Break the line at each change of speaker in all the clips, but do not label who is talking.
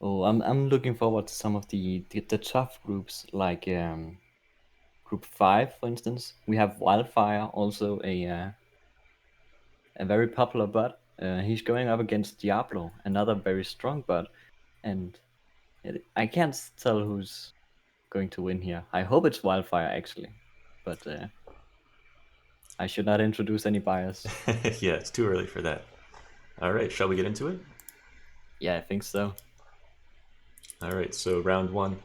Oh, I'm looking forward to some of the tough groups like Group 5, for instance. We have Wildfire, also a very popular bot. He's going up against Diablo, another very strong bot, and I can't tell who's going to win here. I hope it's Wildfire actually, but I should not introduce any bias.
Yeah, it's too early for that. All right, shall we get into it?
Yeah, I think so.
All right, so round one,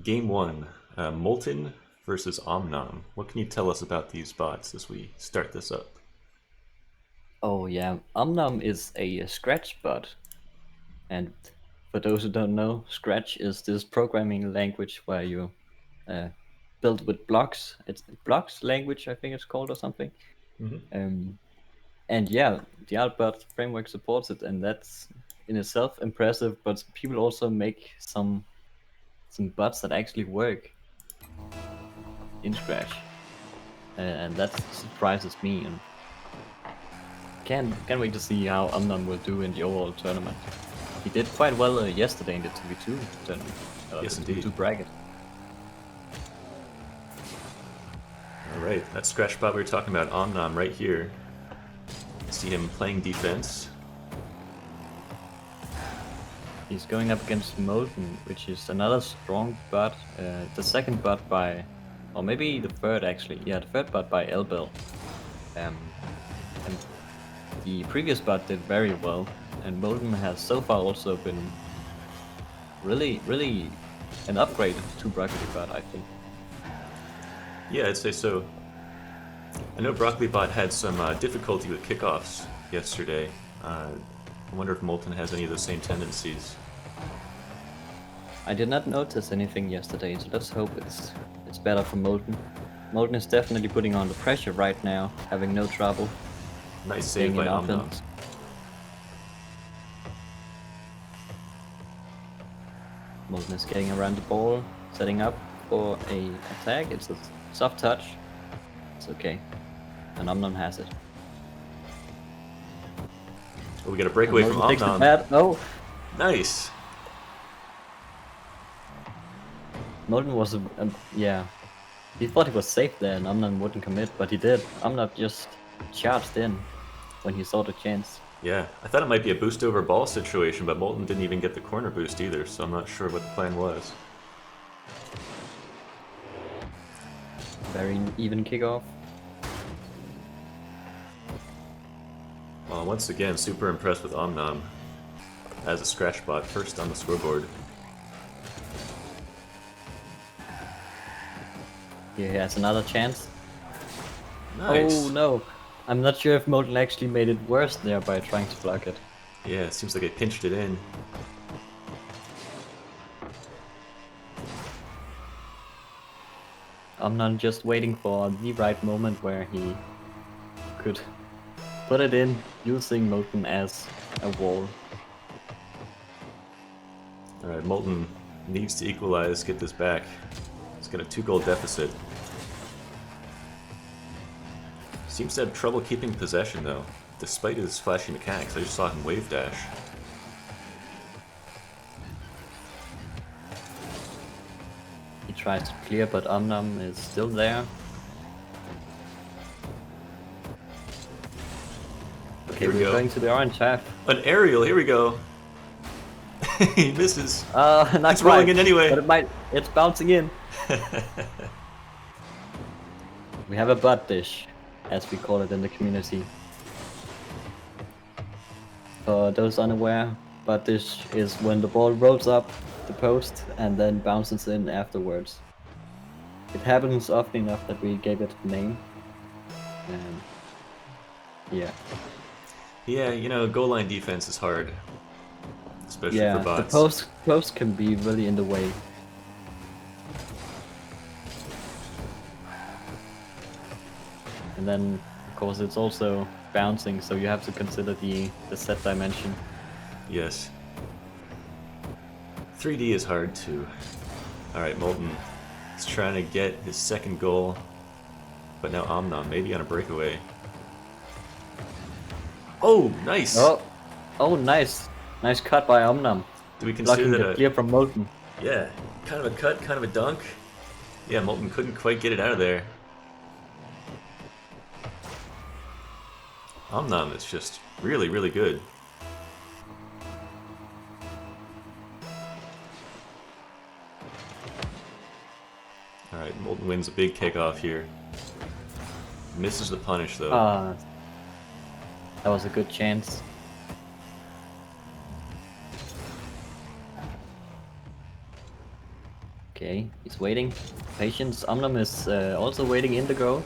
game one, Molten versus Omnom. What can you tell us about these bots as we start this up?
Oh yeah, Omnom is a Scratch bot, and for those who don't know, Scratch is this programming language where you uh, build with blocks. It's blocks language, I think it's called, or something.
Mhm.
Um, and yeah, the RLBot framework supports it, and that's in itself impressive. But people also make some bots that actually work in Scratch, and that surprises me. And can't wait to see how Omnom will do in the overall tournament. He did quite well yesterday in the 2v2 tournament,
Yes,
the
indeed.
2v2 bracket.
All right, that scratch bot we were talking about, Omnom, right here. See him playing defense.
He's going up against Molten, which is another strong bot. The second bot by, or maybe the third actually. Yeah, the third bot by RLBot. And the previous bot did very well, and Molten has so far also been really an upgrade to Broccoli bot, I think.
Yeah, I'd say so. I know Brittlebot had some difficulty with kickoffs yesterday. I wonder if Molten has any of the same tendencies.
I did not notice anything yesterday, so let's hope it's better for Molten. Molten is definitely putting on the pressure right now, having no trouble
Nice save
staying
by
in
Omnom.
offense. Molten is getting around the ball, setting up for a attack. It's a soft touch. It's okay. And Omnom has it.
Oh, we got a breakaway from
Molten takes the
Omnom.
bat. No!
Nice.
Molten was yeah. He thought he was safe there and Omnom wouldn't commit, but he did. Omnom just charged in when he saw the chance.
Yeah, I thought it might be a boost over ball situation, but Molten didn't even get the corner boost either, so I'm not sure what the plan was.
Very even kickoff.
Well, once again, super impressed with Omnom as a scratch bot, first on the scoreboard.
Here he has another chance.
Nice.
Oh no! I'm not sure if Molten actually made it worse there by trying to block it.
Yeah, it seems like I pinched it in.
Omnon just waiting for the right moment where he could put it in using Molten as a wall.
Alright, Molten needs to equalize, get this back. He's got a 2-goal deficit. Seems to have trouble keeping possession though, despite his flashy mechanics. I just saw him wave dash.
He tries to clear, but Omnom is still there. Okay,
Here we
we're
go.
going to the orange half.
An aerial, here we go. He misses.
Not
It's rolling
quite,
in anyway.
but it's bouncing in. We have a butt dish, as we call it in the community. For those unaware, butt dish is when the ball rolls up the post and then bounces in afterwards. It happens often enough that we gave it a name. And yeah.
Yeah, you know, goal line defense is hard. Especially
Yeah,
for
the
bots.
post can be really in the way. And then, of course, it's also bouncing, so you have to consider the set dimension.
Yes. 3D is hard too. Alright, Molten is trying to get his second goal. But now Omnom, maybe on a breakaway. Oh, nice!
Oh, nice, nice cut by Omnam.
Do we consider
Blocking
that
the clear from Molten.
Yeah, kind of a cut, kind of a dunk. Yeah, Molten couldn't quite get it out of there. Omnom is just really, really good. Alright, Molten wins a big kickoff here. Misses the punish though.
That was a good chance. Okay, he's waiting. Patience. Omnom is also waiting in the goal.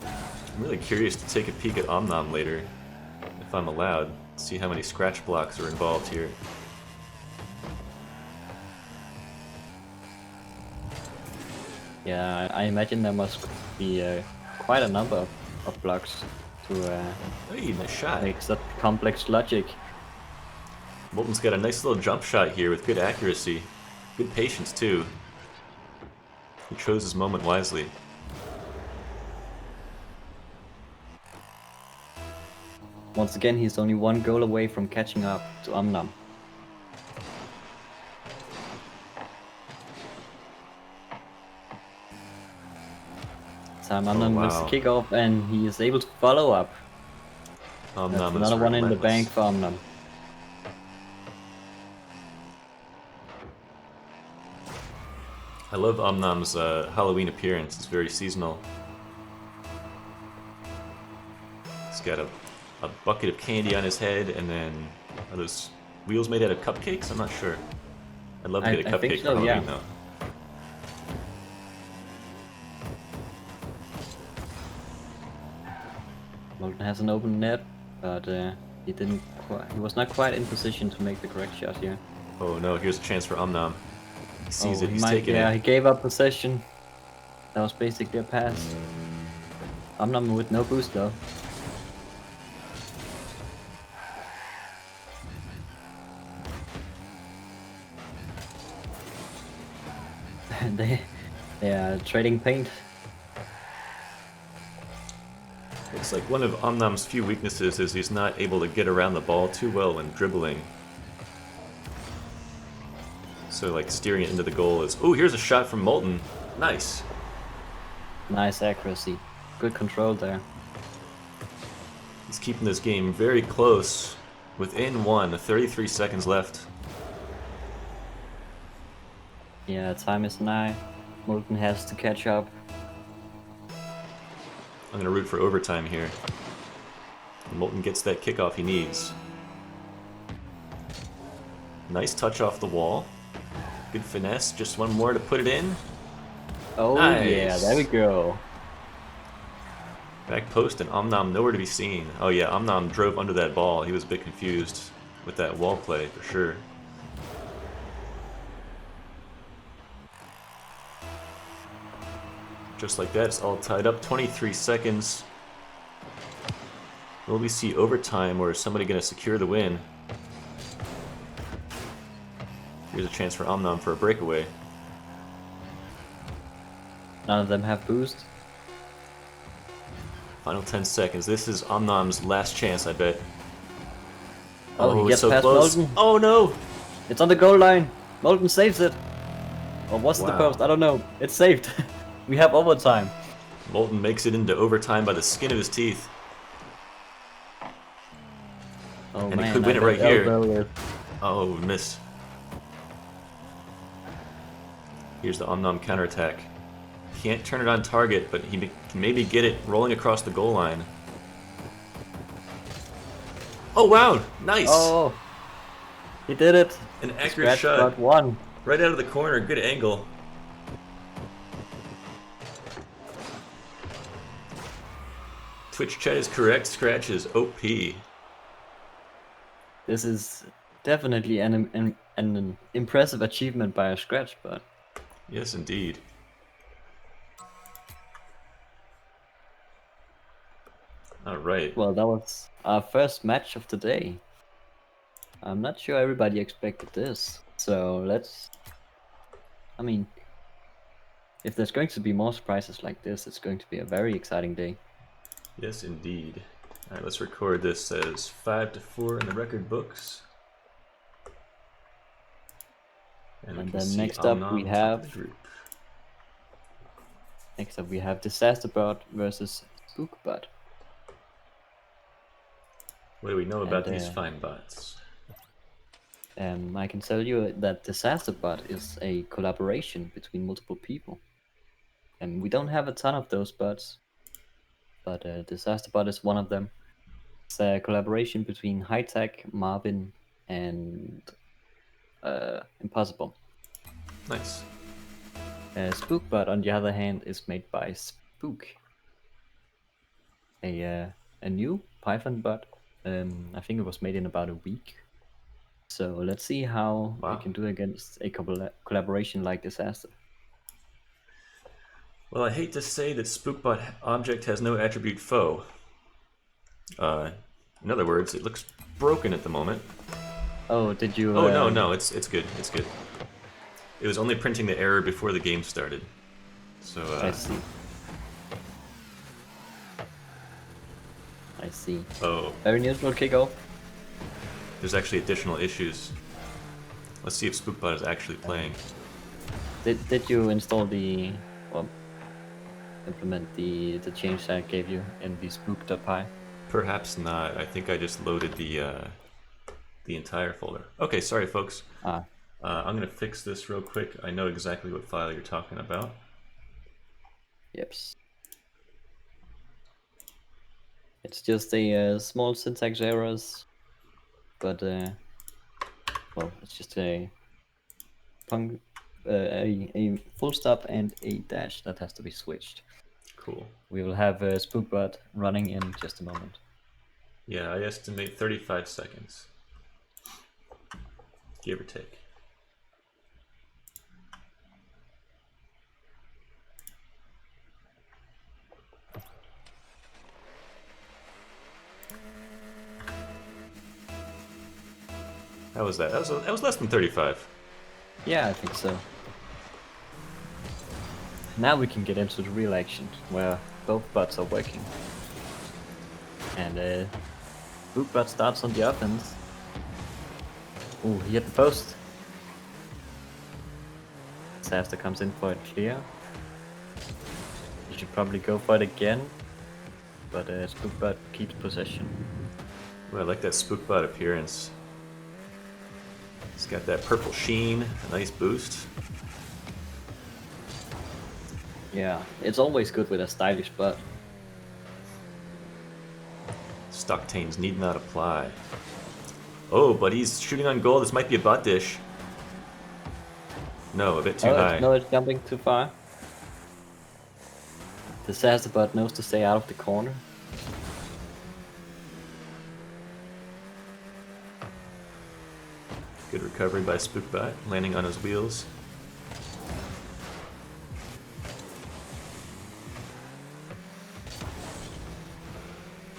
I'm really curious to take a peek at Omnom later, if I'm allowed. See how many scratch blocks are involved here.
Yeah, I imagine there must be quite a number of blocks to
Hey, nice shot.
make such complex logic.
Molten's got a nice little jump shot here with good accuracy. Good patience too. He chose his moment wisely.
Once again, he's only one goal away from catching up to Omnom. Time Omnom wins the kickoff and he is able to follow up.
Omnom
Another one in the bank for Omnom.
I love Omnom's Halloween appearance. It's very seasonal. He's got a bucket of candy on his head, and then are those wheels made out of cupcakes? I'm not sure. I'd love to get a cupcake for Halloween though.
Molten has an open net, but he was not quite in position to make the correct shot here.
Oh no, here's a chance for Omnom. He sees it, he's taking
it.
it.
He gave up possession. That was basically a pass. Omnom with no boost though. they are trading paint.
Looks like one of Omnom's few weaknesses is he's not able to get around the ball too well when dribbling. So like steering it into the goal is... Oh, here's a shot from Molten. Nice.
Nice accuracy. Good control there.
He's keeping this game very close. Within 33 seconds left.
Yeah, time is nigh. Molten has to catch up.
I'm going to root for overtime here. Molten gets that kickoff he needs. Nice touch off the wall. Good finesse. Just one more to put it in.
Oh nice. Yeah, there we go.
Back post and Omnom nowhere to be seen. Oh yeah, Omnom drove under that ball. He was a bit confused with that wall play for sure. Just like that, it's all tied up. 23 seconds. Will we see overtime, or is somebody going to secure the win? Here's a chance for Omnom for a breakaway.
None of them have boost.
Final 10 seconds. This is Omnom's last chance, I bet.
Oh, he gets
so
past
close.
Molten.
Oh no!
It's on the goal line. Molten saves it. Or was it the post? I don't know. It's saved. We have overtime.
Molten makes it into overtime by the skin of his teeth.
Oh,
and
man,
he could win it right here. Oh, miss. Here's the Omnom counterattack. Can't turn it on target, but he can maybe get it rolling across the goal line. Oh wow, nice!
Oh, he did it.
An accurate shot.
One.
Right out of the corner, good angle. Twitch chat is correct, Scratch is OP.
This is definitely an impressive achievement by a Scratch bot.
Yes, indeed. Alright.
Well, that was our first match of the day. I'm not sure everybody expected this, so let's... I mean, if there's going to be more surprises like this, it's going to be a very exciting day.
Yes, indeed. All right, let's record this as 5-4 in the record books. And we can
then
see
next up we
Omnom top of
have
the group.
Disasterbot versus Spookbot.
What do we know about
And,
these fine bots?
I can tell you that Disasterbot is a collaboration between multiple people. And we don't have a ton of those bots, but Disasterbot is one of them. It's a collaboration between Hightech, Marvin, and Impossible.
Nice.
Spookbot, on the other hand, is made by Spook, a new Python bot. I think it was made in about a week. So let's see how
Wow.
it can do against a collaboration like Disaster.
Well, I hate to say that Spookbot object has no attribute foe. In other words, it looks broken at the moment.
Oh, did you?
Oh no, it's good. It's good. It was only printing the error before the game started. So
I see. I see.
Oh,
Very neutral kickoff.
there's actually additional issues. Let's see if Spookbot is actually playing.
Did you install the implement the change that I gave you in the spook.py?
Perhaps not. I think I just loaded the entire folder. Okay, sorry folks. I'm gonna fix this real quick. I know exactly what file you're talking about.
Yep. It's just a small syntax errors, but well, it's just a full stop and a dash that has to be switched.
Cool.
We will have Spookbot running in just a moment.
Yeah, I estimate 35 seconds, give or take. How was that? That was less than 35.
Yeah, I think so. Now we can get into the real action, where both bots are working. And Spookbot starts on the offense. Ooh, he hit the post. Disaster comes in for a clear. You should probably go for it again, but Spookbot keeps possession.
Well, I like that Spookbot appearance. It's got that purple sheen, a nice boost.
Yeah, it's always good with a stylish bot.
Stocktains need not apply. Oh, but he's shooting on goal. This might be a bot dish. No, a bit too high.
No, it's jumping too far. Disaster bot knows to stay out of the corner.
Good recovery by Spookbot, landing on his wheels.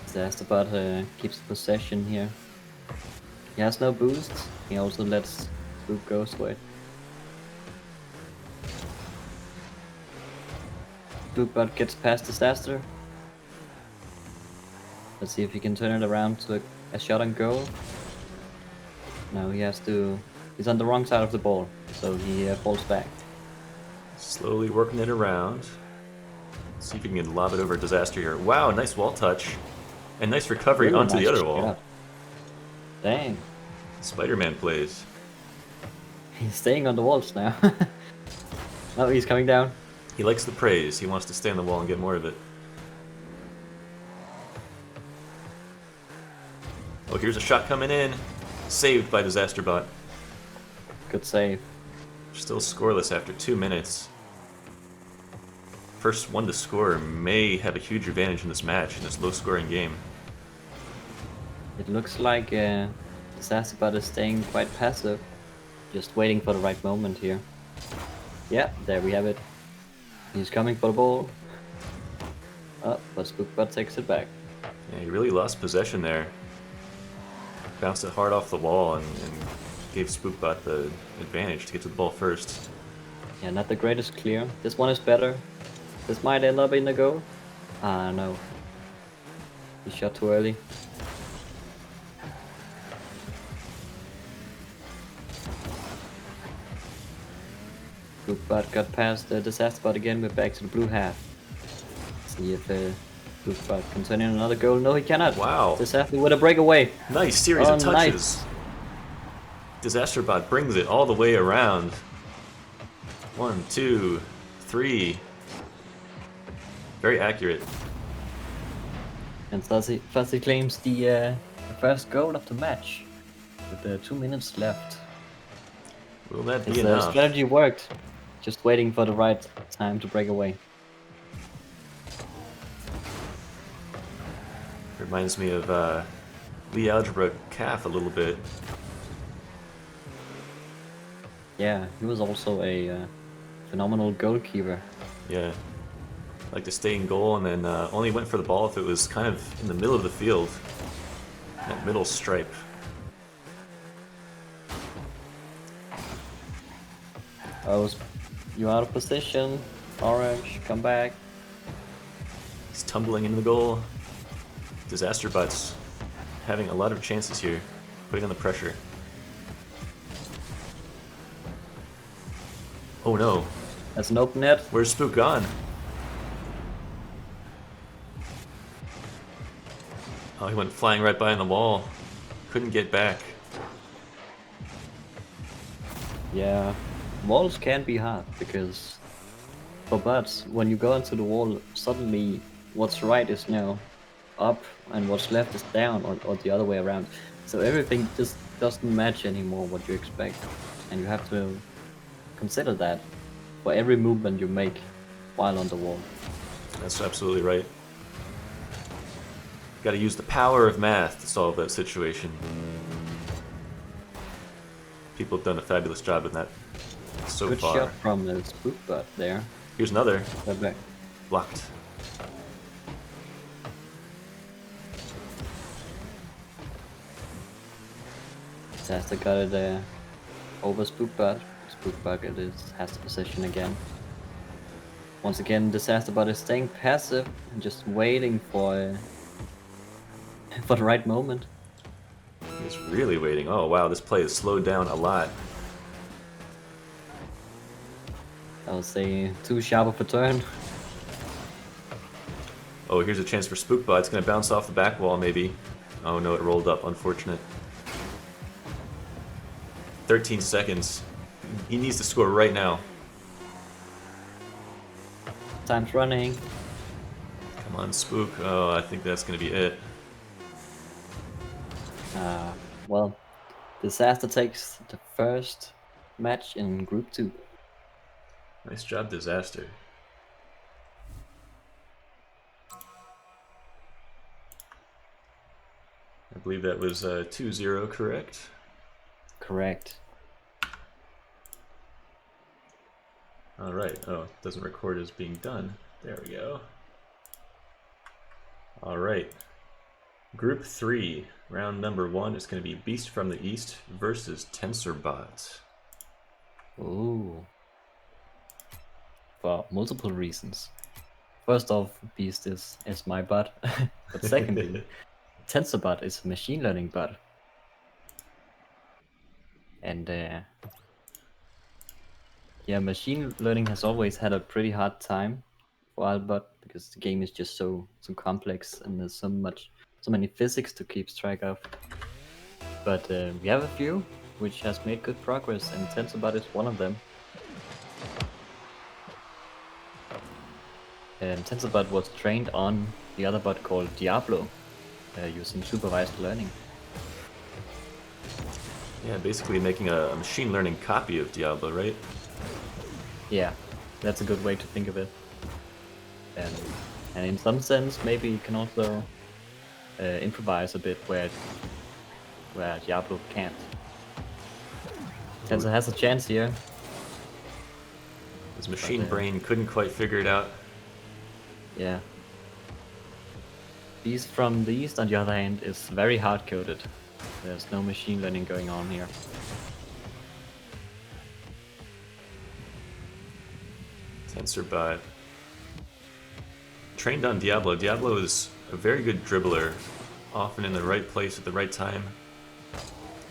Disasterbot keeps possession here. He has no boosts. He also lets Spook go for it. Spookbot gets past Disaster. Let's see if he can turn it around to a shot on goal. No, he has to. He's on the wrong side of the ball, so he falls back.
Slowly working it around. Let's see if he can lob it over Disaster here. Wow, nice wall touch. And nice recovery
Really
onto
nice
the other wall.
shot. Dang.
Spider-Man plays.
He's staying on the walls now. Oh, he's coming down.
He likes the praise. He wants to stay on the wall and get more of it. Oh, here's a shot coming in. Saved by Disasterbot.
Good save.
Still scoreless after 2 minutes. First one to score may have a huge advantage in this match, in this low-scoring game.
It looks like Disasterbot is staying quite passive, just waiting for the right moment here. Yeah, there we have it. He's coming for the ball. Oh, but Spookbot takes it back.
Yeah, he really lost possession there. Bounced it hard off the wall and gave Spookbot the advantage to get to the ball first.
Yeah, not the greatest clear. This one is better. This might end up in the goal. Ah, no. He shot too early. Brittlebot got past the disaster bot again. We're back to the blue half. See if Brittlebot can turn in another goal. No, he cannot.
Wow.
Disaster with a breakaway.
Nice series of touches.
Nice.
Disasterbot brings it all the way around. 1, 2, 3. Very accurate.
And Fuzzy claims the first goal of the match with 2 minutes left.
Will that be
His
enough?
strategy worked. Just waiting for the right time to break away.
Reminds me of Lee Algebra Calf a little bit.
Yeah, he was also a phenomenal goalkeeper.
Yeah. Like to stay in goal and then only went for the ball if it was kind of in the middle of the field. That middle stripe.
Oh, you out of position. Orange, come back.
He's tumbling into the goal. Disasterbot's having a lot of chances here, putting on the pressure. Oh no.
That's an open net.
Where's Spook gone? Oh, he went flying right by on the wall. Couldn't get back.
Yeah, walls can be hard because for bots, when you go into the wall, suddenly what's right is now up and what's left is down, or the other way around. So everything just doesn't match anymore what you expect, and you have to consider that for every movement you make while on the wall.
That's absolutely right. Got to use the power of math to solve that situation. People have done a fabulous job with that so
Good
far.
shot from the Spook bot there.
Here's another.
Right back.
Blocked.
Disaster got it over Spookbot. Spookbot has the position again. Once again, Disasterbot is staying passive and just waiting for the right moment.
He's really waiting. Oh wow, this play is slowed down a lot.
I would say too sharp of a turn.
Oh, here's a chance for Spookbot. It's going to bounce off the back wall, maybe. Oh no, it rolled up. Unfortunate. 13 seconds. He needs to score right now.
Time's running.
Come on, Spook. Oh, I think that's going to be it.
Well, Disaster takes the first match in Group 2.
Nice job, Disaster. I believe that was 2-0, correct?
Correct.
Alright, oh, it doesn't record as being done. There we go. Alright. Group 3, round number 1 is going to be Beast from the East versus TensorBot.
Ooh. For multiple reasons. First off, Beast is my bot. But secondly, TensorBot is a machine learning bot. And yeah, machine learning has always had a pretty hard time for RLBot because the game is just so complex and there's so many physics to keep track of. But we have a few which has made good progress, and TensorBot is one of them. And TensorBot was trained on the other bot called Diablo, using supervised learning.
Yeah, basically making a machine learning copy of Diablo, right?
Yeah, that's a good way to think of it. And in some sense, maybe you can also improvise a bit where Diablo can't. Tensor has a chance here.
His machine brain couldn't quite figure it out.
Yeah. Beast from the East, on the other hand, is very hard-coded. There's no machine learning going on here.
TensorBot. Trained on Diablo. Diablo is a very good dribbler, often in the right place at the right time,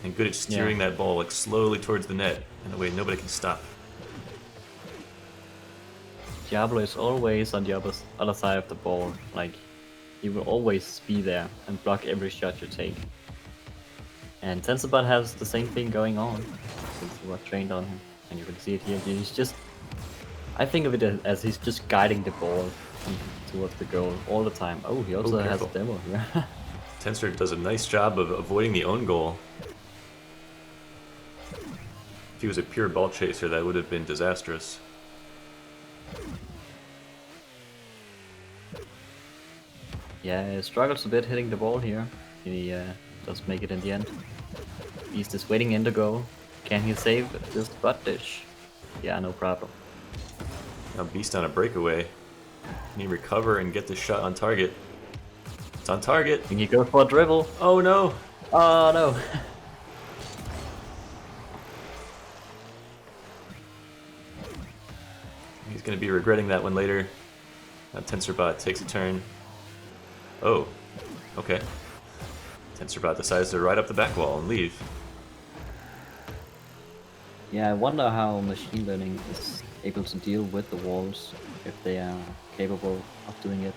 and good at steering that ball like slowly towards the net in a way nobody can stop.
Diablo is always on the other side of the ball. Like, he will always be there and block every shot you take. And TensorBot has the same thing going on since you were trained on him, and you can see it here. He's just, I think of it as he's just guiding the ball towards the goal all the time. Oh, he also has a demo here.
Tensor does a nice job of avoiding the own goal. If he was a pure ball chaser, that would have been disastrous.
Yeah, he struggles a bit hitting the ball here. He does make it in the end. Beast is waiting in the goal. Can he save this butt dish? Yeah, no problem.
Now Beast on a breakaway. Can he recover and get the shot on target? It's on target.
Can he go for a dribble?
Oh no!
Oh no!
He's going to be regretting that one later. Now TensorBot takes a turn. Oh, okay. TensorBot decides to ride up the back wall and leave.
Yeah, I wonder how machine learning is able to deal with the walls, if they are capable of doing it.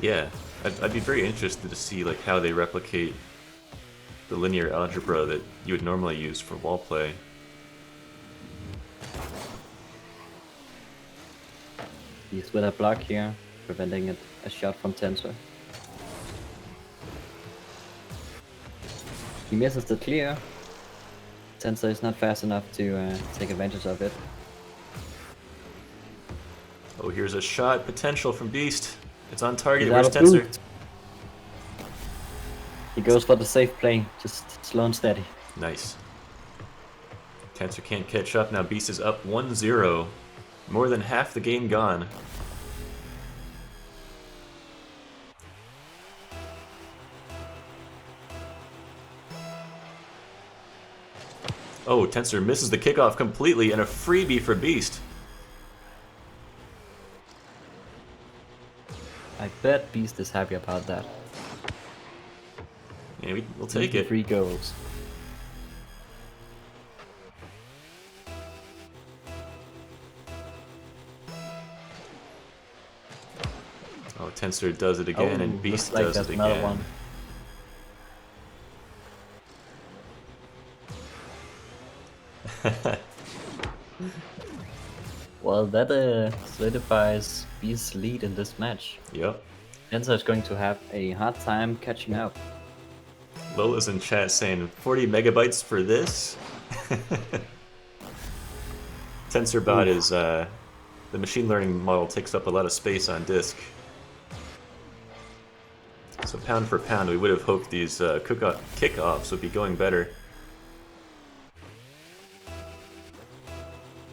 Yeah, I'd be very interested to see like how they replicate the linear algebra that you would normally use for wall play.
He's with a block here, preventing a shot from Tensor. He misses the clear. Tensor is not fast enough to take advantage of it.
Oh, here's a shot potential from Beast. It's on target.
He's
Where's
out of
Tensor?
boost. He goes for the safe play, just slow and steady.
Nice. Tensor can't catch up. Now Beast is up 1-0. More than half the game gone. Oh, Tensor misses the kickoff completely and a freebie for Beast.
I bet Beast is happy about that.
Yeah, we'll take it.
3 goals.
Oh, Tensor does it again, and Beast does it again.
One. Well, that solidifies Beast's lead in this match.
Yep.
Tensor is going to have a hard time catching up.
Lola's in chat saying 40 megabytes for this. TensorBot is the machine learning model takes up a lot of space on disk. So pound for pound, we would have hoped these kickoffs would be going better.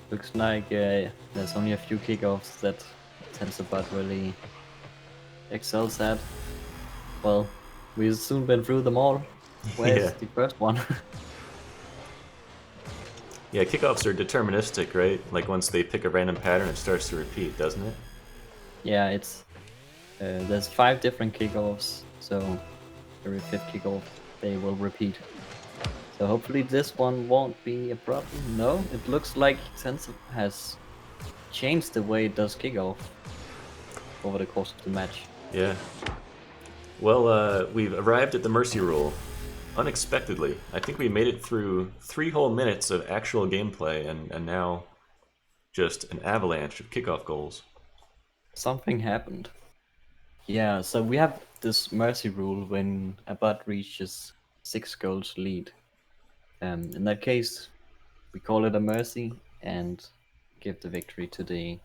Looks like there's only a few kickoffs that TensorBot really excels at. Well, we've soon been through them all. Where's the first one?
Yeah, kickoffs are deterministic, right? Like once they pick a random pattern, it starts to repeat, doesn't it?
Yeah, it's there's 5 different kickoffs, so every 5th kickoff they will repeat. So hopefully this one won't be a problem. No, it looks like Tensor has changed the way it does kickoff over the course of the match.
Yeah. Well, we've arrived at the mercy rule. Unexpectedly. I think we made it through 3 whole minutes of actual gameplay, and now just an avalanche of kickoff goals.
Something happened. Yeah, so we have this mercy rule when a bot reaches 6 goals lead. In that case, we call it a mercy and give the victory to the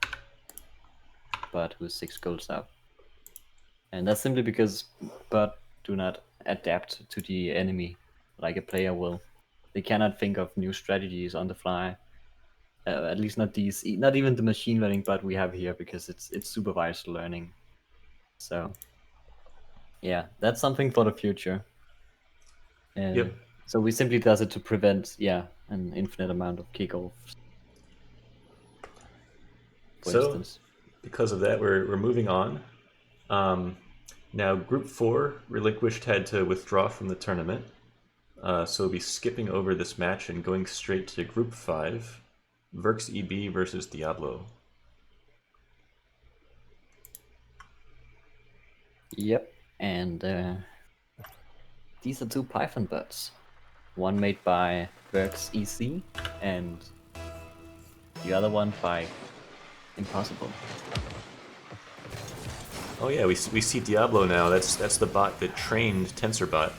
bot who is 6 goals up. And that's simply because bot do not adapt to the enemy like a player will. They cannot think of new strategies on the fly. At least not these, not even the machine learning bot we have here, because it's supervised learning. So yeah, that's something for the future.
Yep.
So we simply does it to prevent, an infinite amount of kickoffs. For instance.
Because of that, we're moving on. Now, Group 4, Relinquished had to withdraw from the tournament. So we'll be skipping over this match and going straight to Group 5, Verx EB versus Diablo.
Yep, and these are two Python bots. One made by Verx EC and the other one by Impossible.
Oh yeah, we see Diablo now. That's the bot that trained TensorBot.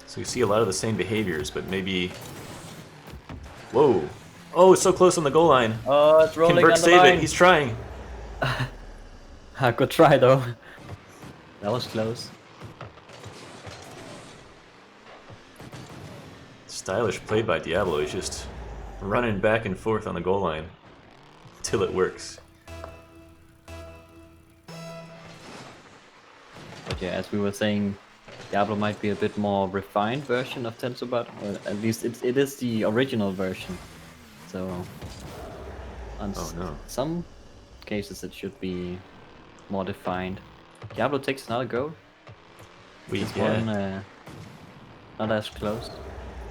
So you see a lot of the same behaviors, but maybe... Whoa! Oh, it's so close on the goal line.
Oh, it's rolling
Can Verx
on the
save
line.
it? He's trying.
Good try though. That was close.
Stylish play by Diablo. He's just running back and forth on the goal line till it works.
But yeah, as we were saying, Diablo might be a bit more refined version of TensorBot, or at least it is the original version. So on
Oh no.
some cases it should be more defined. Diablo takes another goal. This one not as close.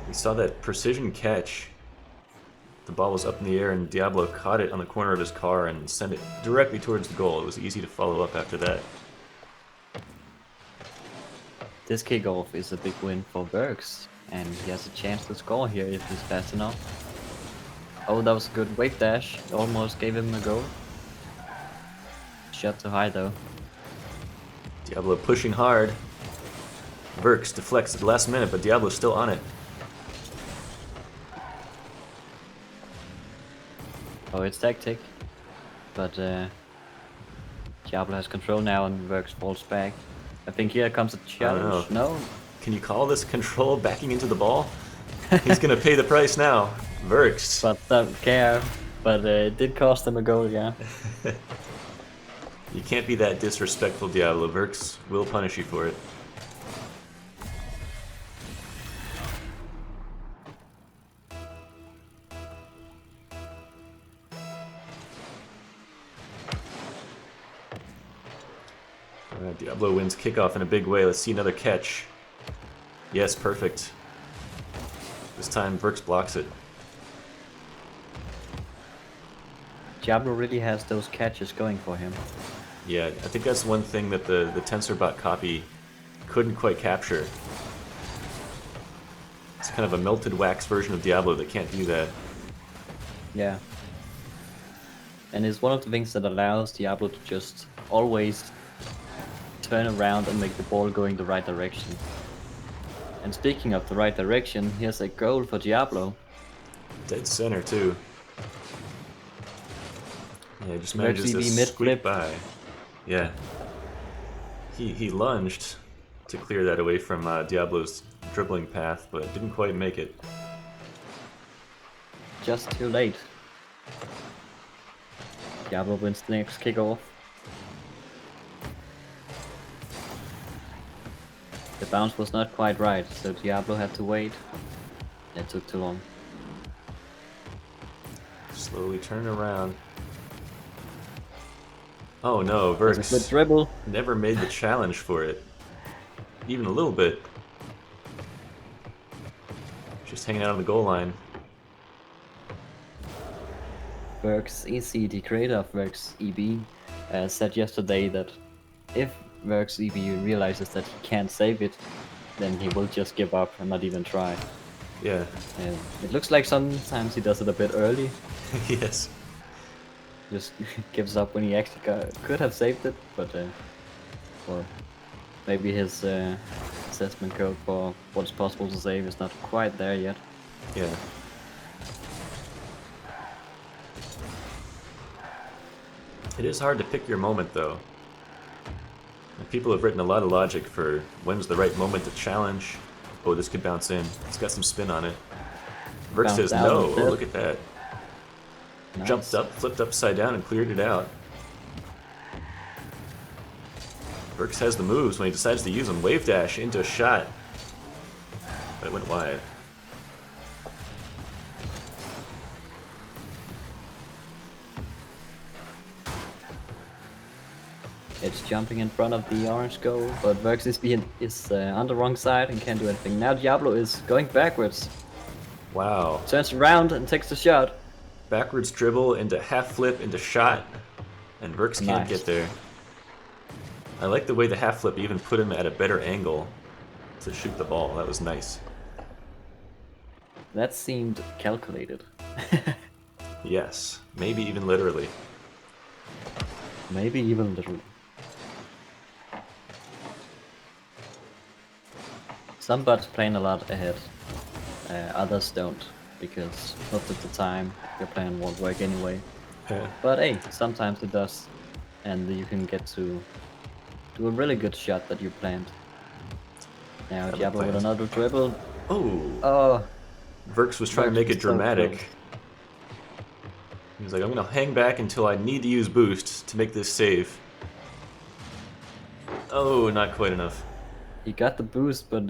We saw that precision catch. The ball was up in the air and Diablo caught it on the corner of his car and sent it directly towards the goal. It was easy to follow up after that.
This kickoff is a big win for Verx, and he has a chance to score here if he's fast enough. Oh, that was a good wave dash. Almost gave him a goal. Shot too high though.
Diablo pushing hard. Verx deflects at the last minute, but Diablo's still on it.
Oh, it's tactic. But Diablo has control now and Verx falls back. I think here comes a challenge. No?
Can you call this control backing into the ball? He's gonna pay the price now. Verx.
But don't care. But it did cost him a goal, yeah.
You can't be that disrespectful, Diablo. Verx will punish you for it. Diablo wins kickoff in a big way. Let's see another catch. Yes, perfect. This time Verx blocks it.
Diablo really has those catches going for him.
Yeah, I think that's one thing that the TensorBot copy couldn't quite capture. It's kind of a melted wax version of Diablo that can't do that.
Yeah. And it's one of the things that allows Diablo to just always turn around and make the ball going the right direction. And speaking of the right direction, here's a goal for Diablo.
Dead center too. Yeah, just manages to squeak by. Yeah. He lunged to clear that away from Diablo's dribbling path, but didn't quite make it.
Just too late. Diablo wins the next kickoff. The bounce was not quite right, so Diablo had to wait. It took too long.
Slowly turn around. Oh no, Verx
Good dribble.
never made the challenge for it. Even a little bit. Just hanging out on the goal line.
Verx EC, the creator of Verx EB, said yesterday that if Verx EB realizes that he can't save it, then he will just give up and not even try.
Yeah.
It looks like sometimes he does it a bit early.
Yes.
Just gives up when he actually could have saved it, but well, maybe his assessment code for what's possible to save is not quite there yet.
Yeah. It is hard to pick your moment, though. And people have written a lot of logic for when's the right moment to challenge. Oh, this could bounce in. It's got some spin on it. Verx says no. Oh, look at that. Nice. Jumped up, flipped upside down, and cleared it out. Verx has the moves when he decides to use them. Wave dash into a shot. But it went wide.
It's jumping in front of the orange goal, but Verx is on the wrong side and can't do anything. Now Diablo is going backwards.
Wow.
Turns around and takes the shot.
Backwards dribble into half flip into shot, and Verx can't
Nice.
get there. I like the way the half flip even put him at a better angle to shoot the ball. That was nice.
That seemed calculated.
Yes, maybe even literally.
Maybe even literally. Some bots plan a lot ahead, others don't, because most of the time your plan won't work anyway.
Yeah.
But hey, sometimes it does, and you can get to do a really good shot that you planned. Now
Have a
Diablo with
plan.
another dribble.
Oh,
Oh,
Verx was trying to make it
Verx was so
dramatic.
close.
He's like, I'm gonna hang back until I need to use boost to make this save. Oh, not quite enough.
He got the boost, but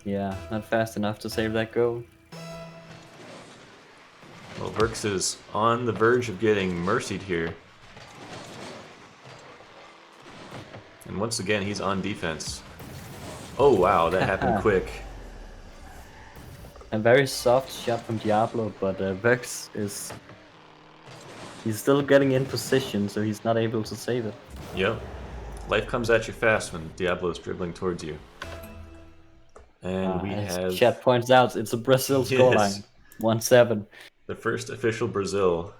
yeah, not fast enough to save that goal.
Well, Verx is on the verge of getting mercied here. And once again, he's on defense. Oh wow, that happened quick.
A very soft shot from Diablo, but Vex is... He's still getting in position, so he's not able to save it.
Yep. Life comes at you fast when Diablo's dribbling towards you. And we
As
have
chat points out, it's a Brazil scoreline. 1-7.
the first official Brazil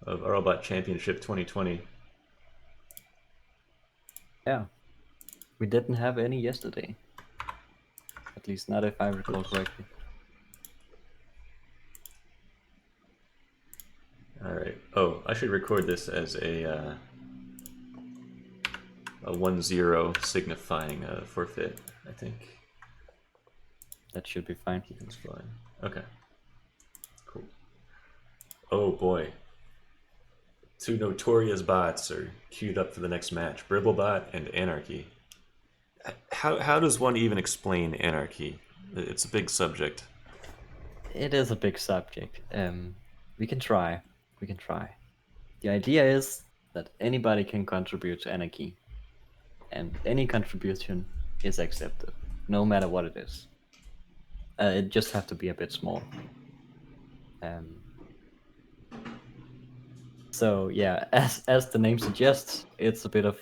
of RLBot Championship 2020.
Yeah. We didn't have any yesterday. At least not if I recall correctly.
Alright. Oh, I should record this as a 1-0 signifying a forfeit, I think.
That should be fine.
It's fine. Okay. Cool. Oh boy. Two notorious bots are queued up for the next match. Brittlebot and Anarchy. How does one even explain Anarchy? It's a big subject.
It is a big subject. We can try. We can try. The idea is that anybody can contribute to Anarchy. And any contribution is accepted, no matter what it is. It just have to be a bit small. So yeah, as the name suggests, it's a bit of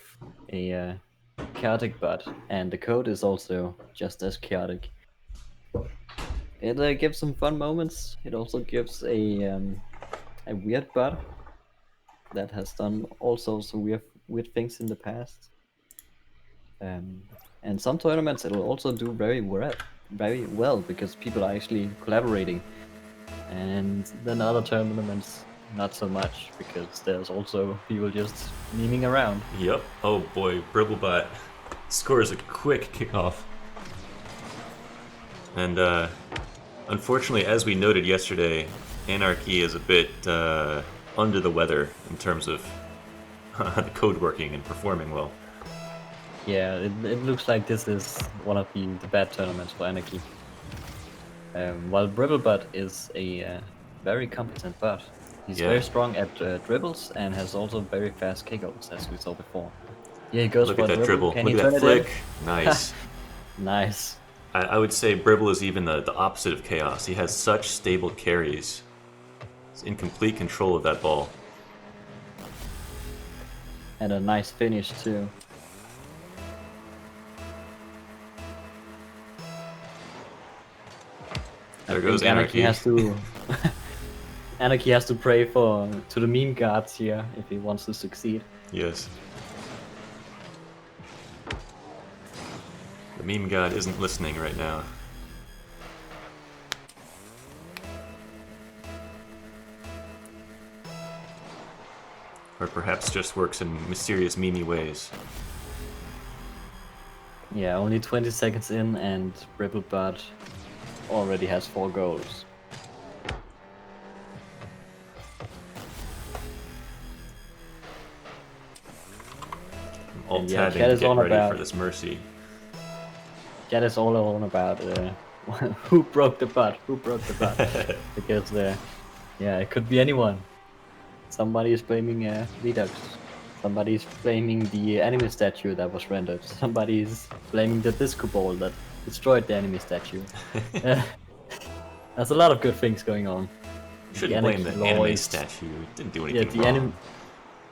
a chaotic bot, and the code is also just as chaotic. It gives some fun moments. It also gives a weird bot that has done all sorts of weird things in the past. And some tournaments it'll also do very well because people are actually collaborating, and then other tournaments not so much because there's also people just memeing around.
Yep. Oh boy, Brittlebot scores a quick kickoff. And unfortunately, as we noted yesterday, Anarchy is a bit under the weather in terms of the code working and performing well.
Yeah, it looks like this is one of the bad tournaments for Anarchy. While Brittlebot is a very competent bot. He's very strong at dribbles and has also very fast kickoffs, as we saw before. Yeah, he goes
Look
for
at
a
that dribble.
Can
Look
he
at
turn
that
it in?
flick. Nice.
Nice.
I would say Bribble is even the opposite of chaos. He has such stable carries. He's in complete control of that ball.
And a nice finish too.
There goes Anarchy.
Anarchy has to pray to the meme gods here if he wants to succeed.
Yes. The meme god isn't listening right now. Or perhaps just works in mysterious memey ways.
Yeah, only 20 seconds in and Brittlebot already has 4 goals.
All
And yeah,
tabbing
chat
to
is
get
all
ready
about-
for this mercy.
That is all on about who broke the bot, because yeah, it could be anyone. Somebody is blaming Redux. Somebody's blaming the anime statue that was rendered. Somebody's blaming the disco ball that destroyed the anime statue. There's a lot of good things going on.
Shouldn't blame the anime statue. It didn't do anything wrong.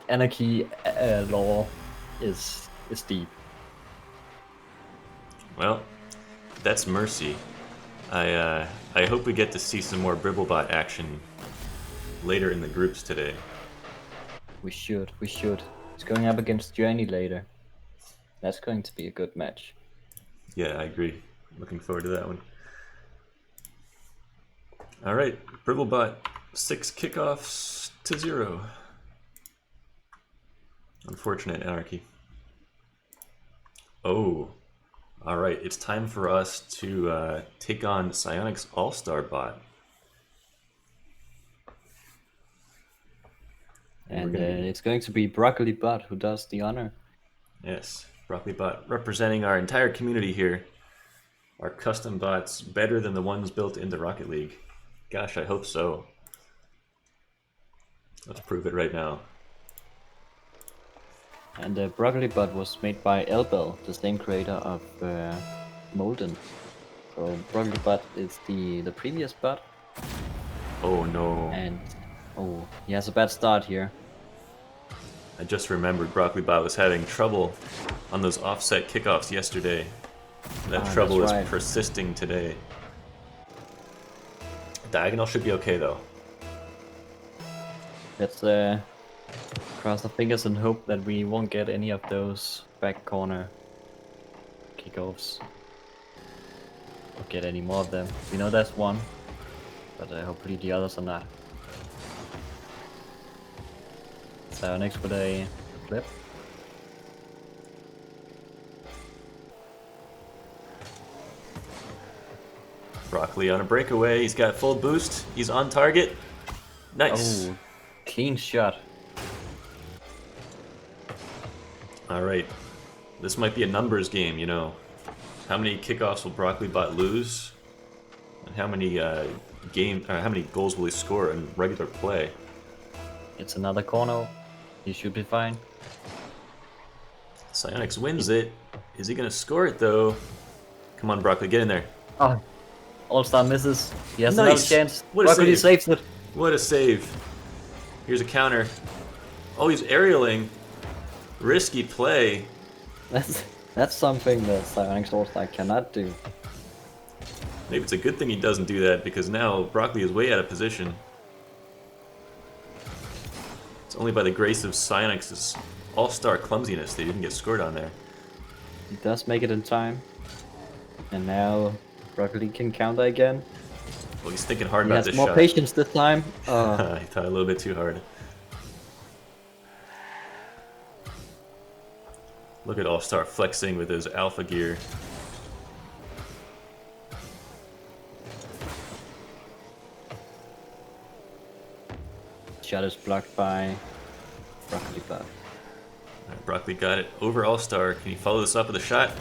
Anarchy law is deep.
Well, that's mercy. I hope we get to see some more Brittlebot action later in the groups today.
We should. It's going up against Journey later. That's going to be a good match.
Yeah, I agree. Looking forward to that one. All right, Brittlebot 6 kickoffs to 0. Unfortunate anarchy. Oh, all right. It's time for us to take on Psionic's All-Star bot.
And it's going to be Brittlebot who does the honor.
Yes, Brittlebot representing our entire community here. Our custom bots better than the ones built into Rocket League. Gosh, I hope so. Let's prove it right now.
And Brittlebot was made by RLBot, the same creator of Molten. So Brittlebot is the previous bot.
Oh no.
And oh, he has a bad start here.
I just remembered Brittlebot was having trouble on those offset kickoffs yesterday. That trouble is persisting today. Diagonal should be okay though.
Let's cross our fingers and hope that we won't get any of those back corner kickoffs. Or get any more of them. We know that's one, but hopefully the others are not. So next with a flip.
Broccoli on a breakaway. He's got full boost. He's on target. Nice.
Oh, clean shot.
All right. This might be a numbers game, you know. How many kickoffs will Brittlebot lose? And how many how many goals will he score in regular play?
It's another corner. He should be fine.
Psionic's wins it. Is he gonna score it though? Come on, Broccoli, get in there.
Oh, All-Star misses. He has
Nice.
another chance.
What a
Broccoli
save.
saves it.
What a save. Here's a counter. Oh, he's aerialing. Risky play.
That's something that Psionic's All-Star cannot do.
Maybe it's a good thing he doesn't do that because now Broccoli is way out of position. It's only by the grace of Psionic's all-star clumsiness that he didn't get scored on there.
He does make it in time. And now Broccoli can counter again.
Well, he's thinking hard
He
about
has
this
more
shot.
patience this time.
He thought a little bit too hard. Look at All-Star flexing with his alpha gear.
Shot is blocked by Brittlebot.
Alright, Broccoli got it over All-Star. Can he follow this up with a shot?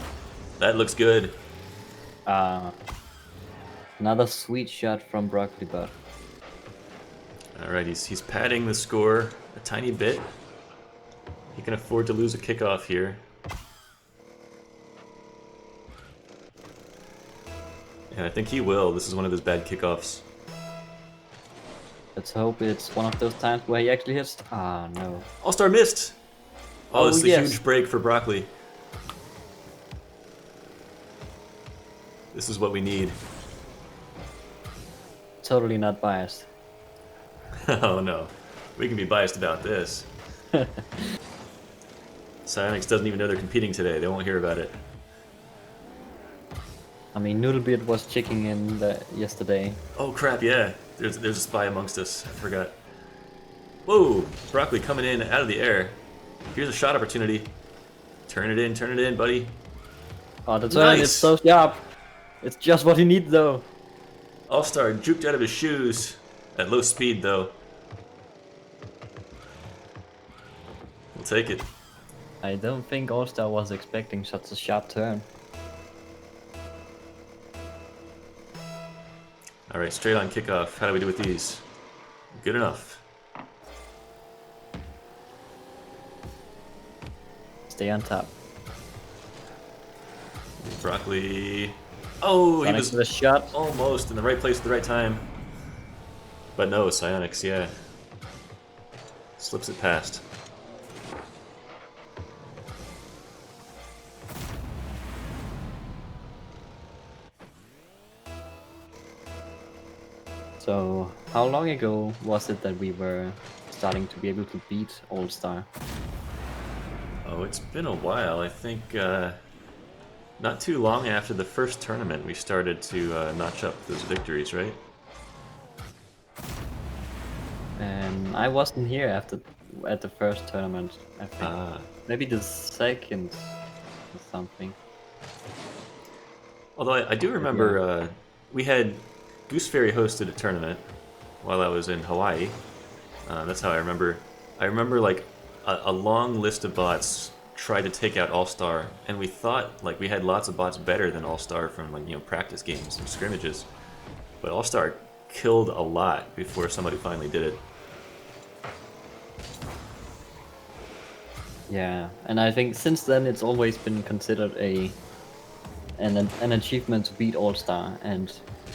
That looks good.
Another sweet shot from Brittlebot.
Alright, he's padding the score a tiny bit. He can afford to lose a kickoff here. And I think he will. This is one of his bad kickoffs.
Let's hope it's one of those times where he actually hits. Ah, no.
All-Star missed! Oh, this is a
yes.
huge break for Broccoli. This is what we need.
Totally not biased.
Oh no, we can be biased about this. Psionic's doesn't even know they're competing today. They won't hear about it.
I mean, Noodlebit was checking in yesterday.
Oh crap, yeah. There's a spy amongst us. I forgot. Whoa! Broccoli coming in out of the air. Here's a shot opportunity. Turn it in, buddy.
Oh, the turn is so sharp. It's just what he needs, though.
All-Star juked out of his shoes. At low speed, though. We'll take it.
I don't think All-Star was expecting such a sharp turn.
Alright, straight on kickoff. How do we do with these? Good enough.
Stay on top.
Broccoli. Oh, he
Phoenix
was
with a shot.
almost in the right place at the right time. But no, Psionics, yeah. Slips it past.
So, how long ago was it that we were starting to be able to beat All-Star?
Oh, it's been a while. I think not too long after the first tournament, we started to notch up those victories, right?
I wasn't here at the first tournament, I think.
Ah.
Maybe the second or something.
Although I do remember we had Goose Fairy hosted a tournament while I was in Hawaii. That's how I remember. I remember like a long list of bots tried to take out All-Star, and we thought like we had lots of bots better than All-Star from like practice games and scrimmages, but All-Star killed a lot before somebody finally did it.
Yeah, and I think since then it's always been considered an achievement to beat All-Star, and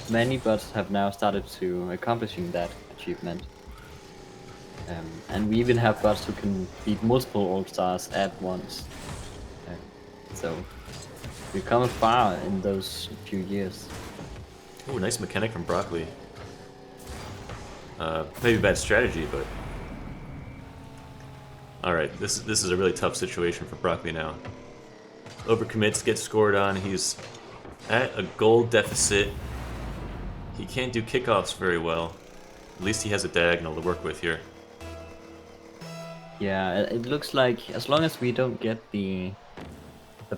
many bots have now started to accomplishing that achievement. And we even have bots who can beat multiple All-Stars at once. So we've come far in those few years.
Oh, nice mechanic from Broccoli. Maybe bad strategy, but all right. This is a really tough situation for Broccoli now. Overcommits, gets scored on. He's at a gold deficit. He can't do kickoffs very well. At least he has a diagonal to work with here.
Yeah, it looks like as long as we don't get the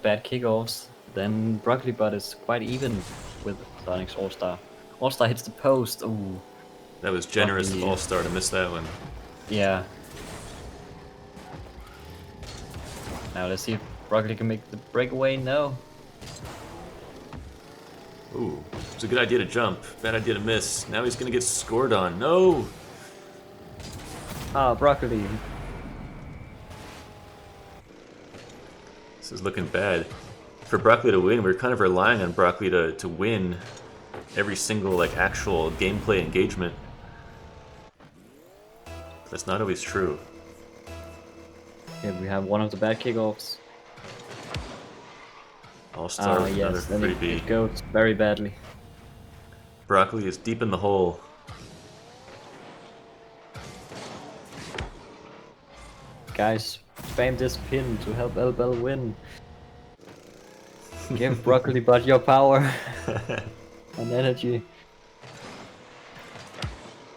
bad kickoffs, then Brittlebot is quite even with Sonic's All-Star. All-Star hits the post. Ooh.
That was generous of
Broccoli.
All-Star to miss that one.
Yeah. Now let's see if Broccoli can make the breakaway. No.
Ooh, it's a good idea to jump. Bad idea to miss. Now he's gonna get scored on. No!
Ah, Broccoli.
This is looking bad. For Broccoli to win, we're kind of relying on Broccoli to win every single like actual gameplay engagement. That's not always true.
Yeah, we have one of the bad kickoffs.
All-Star with another
yes, then
freebie.
it goes very badly.
Broccoli is deep in the hole.
Guys, spam this pin to help LBL win. Give Brittlebot your power and energy.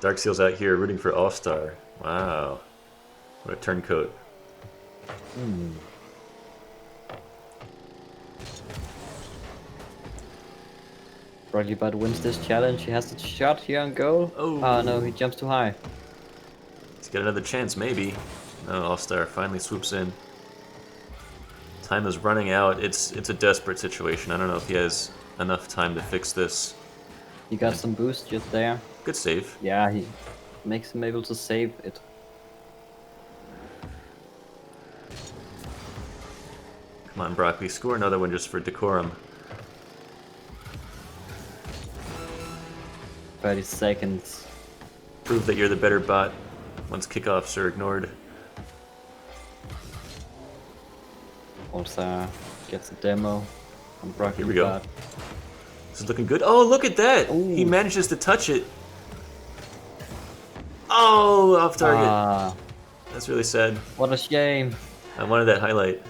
Darkseal's out here rooting for All-Star. Wow. What a turncoat.
Brittlebot wins this challenge. He has the shot here on goal.
Oh.
No, he jumps too high.
He's got another chance, maybe. No, All-Star finally swoops in. Time is running out. It's a desperate situation. I don't know if he has enough time to fix this.
He got some boost just there.
Good save.
Yeah, he makes him able to save it.
Come on, Broccoli, score another one just for decorum.
30 seconds.
Prove that you're the better bot once kickoffs are ignored.
Also gets a demo on Brittlebot.
Here we go. This is looking good. Oh, look at that!
Ooh.
He manages to touch it. Oh, off target.
Ah,
That's really sad.
what a shame.
I wanted that highlight.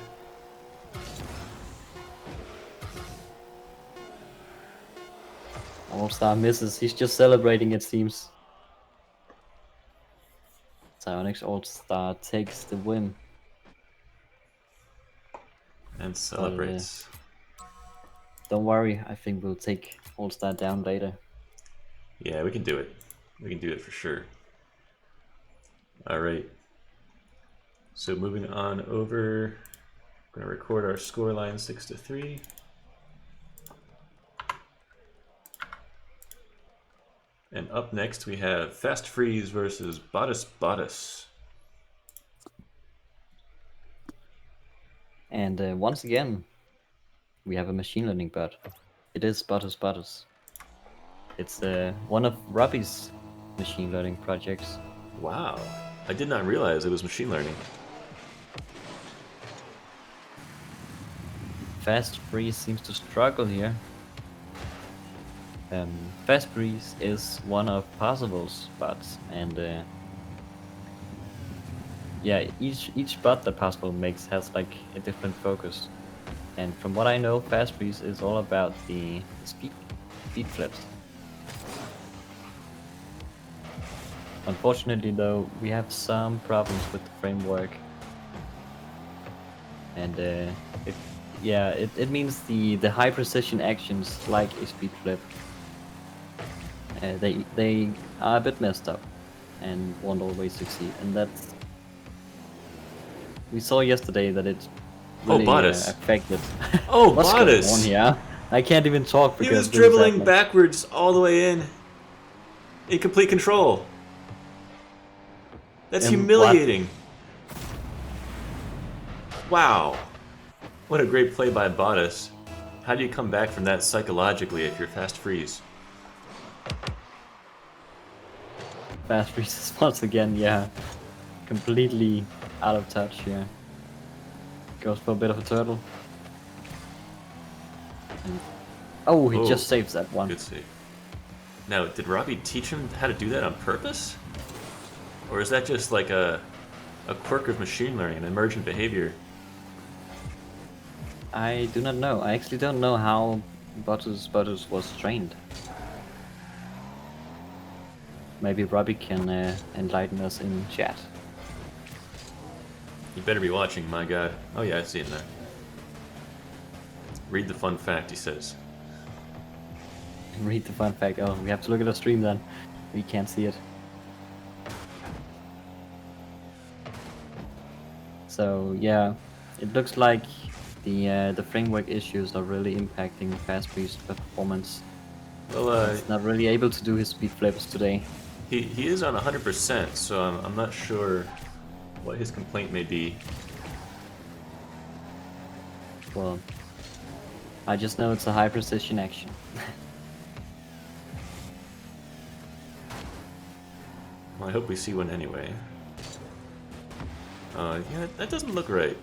All-Star misses. He's just celebrating, it seems. Psionics All-Star takes the win.
And celebrates.
Don't worry, I think we'll take All-Star down later.
Yeah, we can do it. We can do it for sure. Alright. So moving on over, we're going to record our scoreline 6-3. And up next we have Fast Freeze versus Bottomless Prime.
And once again, we have a machine learning bot. It is Bottomless. It's one of Robbie's machine learning projects.
Wow. I did not realize it was machine learning.
Fast Freeze seems to struggle here. Fast Freeze is one of Parsifal's bots, and yeah, each bot that Parsifal makes has like a different focus. And from what I know, Fast Freeze is all about the speed flips. Unfortunately, though, we have some problems with the framework, and it means the high precision actions like a speed flip. They are a bit messed up and won't always succeed, and that's we saw yesterday that it really affected.
Oh,
What's
Bottas!
going on here? I can't even talk because
he was dribbling backwards all the way in complete control. That's humiliating. Wow. What a great play by Bottas. How do you come back from that psychologically if you're Fast Freeze?
Fast Freeze is once again, yeah, completely out of touch here. Goes for a bit of a turtle. And, oh, he just saves that one.
Good save. Now, did Robbie teach him how to do that on purpose? Or is that just like a quirk of machine learning, an emergent behavior?
I do not know. I actually don't know how Bottas was trained. Maybe Robbie can enlighten us in chat.
You better be watching, my god. Oh yeah, I see him there. Read the fun fact, he says.
Read the fun fact. Oh, we have to look at the stream then. We can't see it. So yeah, it looks like the framework issues are really impacting Fast Freeze's performance.
Well,
he's not really able to do his speed flips today.
He is on 100%, so I'm not sure what his complaint may be.
Well, I just know it's a high precision action.
Well, I hope we see one anyway. Yeah, that doesn't look right.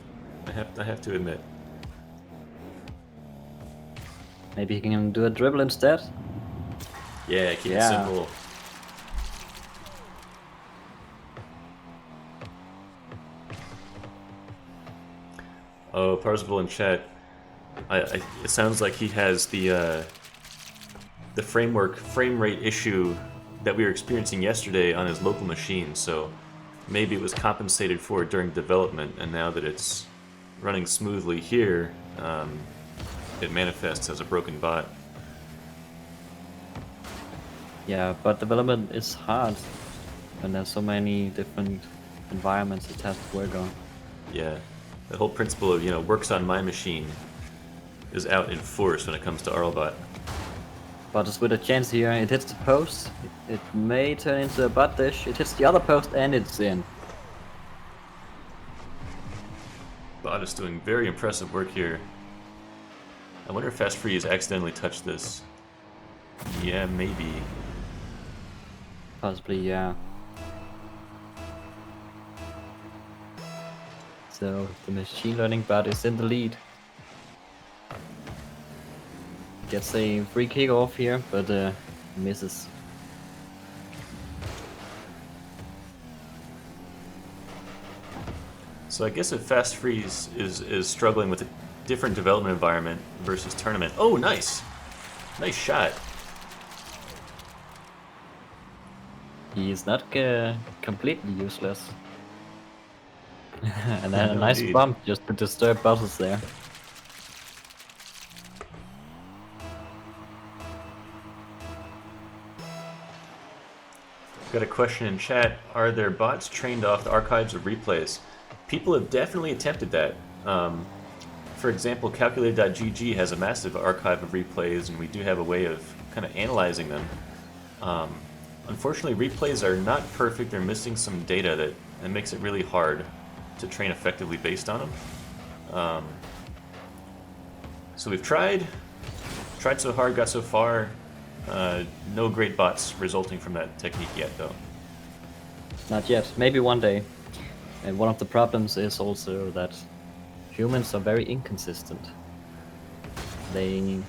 I have to admit.
Maybe he can do a dribble instead?
Yeah, keep it simple. Oh, Parzival in chat. It sounds like he has the frame rate issue that we were experiencing yesterday on his local machine. So maybe it was compensated for during development, and now that it's running smoothly here, it manifests as a broken bot.
Yeah, but development is hard when there's so many different environments it has to work on.
Yeah, the whole principle of, works on my machine is out in force when it comes to RLBot.
But it's with a chance here. It hits the post. It may turn into a butt dish. It hits the other post and it's in.
Bot is doing very impressive work here. I wonder if Fast Freeze accidentally touched this. Yeah, maybe.
Possibly, yeah. So the machine learning bot is in the lead. Gets a free kickoff here, but misses.
So I guess if Fast Freeze is struggling with a different development environment versus tournament. Oh, nice! Nice shot.
He is not completely useless. And then a nice
Indeed.
bump just to disturb Bottas there.
Got a question in chat. Are there bots trained off the archives of replays? People have definitely attempted that. For example, Calculator.gg has a massive archive of replays, and we do have a way of kind of analyzing them. Unfortunately, replays are not perfect. They're missing some data that makes it really hard to train effectively based on them. So we've tried so hard, got so far. No great bots resulting from that technique yet, though.
Not yet. Maybe one day. And one of the problems is also that humans are very inconsistent. They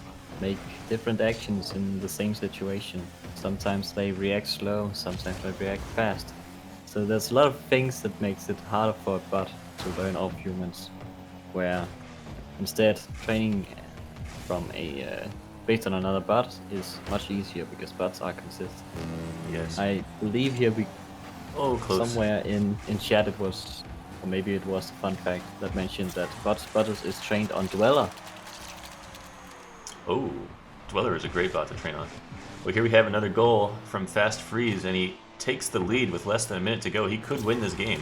make different actions in the same situation. Sometimes they react slow, sometimes they react fast. So there's a lot of things that makes it harder for a bot to learn off humans, where instead training from a based on another bot is much easier because bots are consistent.
Yes.
I believe here we
Close.
somewhere in chat it was, or maybe it was a fun fact that mentioned that Bottles is trained on Dweller.
Oh, Dweller is a great bot to train on. Well, here we have another goal from Fast Freeze, and he takes the lead with less than a minute to go. He could win this game.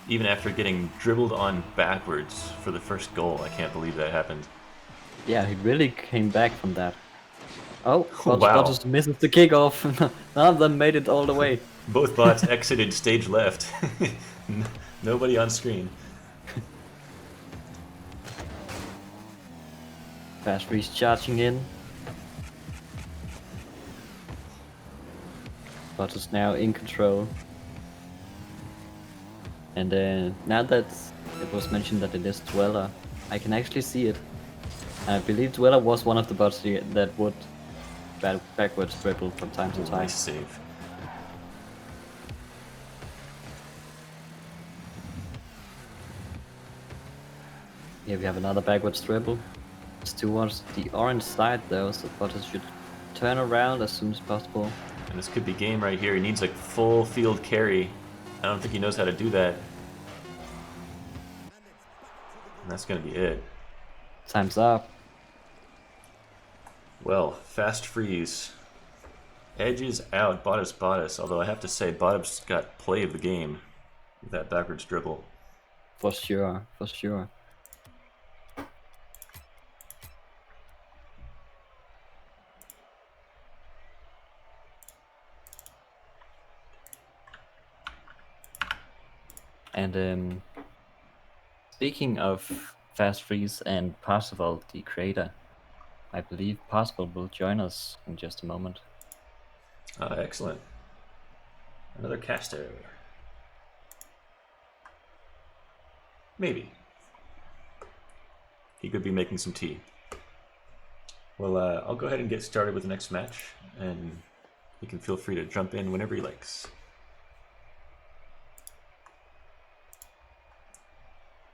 Even after getting dribbled on backwards for the first goal. I can't believe that happened.
Yeah, he really came back from that. Oh,
Wow.
Bottles misses the kickoff. None of them made it all the way.
Both bots exited stage left. Nobody on screen.
Fast Freeze charging in. Bottles now in control. And now that it was mentioned that it is Dweller, I can actually see it. I believe Dweller was one of the bots that would backwards dribble from time to time.
Nice save.
Here we have another backwards dribble. It's towards the orange side though, so Bottles should turn around as soon as possible.
And this could be game right here. He needs a full field carry. I don't think he knows how to do that. And that's going to be it.
Time's up.
Well, Fast Freeze. Edges out, Bottas. Although I have to say, Bottas got play of the game with that backwards dribble.
For sure. And speaking of Fast Freeze and Parzival, the creator, I believe Parzival will join us in just a moment.
Excellent. Another caster. Maybe. He could be making some tea. Well, I'll go ahead and get started with the next match, and he can feel free to jump in whenever he likes.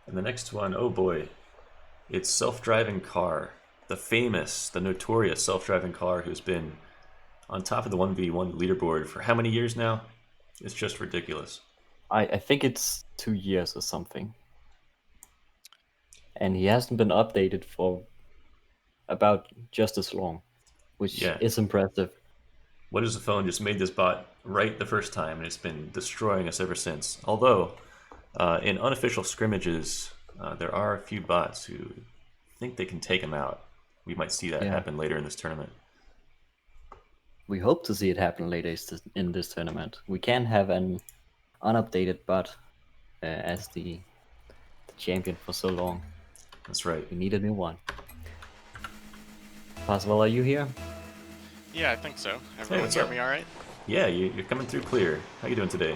And the next one, oh boy, it's Self-Driving Car. The notorious Self-Driving Car who's been on top of the 1v1 leaderboard for how many years now? It's just ridiculous.
I think it's 2 years or something. And he hasn't been updated for about just as long, which is impressive.
What is the phone just made this bot right the first time, and it's been destroying us ever since. Although, in unofficial scrimmages, there are a few bots who think they can take him out. We might see that happen later in this tournament.
We hope to see it happen later in this tournament. We can't have an unupdated bot as the champion for so long.
That's right.
We need a new one. Parzival, are you here?
Yeah, I think so. Everyone hear me all right?
Yeah, you're coming through clear. How you doing today?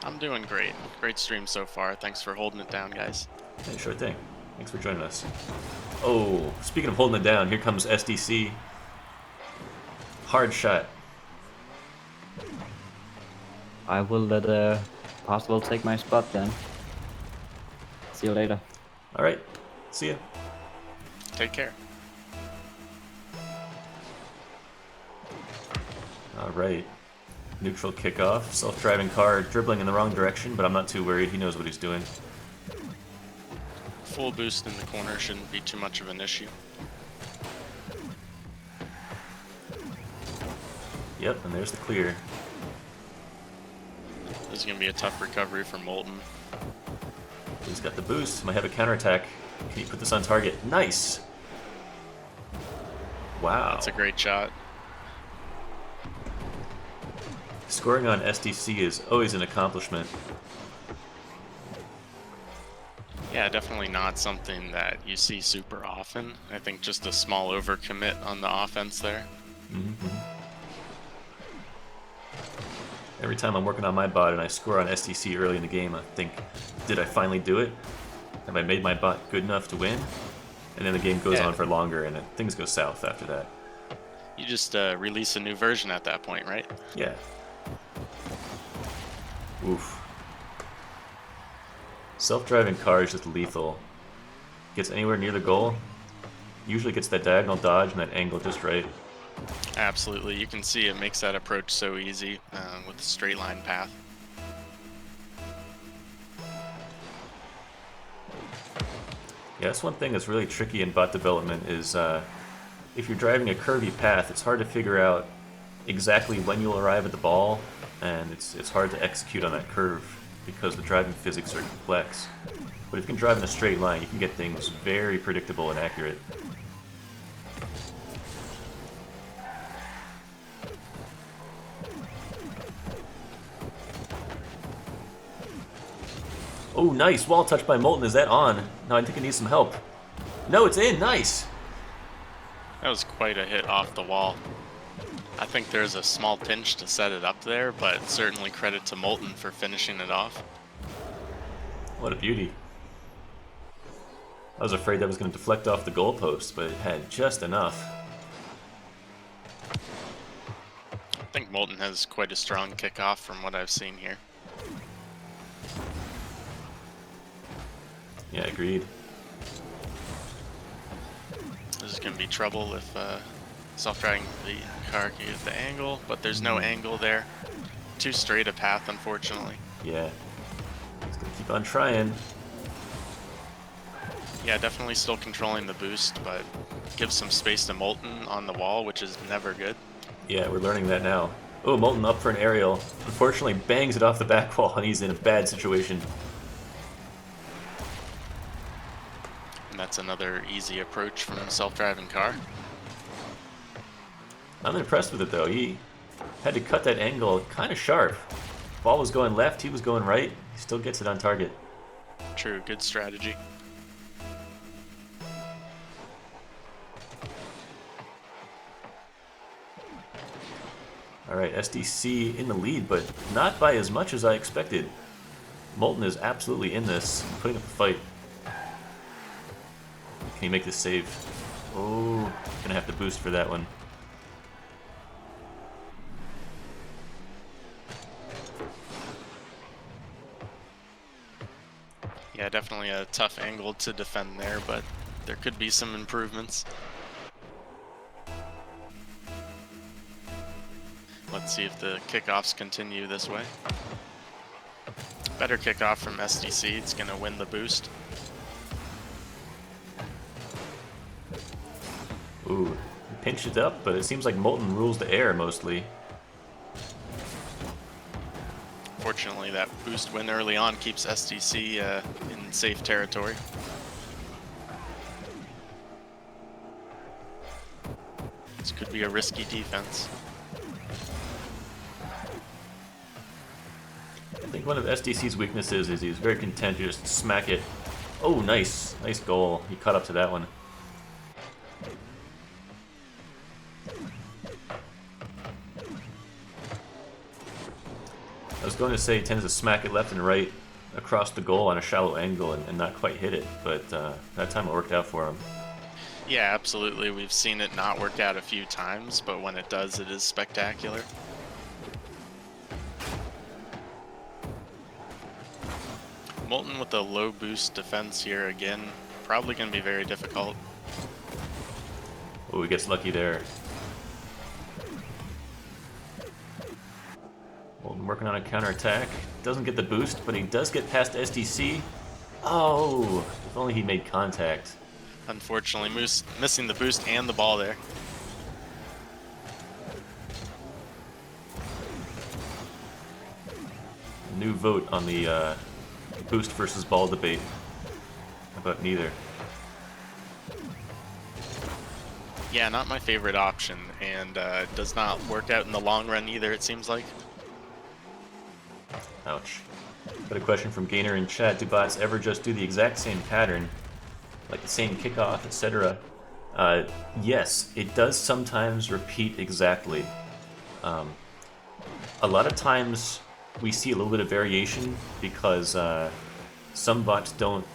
I'm doing great. Great stream so far. Thanks for holding it down, guys.
Hey, sure thing. Thanks for joining us. Oh, speaking of holding it down, here comes SDC. Hard shot.
I will let Parzival take my spot then. See you later.
All right. See ya.
Take care.
All right. Neutral kickoff. Self-driving car dribbling in the wrong direction, but I'm not too worried. He knows what he's doing.
Full boost in the corner shouldn't be too much of an issue.
Yep, and there's the clear.
This is going to be a tough recovery for Molten.
He's got the boost. Might have a counterattack. Can he put this on target? Nice! Wow.
That's a great shot.
Scoring on SDC is always an accomplishment.
Yeah, definitely not something that you see super often. I think just a small overcommit on the offense there.
Every time I'm working on my bot and I score on STC early in the game, I think, did I finally do it? Have I made my bot good enough to win? And then the game goes
Yeah.
on for longer and things go south after that.
You just release a new version at that point, right?
Yeah. Oof. Self-driving car is just lethal. Gets anywhere near the goal, usually gets that diagonal dodge and that angle just right.
Absolutely. You can see it makes that approach so easy with a straight line path.
Yeah, that's one thing that's really tricky in bot development is if you're driving a curvy path, it's hard to figure out exactly when you'll arrive at the ball, and it's hard to execute on that curve because the driving physics are complex. But if you can drive in a straight line, you can get things very predictable and accurate. Oh, nice! Wall touch by Molten. Is that on? No, I think it needs some help. No, it's in! Nice!
That was quite a hit off the wall. I think there's a small pinch to set it up there, but certainly credit to Molten for finishing it off.
What a beauty. I was afraid that was going to deflect off the goalpost, but it had just enough.
I think Molten has quite a strong kickoff from what I've seen here.
Yeah, agreed.
This is going to be trouble if self-driving the car can get the angle, but there's no angle there. Too straight a path, unfortunately.
Yeah. It's going to keep on trying.
Yeah, definitely still controlling the boost, but gives some space to Molten on the wall, which is never good.
Yeah, we're learning that now. Oh, Molten up for an aerial. Unfortunately, bangs it off the back wall, and he's in a bad situation.
And that's another easy approach from a self-driving car.
I'm impressed with it, though. He had to cut that angle kind of sharp. Ball was going left, he was going right. He still gets it on target.
True, good strategy.
Alright, SDC in the lead, but not by as much as I expected. Molten is absolutely in this, putting up a fight. Can he make this save? Oh, gonna have to boost for that one.
Yeah, definitely a tough angle to defend there, but there could be some improvements. Let's see if the kickoffs continue this way. Better kickoff from SDC, it's gonna win the boost.
Ooh, he pinched it up, but it seems like Molten rules the air mostly.
Fortunately, that boost win early on keeps SDC in safe territory. This could be a risky defense.
I think one of SDC's weaknesses is he's very content to just smack it. Oh, nice. Nice goal. He caught up to that one. I was going to say he tends to smack it left and right across the goal on a shallow angle and not quite hit it, but that time it worked out for him.
Yeah, absolutely. We've seen it not work out a few times, but when it does, it is spectacular. Molten with a low boost defense here again, probably going to be very difficult.
Oh, he gets lucky there. Molten working on a counterattack. Doesn't get the boost, but he does get past SDC. Oh, if only he made contact.
Unfortunately, Moose missing the boost and the ball there.
New vote on the boost versus ball debate. How about neither?
Yeah, not my favorite option, and does not work out in the long run either, it seems like.
Ouch. Got a question from Gainer in chat. Do bots ever just do the exact same pattern, like the same kickoff, etc.? Yes, it does sometimes repeat exactly. A lot of times we see a little bit of variation because some bots don't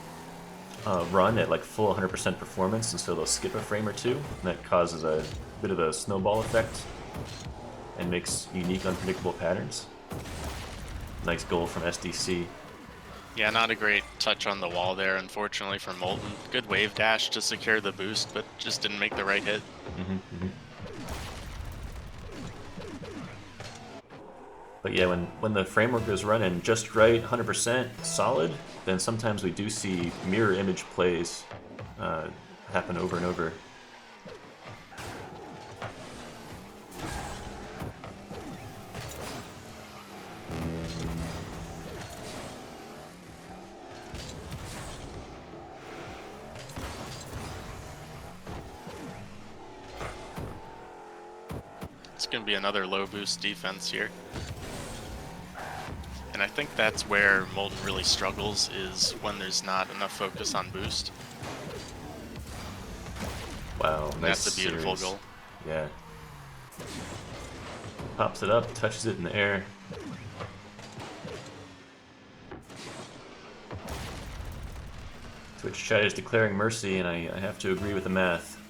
run at like full 100% performance, and so they'll skip a frame or two, and that causes a bit of a snowball effect and makes unique, unpredictable patterns. Nice goal from SDC.
Yeah, not a great touch on the wall there, unfortunately, for Molten. Good wave dash to secure the boost, but just didn't make the right hit.
But yeah, when the framework is running just right, 100% solid, then sometimes we do see mirror image plays happen over and over.
It's going to be another low boost defense here. And I think that's where Molten really struggles, is when there's not enough focus on boost.
Wow, nice.
That's a beautiful
series.
goal.
Yeah. Pops it up, touches it in the air. Twitch chat is declaring mercy, and I have to agree with the math.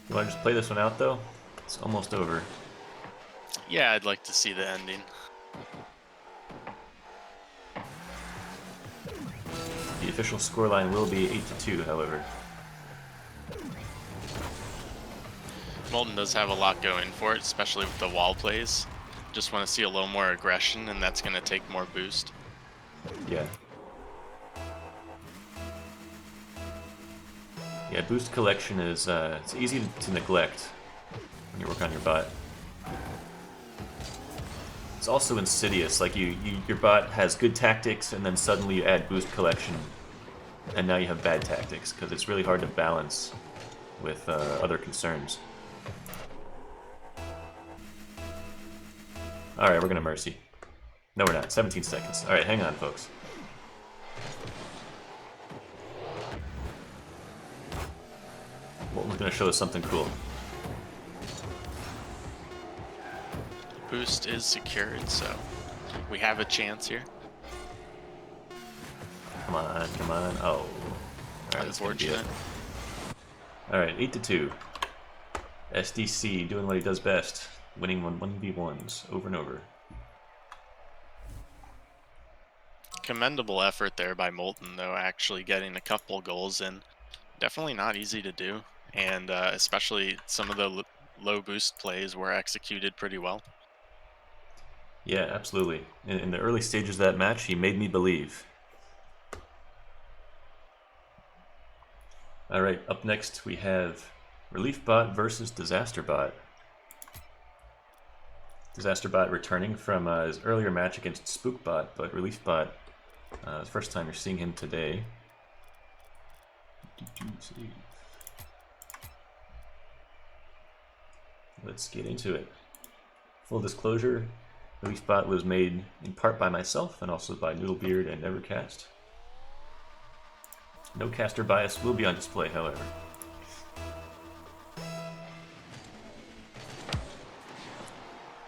You want to just play this one out, though? It's almost over.
Yeah, I'd like to see the ending.
The official scoreline will be 8-2, however.
Molten does have a lot going for it, especially with the wall plays. Just want to see a little more aggression, and that's going to take more boost.
Yeah. Yeah, boost collection is it's easy to neglect when you work on your bot. It's also insidious. Like your bot has good tactics, and then suddenly you add boost collection, and now you have bad tactics because it's really hard to balance with other concerns. All right, we're gonna mercy. No, we're not. 17 seconds. All right, hang on, folks. Molten's gonna show us something cool.
Boost is secured, so we have a chance here.
Come on, come on. Oh. All right,
Unfortunate.
All right, 8-2. SDC doing what he does best, winning 1v1s over and over.
Commendable effort there by Molten, though, actually getting a couple goals in. Definitely not easy to do, and especially some of the low boost plays were executed pretty well.
Yeah, absolutely. In the early stages of that match, he made me believe. All right, up next we have RLBot versus DisasterBot. DisasterBot returning from his earlier match against SpookBot, but RLBot, the first time you're seeing him today. Let's get into it. Full disclosure, RLBot was made in part by myself and also by Noodlebeard and Nevercast. No caster bias will be on display, however.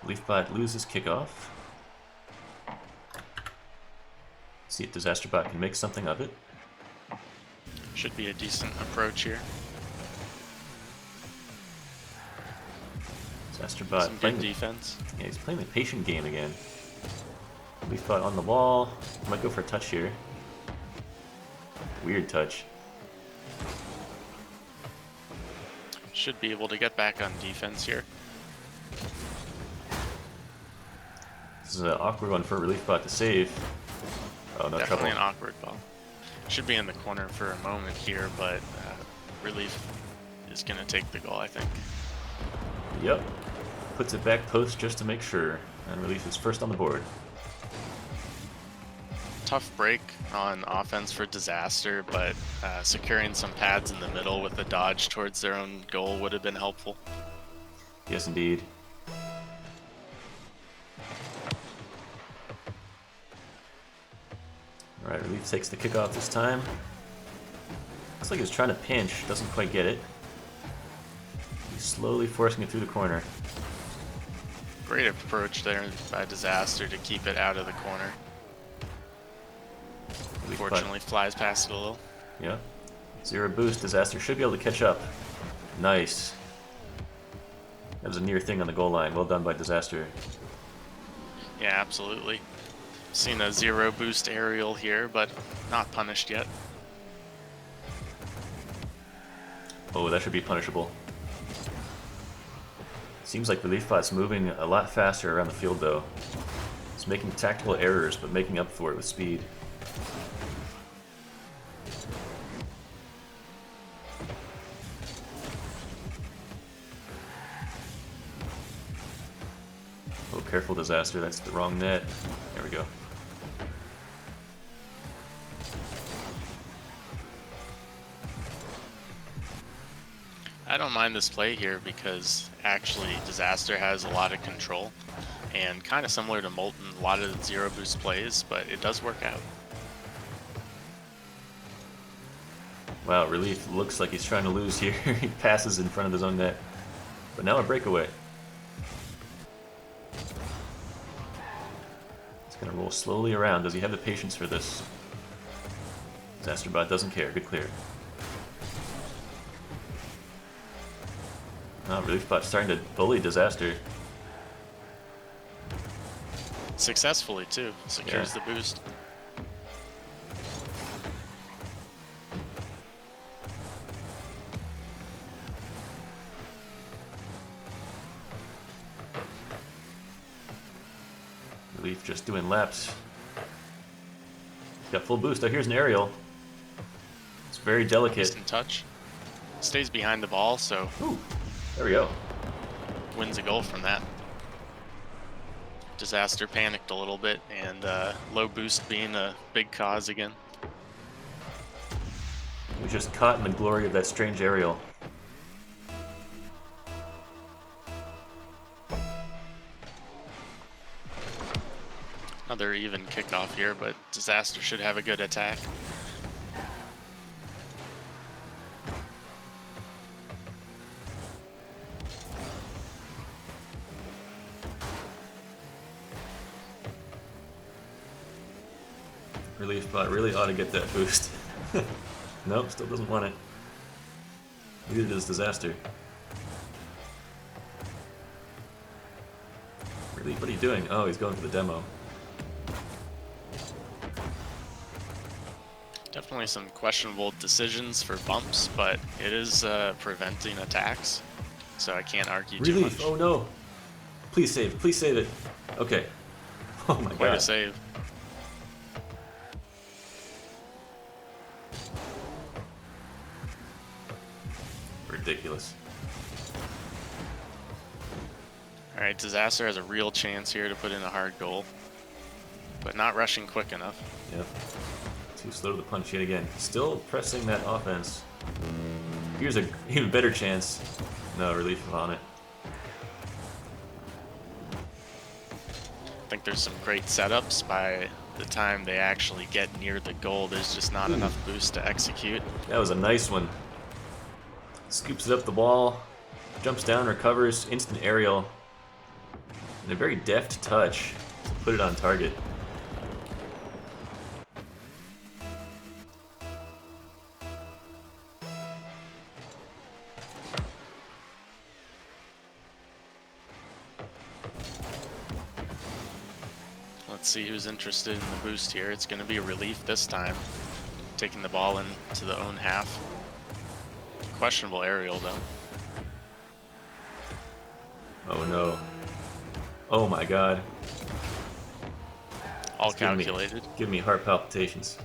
RLBot loses kickoff. See if DisasterBot can make something of it.
Should be a decent approach here.
DisasterBot
Some
playing
good defense.
Yeah, he's playing the patient game again. RLBot on the wall. Might go for a touch here. Weird touch.
Should be able to get back on defense here.
This is an awkward one for RLBot to save. Oh, no
Definitely
trouble.
an awkward ball. Should be in the corner for a moment here, but Relief is going to take the goal, I think.
Yep. Puts it back post just to make sure. And RLBot is first on the board.
Tough break on offense for Disaster, but securing some pads in the middle with a dodge towards their own goal would have been helpful.
Yes, indeed. Alright, Relief takes the kickoff this time. Looks like he's trying to pinch, doesn't quite get it. He's slowly forcing it through the corner.
Great approach there by Disaster to keep it out of the corner. Unfortunately, flies past it a little.
Yeah. 0 boost, Disaster should be able to catch up. Nice. That was a near thing on the goal line. Well done by Disaster.
Yeah, absolutely. Seen a 0 boost aerial here, but not punished yet.
Oh, that should be punishable. Seems like Reliefbot's moving a lot faster around the field, though. It's making tactical errors, but making up for it with speed. Oh, careful, Disaster. That's the wrong net. There we go.
I don't mind this play here because actually Disaster has a lot of control and kind of similar to Molten, a lot of 0 boost plays, but it does work out.
Wow, Relief looks like he's trying to lose here. He passes in front of his own net. But now a breakaway. He's going to roll slowly around. Does he have the patience for this? Disasterbot doesn't care. Good clear. Oh, Reliefbot's starting to bully Disaster.
Successfully too. Secures the boost.
Relief just doing laps. He's got full boost. Oh, here's an aerial. It's very delicate.
Instant touch. Stays behind the ball, so
Ooh, there we go.
wins a goal from that. Disaster panicked a little bit, and low boost being a big cause again.
He was just caught in the glory of that strange aerial.
Another even kickoff here, but Disaster should have a good attack.
Reliefbot really ought to get that boost. Nope, still doesn't want it. Neither does Disaster. Relief, what are you doing? Oh, he's going for the demo.
Definitely some questionable decisions for bumps, but it is preventing attacks, so I can't argue too
Relief,
much.
oh no! Please save it. Okay. Oh my
Quite
god.
a save.
Ridiculous.
Alright, Disaster has a real chance here to put in a hard goal, but not rushing quick enough.
Yep. Too slow to the punch yet again. Still pressing that offense. Here's an even better chance. No, Relief on it.
I think there's some great setups. By the time they actually get near the goal, there's just not enough boost to execute.
That was a nice one. Scoops it up the wall, jumps down, recovers, instant aerial, and a very deft touch to put it on target.
Let's see who's interested in the boost here. It's going to be Relief this time, taking the ball into the own half. Questionable aerial though.
Oh no. Oh my god.
All
It's giving me-
calculated.
Give me heart palpitations.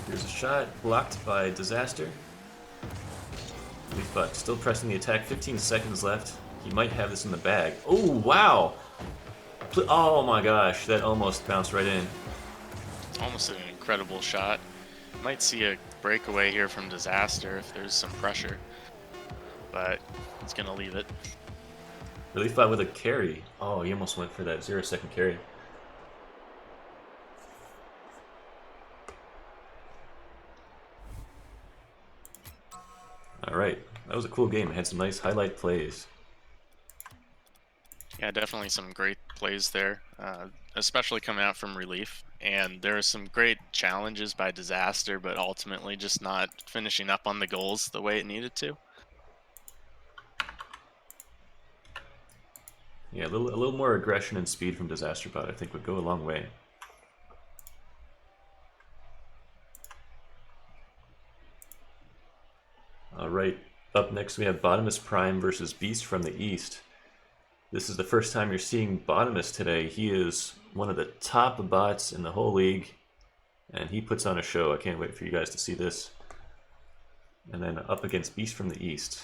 Here's a shot blocked by Disaster. Reliefbot still pressing the attack. 15 seconds left. He might have this in the bag. Oh wow! Oh my gosh, that almost bounced right in.
Almost an incredible shot. Might see a breakaway here from Disaster if there's some pressure, but he's going to leave it.
Reliefbot with a carry. Oh, he almost went for that 0-second carry. All right, that was a cool game. It had some nice highlight plays.
Yeah, definitely some great plays there, especially coming out from relief. And there are some great challenges by Disaster, but ultimately just not finishing up on the goals the way it needed to.
Yeah, a little more aggression and speed from DisasterBot, I think, would go a long way. All right, up next we have Bottomless Prime versus Beast from the East. This is the first time you're seeing Bottomless today. He is one of the top bots in the whole league, and he puts on a show. I can't wait for you guys to see this. And then up against Beast from the East,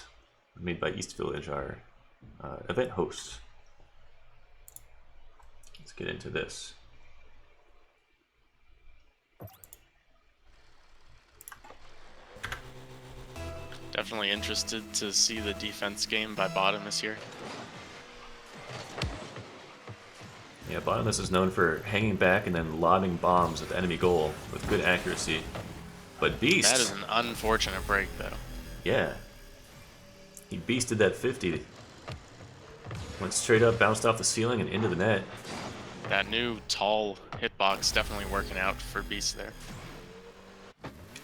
made by East Village, our event host. Let's get into this.
Definitely interested to see the defense game by Bottomless here.
Yeah, Bottomless is known for hanging back and then lobbing bombs at the enemy goal with good accuracy. But Beast...
That is an unfortunate break, though.
Yeah. He beasted that 50. Went straight up, bounced off the ceiling, and into the net.
That new tall hitbox definitely working out for Beast there.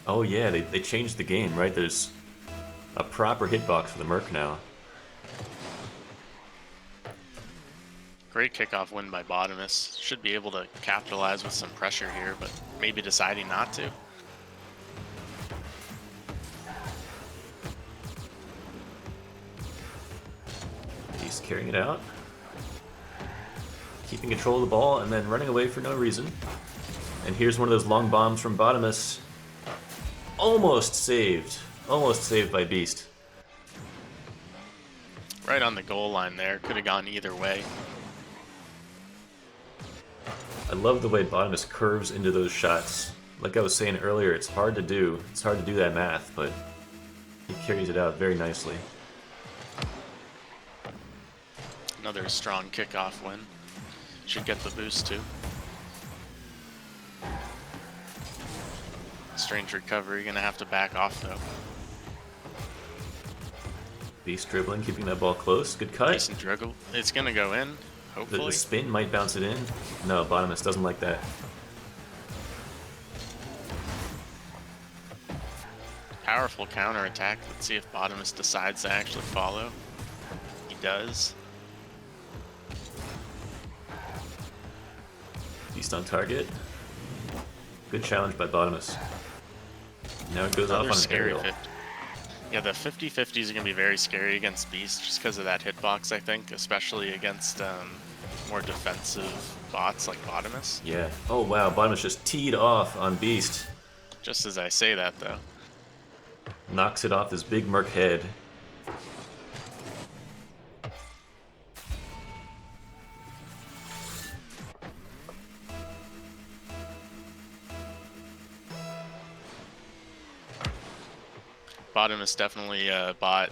Oh yeah, they changed the game, right? There's a proper hitbox for the Merc now.
Great kickoff win by Bottomless. Should be able to capitalize with some pressure here, but maybe deciding not to.
He's carrying it out. Keeping control of the ball and then running away for no reason. And here's one of those long bombs from Bottomless. Almost saved. Almost saved by Beast.
Right on the goal line there. Could have gone either way.
I love the way Bottomless curves into those shots. Like I was saying earlier, it's hard to do. It's hard to do that math, but he carries it out very nicely.
Another strong kickoff win. Should get the boost too. Strange recovery, gonna have to back off though.
Beast dribbling, keeping that ball close. Good cut.
Decent dribble. It's gonna go in, hopefully.
The spin might bounce it in. No, Bottomless doesn't like that.
Powerful counter attack. Let's see if Bottomless decides to actually follow. He does.
Beast on target. Good challenge by Bottomless. Now it goes
Another
off on an
scary
aerial.
50. Yeah, the 50-50 is going to be very scary against Beast just because of that hitbox, I think, especially against more defensive bots like Bottomless.
Yeah. Oh wow, Bottomless just teed off on Beast.
Just as I say that, though.
Knocks it off his big Merc head.
Bottomless definitely bot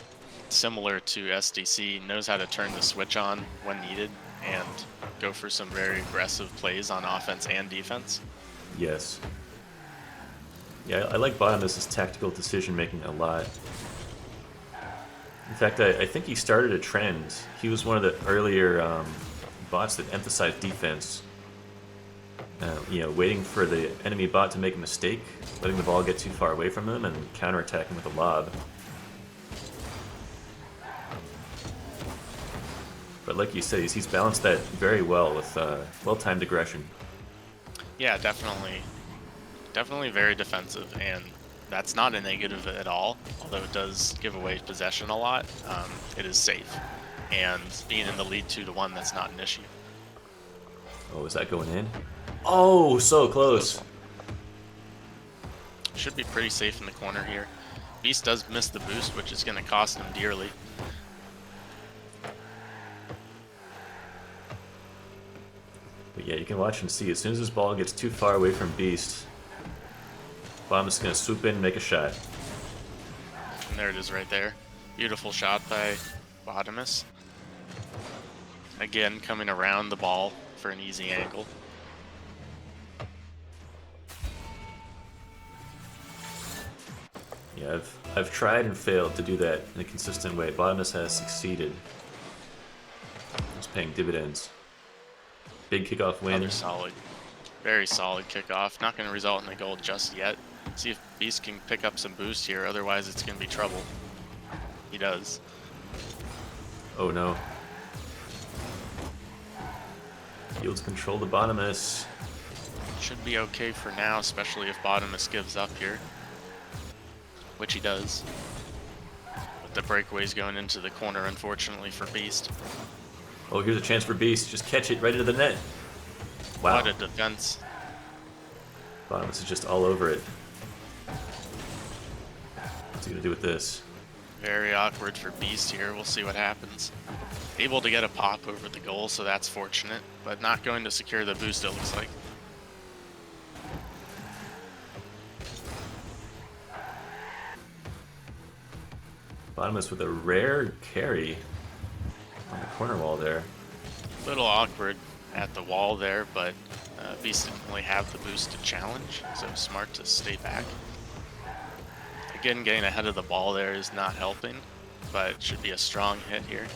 similar to SDC, knows how to turn the switch on when needed and go for some very aggressive plays on offense and defense.
Yes. Yeah, I like Bottomless's tactical decision making a lot. In fact, I think he started a trend. He was one of the earlier bots that emphasized defense. You know, waiting for the enemy bot to make a mistake, letting the ball get too far away from them, and counterattacking with a lob. But like you said, he's balanced that very well with well-timed aggression.
Yeah, definitely. Definitely very defensive, and that's not a negative at all, although it does give away possession a lot. It is safe, and being in the lead 2-1, that's not an issue.
Oh, is that going in? Oh, so close.
Should be pretty safe in the corner here. Beast does miss the boost, which is going to cost him dearly.
But yeah, you can watch and see. As soon as this ball gets too far away from Beast, Bottomless is going to swoop in and make a shot.
And there it is right there. Beautiful shot by Bottomless. Again, coming around the ball for an easy angle.
Yeah, I've tried and failed to do that in a consistent way. Bottomless has succeeded. It's paying dividends. Big kickoff win.
Another solid, very solid kickoff. Not going to result in a goal just yet. See if Beast can pick up some boost here, otherwise it's going to be trouble. He does.
Oh no. Yields control to Bottomless.
Should be okay for now, especially if Bottomless gives up here. Which he does. But the breakaway's going into the corner, unfortunately, for Beast.
Oh, here's a chance for Beast. Just catch it right into the net. Wow.
What a defense.
Bottomless is just all over it. What's he gonna do with this?
Very awkward for Beast here. We'll see what happens. Able to get a pop over the goal, so that's fortunate. But not going to secure the boost, it looks like.
Bottomless with a rare carry on the corner wall there.
A little awkward at the wall there, but Beast didn't really have the boost to challenge, so smart to stay back. Again, getting ahead of the ball there is not helping, but it should be a strong hit here.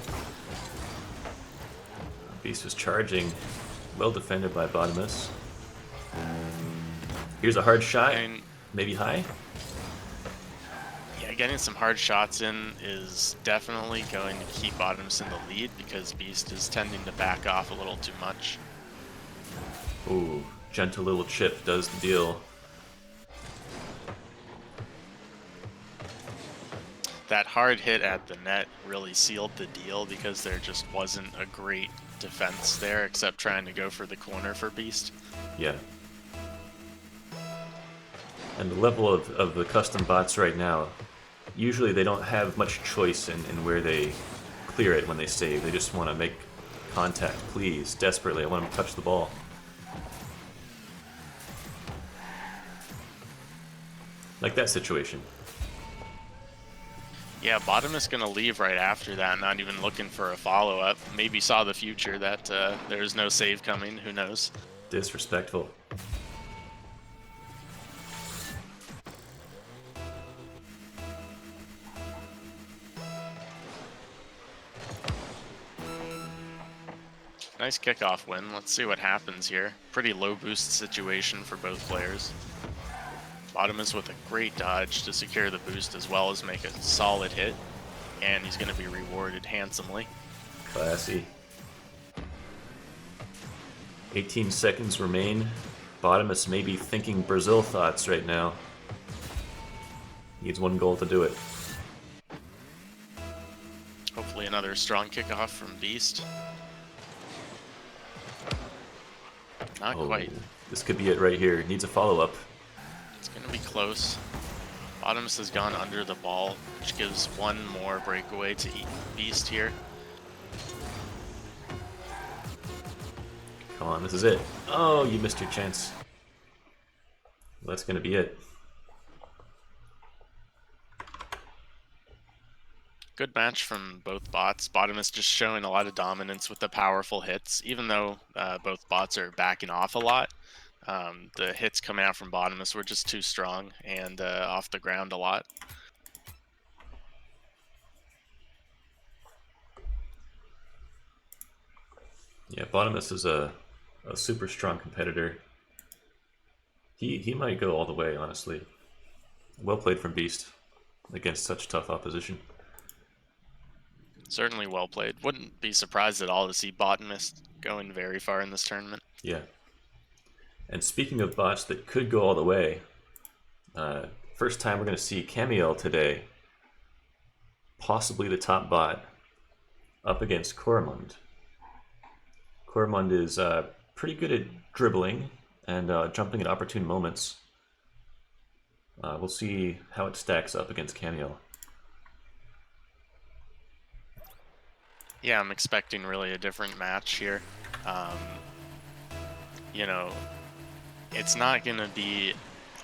Beast was charging. Well defended by Bottomless. Here's a hard shot.
And
Maybe high?
yeah, getting some hard shots in is definitely going to keep Bottomless in the lead because Beast is tending to back off a little too much.
Ooh, gentle little chip does the deal.
That hard hit at the net really sealed the deal because there just wasn't a great defense there except trying to go for the corner for Beast.
Yeah. And the level of the custom bots right now, usually they don't have much choice in where they clear it when they save. They just want to make contact, please, desperately. I want them to touch the ball. Like that situation.
Yeah, Bottomless going to leave right after that, not even looking for a follow-up. Maybe saw the future that there's no save coming, who knows.
Disrespectful.
Nice kickoff win. Let's see what happens here. Pretty low boost situation for both players. Bottomless with a great dodge to secure the boost as well as make a solid hit. And he's going to be rewarded handsomely.
Classy. 18 seconds remain. Bottomless may be thinking Brazil thoughts right now. Needs one goal to do it.
Hopefully another strong kickoff from Beast. Not quite.
This could be it right here. Needs a follow-up.
It's going to be close. Bottomless has gone under the ball, which gives one more breakaway to Beast here.
Come on, this is it. Oh, you missed your chance. Well, that's going to be it.
Good match from both bots. Bottomless just showing a lot of dominance with the powerful hits, even though both bots are backing off a lot. The hits coming out from Bottomless were just too strong and off the ground a lot.
Yeah, Bottomless is a super strong competitor. He might go all the way, honestly. Well played from Beast against such tough opposition.
Certainly well played. Wouldn't be surprised at all to see Bottomless going very far in this tournament.
Yeah. And speaking of bots that could go all the way, first time we're going to see Camiel today, possibly the top bot, up against Coromund. Coromund is pretty good at dribbling and jumping at opportune moments. We'll see how it stacks up against Camiel.
Yeah, I'm expecting really a different match here. You know, it's not going to be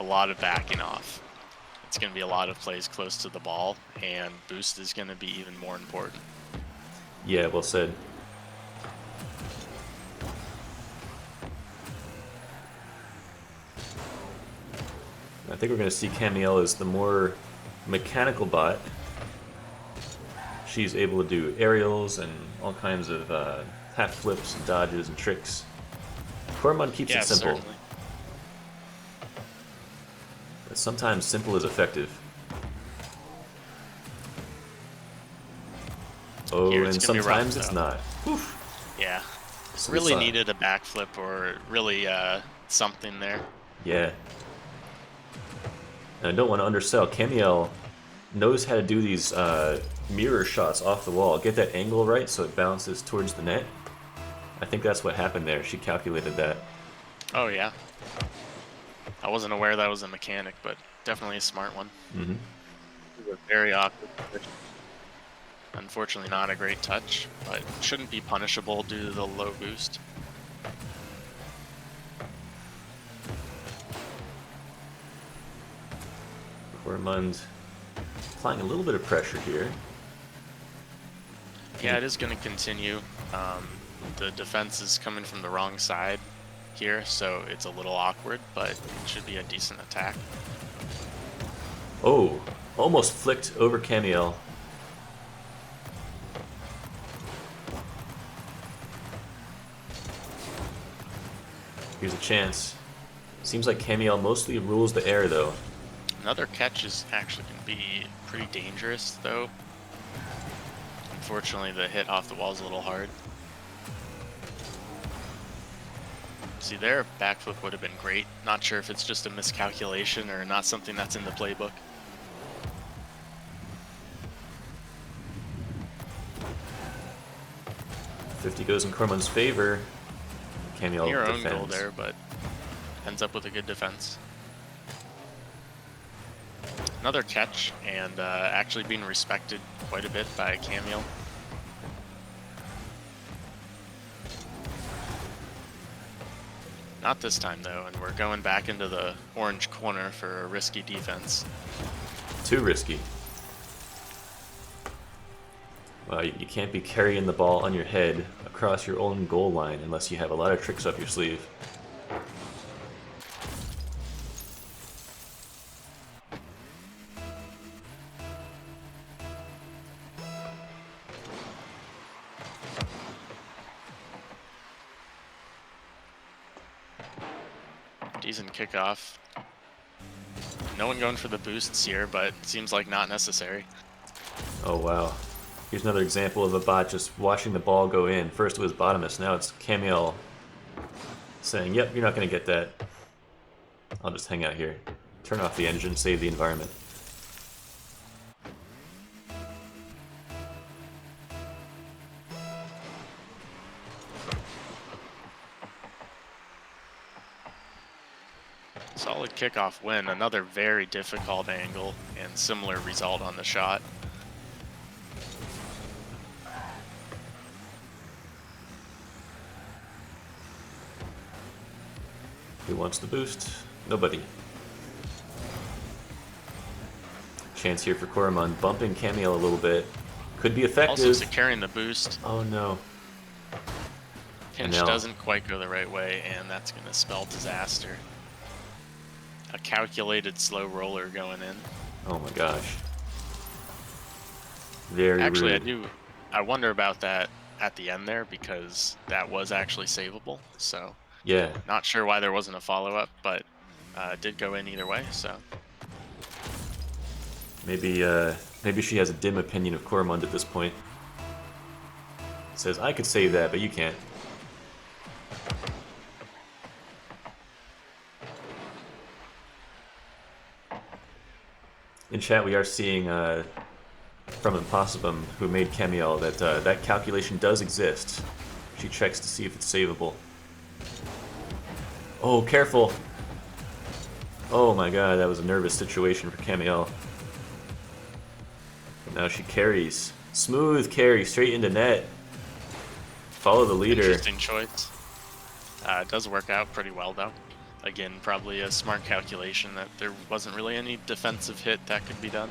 a lot of backing off. It's going to be a lot of plays close to the ball, and boost is going to be even more important.
Yeah, well said. I think we're going to see Camiel as the more mechanical bot. She's able to do aerials and all kinds of half flips and dodges and tricks. Coromon keeps
Yeah,
it simple,
certainly.
but sometimes simple is effective. Oh,
Here
and
it's gonna be rough,
sometimes it's
though.
not. Oof.
Yeah.
So we
Really
saw-
needed a backflip or really something there.
Yeah. And I don't want to undersell. Camiel knows how to do these mirror shots off the wall. Get that angle right so it bounces towards the net. I think that's what happened there. She calculated that.
Oh yeah. I wasn't aware that was a mechanic, but definitely a smart one.
Mm-hmm.
It was very awkward position. Unfortunately not a great touch, but shouldn't be punishable due to the low boost.
Coromon applying a little bit of pressure here.
Yeah, it is going to continue. The defense is coming from the wrong side here, so it's a little awkward, but it should be a decent attack.
Oh, almost flicked over Camiel. Here's a chance. Seems like Camiel mostly rules the air, though.
Another catch is actually going to be pretty dangerous, though. Unfortunately, the hit off the wall is a little hard. See there, backflip would have been great. Not sure if it's just a miscalculation or not something that's in the playbook.
$50 goes in Coromon's favor. Camiel
Near own
defends.
goal there, but ends up with a good defense. Another catch, and actually being respected quite a bit by Camiel. Not this time though, and we're going back into the orange corner for a risky defense.
Too risky. Well, you can't be carrying the ball on your head across your own goal line unless you have a lot of tricks up your sleeve.
Decent kickoff. No one going for the boosts here, but seems like not necessary.
Oh wow. Here's another example of a bot just watching the ball go in. First it was Bottomless, now it's Camiel saying, yep, you're not going to get that. I'll just hang out here. Turn off the engine, save the environment.
Solid kickoff win, another very difficult angle and similar result on the shot.
Who wants the boost? Nobody. Chance here for Coromon, bumping Camiel a little bit. Could be effective.
Also securing the boost.
Oh no.
Pinch
now-
doesn't quite go the right way, and that's going to spell disaster. A calculated slow roller going in.
Oh my gosh. Very
Actually,
rude.
I wonder about that at the end there because that was actually savable. So
Yeah.
not sure why there wasn't a follow-up, but it did go in either way. So
Maybe she has a dim opinion of Coromon at this point. Says, I could save that, but you can't. In chat, we are seeing from Impossibum, who made Camiel, that that calculation does exist. She checks to see if it's savable. Oh, careful! Oh my god, that was a nervous situation for Camiel. Now she carries. Smooth carry, straight into net. Follow the leader.
interesting choice. It does work out pretty well though. Again, probably a smart calculation that there wasn't really any defensive hit that could be done.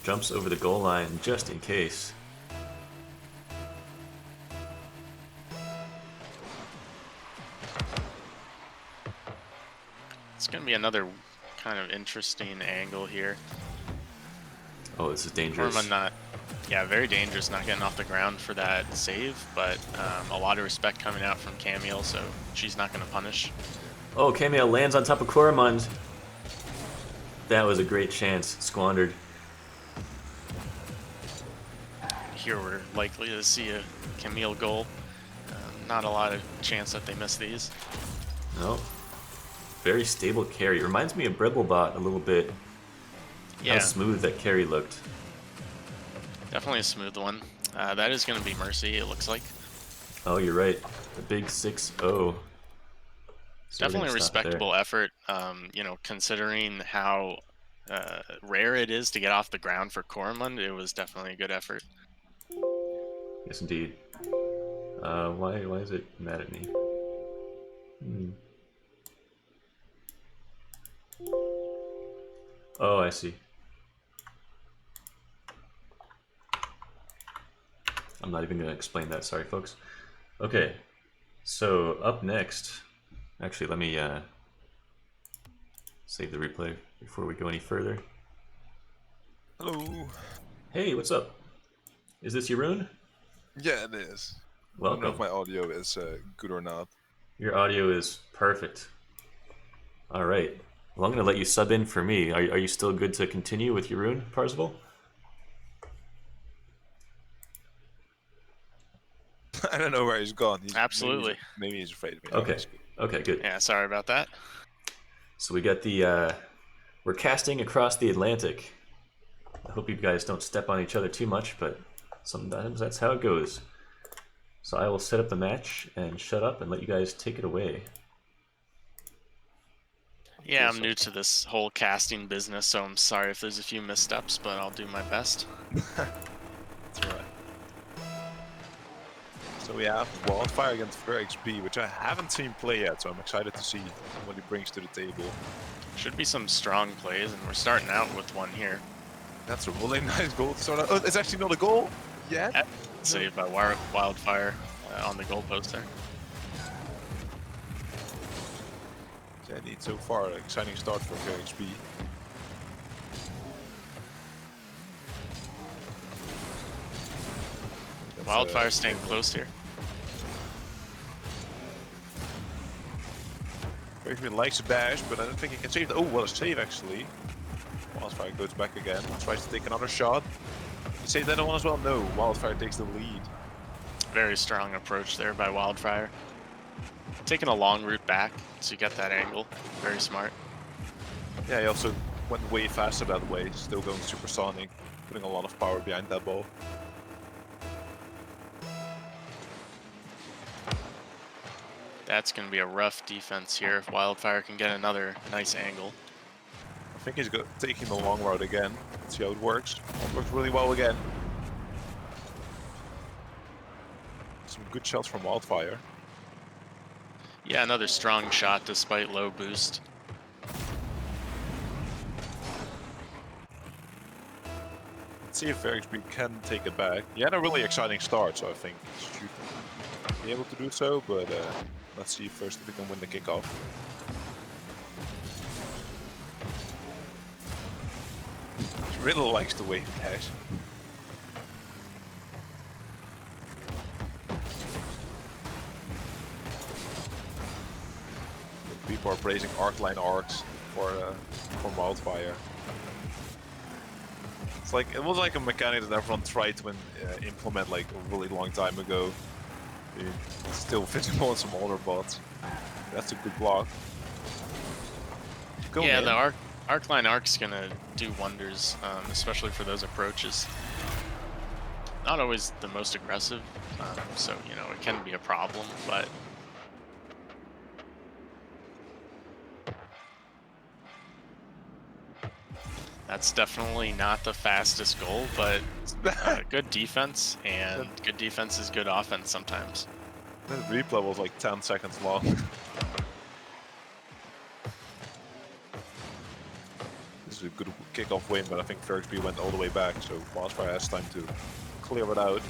Jumps over the goal line just in case.
It's going to be another kind of interesting angle here.
Oh, this is dangerous.
Korma not, yeah, very dangerous, not getting off the ground for that save, but a lot of respect coming out from Camille, so she's not going to punish.
Oh, Camille lands on top of Koromund. That was a great chance, squandered.
Here we're likely to see a Camille goal. Not a lot of chance that they miss these.
No. Very stable carry. Reminds me of Brittlebot a little bit.
Yeah.
How smooth that carry looked.
Definitely a smooth one. That is going to be Mercy, it looks like.
Oh, you're right. The big 6-0.
Definitely a respectable effort, you know, considering how rare it is to get off the ground for Koromund. It was definitely a good effort.
Yes, indeed. Why is it mad at me? Oh, I see. I'm not even going to explain that, sorry folks. Okay, so up next, actually let me save the replay before we go any further.
Hello.
Hey, what's up? Is this Jeroen?
Yeah, it is.
Welcome.
I don't know if my audio is good or not.
Your audio is perfect. All right. Well, I'm going to let you sub in for me. Are you still good to continue with Jeroen, Parzival?
I don't know where he's gone.
Absolutely.
Maybe he's afraid of me.
Okay. Okay, good.
Yeah, sorry about that.
So we got the, we're casting across the Atlantic. I hope you guys don't step on each other too much, but sometimes that's how it goes. So I will set up the match and shut up and let you guys take it away.
Yeah, I'm new to this whole casting business, so I'm sorry if there's a few missteps, but I'll do my best.
That's right. So we have Wildfire against XP, which I haven't seen play yet, so I'm excited to see what he brings to the table.
Should be some strong plays, and we're starting out with one here.
That's a really nice goal to start out. Oh, it's actually not a goal yet.
Saved by Wildfire on the goalpost there.
Yeah, indeed, so far, an exciting start for XP.
Wildfire staying close here.
XP likes a bash, but I don't think he can save. Oh, well, a save actually. Wildfire goes back again, tries to take another shot. You save that one as well? No, Wildfire takes the lead.
Very strong approach there by Wildfire. Taking a long route back, so you get that angle. Very smart.
Yeah, he also went way faster that way, still going supersonic, putting a lot of power behind that ball.
That's going to be a rough defense here if Wildfire can get another nice angle.
I think he's taking the long route again. Let's see how it works. It works really well again. Some good shots from Wildfire.
Yeah, another strong shot despite low boost.
Let's see if XP can take it back. He had a really exciting start, so I think he should be able to do so, but let's see first if he can win the kickoff. Riddle likes the way he dash. People are praising arc-line arcs for Wildfire. It's like it was like a mechanic that everyone tried to implement like a really long time ago. It's still visible on some older bots. That's a good block. Go
Yeah,
in.
the arc-line arc's gonna do wonders, especially for those approaches. Not always the most aggressive, so you know it can be a problem, but that's definitely not the fastest goal, but good defense, and good defense is good offense sometimes.
The replay was like 10 seconds long. This is a good kickoff win, but I think XP went all the way back, so Wildfire has time to clear it out.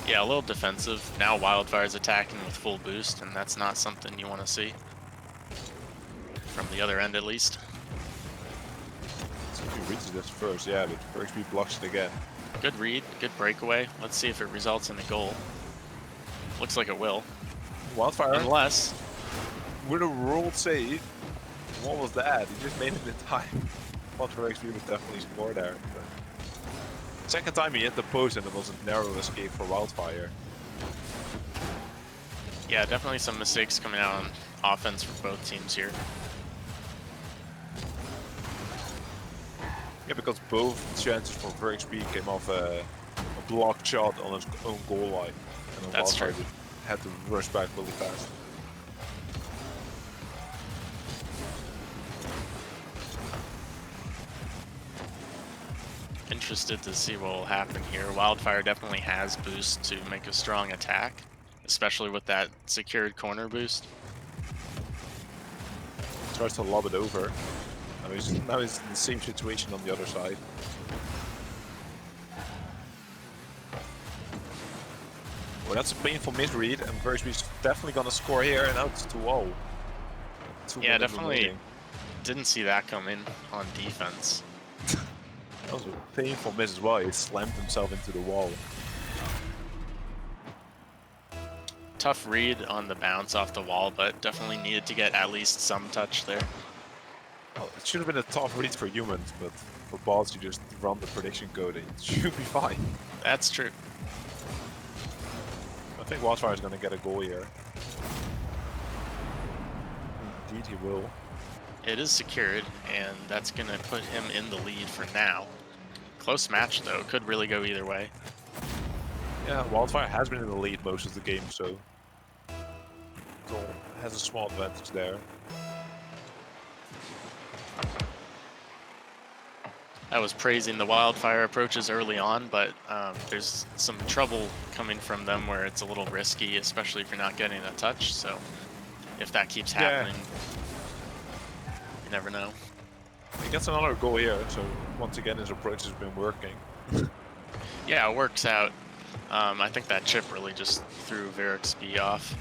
Yeah, a little defensive. Now Wildfire's attacking with full boost, and that's not something you want to see. From the other end, at least.
reaches this first, yeah, but Fergsby blocks it again.
Good read, good breakaway. Let's see if it results in a goal. Looks like it will.
Wildfire
Unless,
with a rolled save. What was that? He just made it in time. Thought Fergsby would definitely score there. But second time he hit the post and it was a narrow escape for Wildfire.
yeah, definitely some mistakes coming out on offense for both teams here.
Yeah, because both chances for Fergsby came off a blocked shot on his own goal line. And then
That's
Wildfire
true.
had to rush back really fast.
Interested to see what will happen here. Wildfire definitely has boost to make a strong attack, especially with that secured corner boost.
Tries to lob it over. Now he's in the same situation on the other side. Well, that's a painful misread, and Fergsby's definitely gonna score here, and now it's 2-0.
Yeah, definitely didn't see that coming on defense.
That was a painful miss as well. He slammed himself into the wall.
Tough read on the bounce off the wall, but definitely needed to get at least some touch there.
Well, it should have been a tough read for humans, but for bots, you just run the prediction code and it should be fine.
That's true.
I think Wildfire is going to get a goal here. Indeed, he will.
It is secured, and that's going to put him in the lead for now. Close match, though. Could really go either way.
Yeah, Wildfire has been in the lead most of the game, so Goal has a small advantage there.
I was praising the Wildfire approaches early on, but there's some trouble coming from them where it's a little risky, especially if you're not getting a touch. So if that keeps happening, you never know.
He gets another goal here, so once again his approach has been working.
Yeah, it works out. I think that chip really just threw Varric's B off.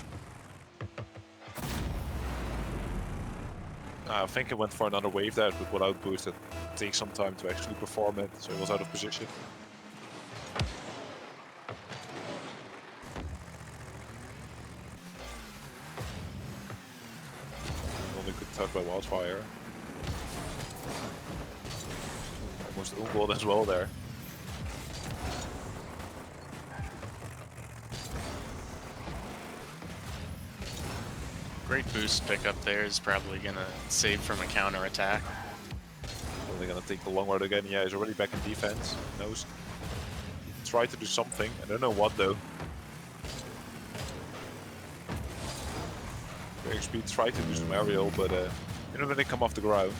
I think it went for another wave there, but without boost it takes some time to actually perform it, so he was out of position. Only good touch by Wildfire. Almost own goal as well there.
Great boost pickup there is probably going to save from a counter attack.
Only gonna take the long road again. Yeah, he's already back in defense. Knows. Try to do something. I don't know what though. Very speed. Try to do some aerial, but you know when they come off the ground.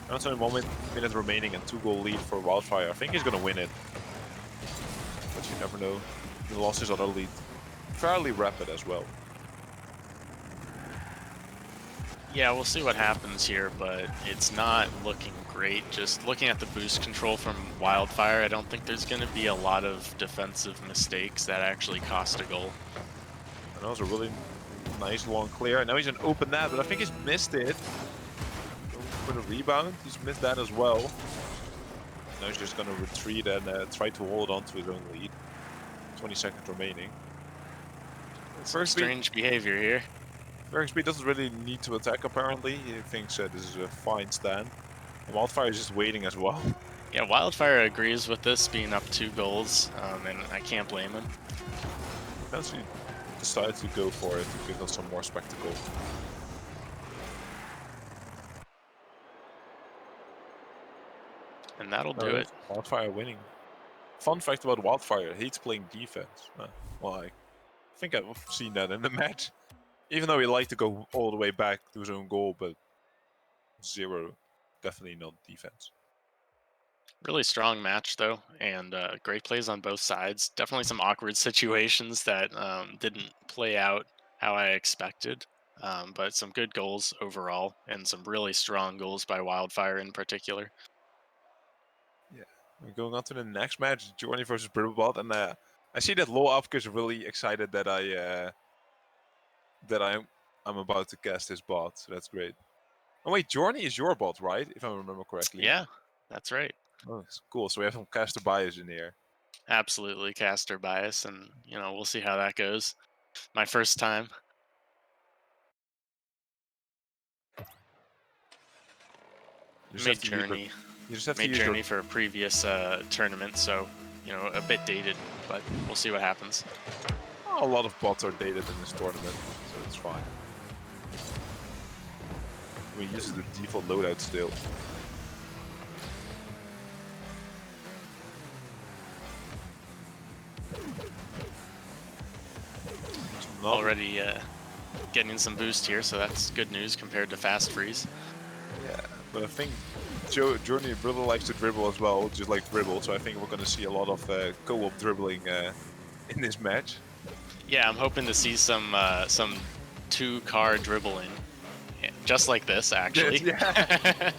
And it's only 1 minute remaining and 2-goal lead for Wildfire. I think he's gonna win it, but you never know. He lost his other lead fairly rapid as well.
Yeah, we'll see what happens here, but it's not looking great. Just looking at the boost control from Wildfire, I don't think there's going to be a lot of defensive mistakes that actually cost a goal.
And that was a really nice long clear. I know he's an open net, but I think he's missed it. For the rebound, he's missed that as well. Now he's just going to retreat and try to hold on to his own lead. 20 seconds remaining.
Some strange behavior here.
Fergsby doesn't really need to attack apparently. He thinks this is a fine stand. And Wildfire is just waiting as well.
Yeah, Wildfire agrees with this being up 2 goals, and I can't blame him.
He actually decided to go for it to give us some more spectacle.
And that'll do it.
Wildfire winning. Fun fact about Wildfire, he hates playing defense. Well, I think I've seen that in the match. Even though he liked to go all the way back to his own goal, but 0, definitely not defense.
Really strong match, though, and great plays on both sides. Definitely some awkward situations that didn't play out how I expected, but some good goals overall, and some really strong goals by Wildfire in particular.
Yeah, we're going on to the next match, Journey versus Brittlebot, and I see that Law Upke is really excited that I'm about to cast his bot, so that's great. Oh wait, Journey is your bot, right? If I remember correctly.
Yeah. That's right.
Oh, it's cool. So we have some caster bias in here.
Absolutely caster bias, and we'll see how that goes. My first time.
You just
Made
have to use your-
Journey.
You just have to
Made
use
Journey
your...
for a previous tournament, so a bit dated, but we'll see what happens.
Oh, a lot of bots are dated in this tournament, so it's fine. We use the default loadout still.
Already getting some boost here, so that's good news compared to fast freeze.
Yeah, but I think Journey Brittle likes to dribble as well, just like Dribble, so I think we're going to see a lot of co-op dribbling in this match.
Yeah, I'm hoping to see some two-car dribbling, just like this actually.
Yeah.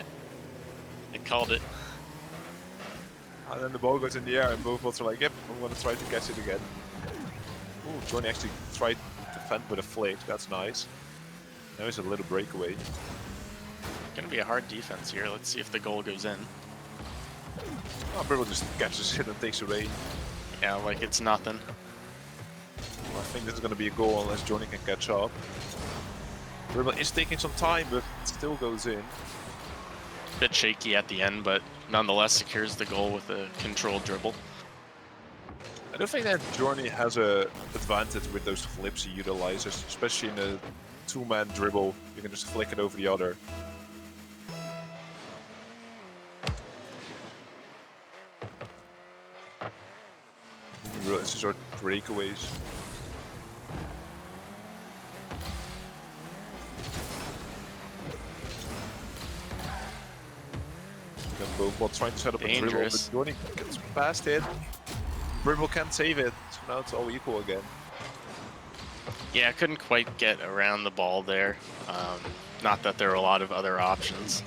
I called it.
And then the ball goes in the air, and both bots are like, "Yep, I'm going to try to catch it again." Ooh, Johnny actually tried to defend with a flick. That's nice. Now he's a little breakaway.
Gonna be a hard defense here. Let's see if the goal goes in.
Oh, Brittle just catches it and takes away.
Yeah, like it's nothing.
Well, I think this is going to be a goal unless Johnny can catch up. Brittle is taking some time, but it still goes in.
Bit shaky at the end, but nonetheless secures the goal with a controlled dribble.
I don't think that Journey has a advantage with those flips he utilizes, especially in a two-man dribble. You can just flick it over the other. These are breakaways. Both trying to set up
Dangerous.
a dribble, but Johnny gets past it. Brittle can't save it, so now it's all equal again.
Yeah, I couldn't quite get around the ball there. Not that there are a lot of other options.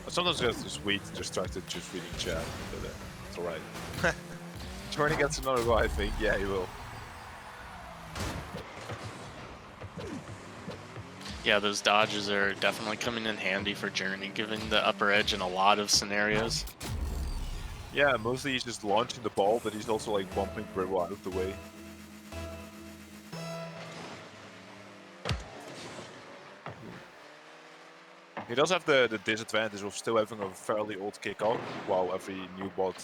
Sometimes it's just sweet, distracted, just reading chat, but it's alright. Journey gets another go, I think. Yeah, he will.
Yeah, those dodges are definitely coming in handy for Journey, giving the upper edge in a lot of scenarios.
Yeah, mostly he's just launching the ball, but he's also like bumping Brittle out of the way. He does have the disadvantage of still having a fairly old kickoff, while every new bot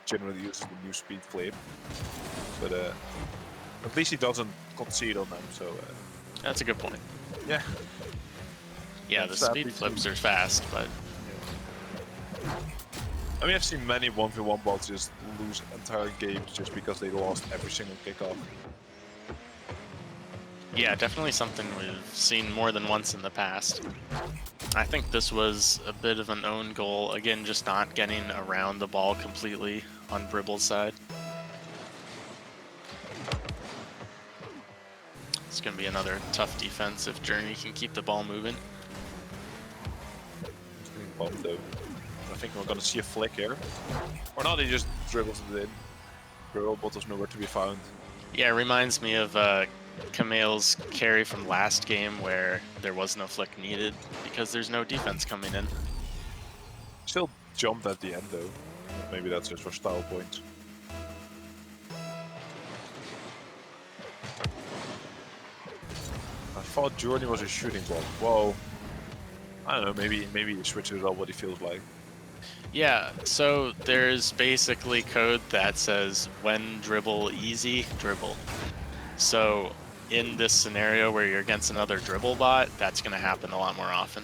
generally uses the new speed flip. But at least he doesn't concede on them, so...
That's a good point.
Yeah.
Yeah, the speed flips are fast, but...
I mean, I've seen many 1v1 bots just lose entire games just because they lost every single kickoff.
Yeah, definitely something we've seen more than once in the past. I think this was a bit of an own goal. Again, just not getting around the ball completely on Bribble's side. It's going to be another tough defense if Journey can keep the ball moving.
He's getting bumped though. I think we're going to see a flick here. Or not, he just dribbles it in. Brittlebot is nowhere to be found.
Yeah, it reminds me of Kamel's carry from last game where there was no flick needed because there's no defense coming in.
Still jumped at the end though. Maybe that's just for style points. I thought Journey was a shooting ball. Whoa. I don't know, maybe he switches up what he feels like.
Yeah, so there's basically code that says when dribble easy, dribble. So in this scenario where you're against another dribble bot, that's going to happen a lot more often.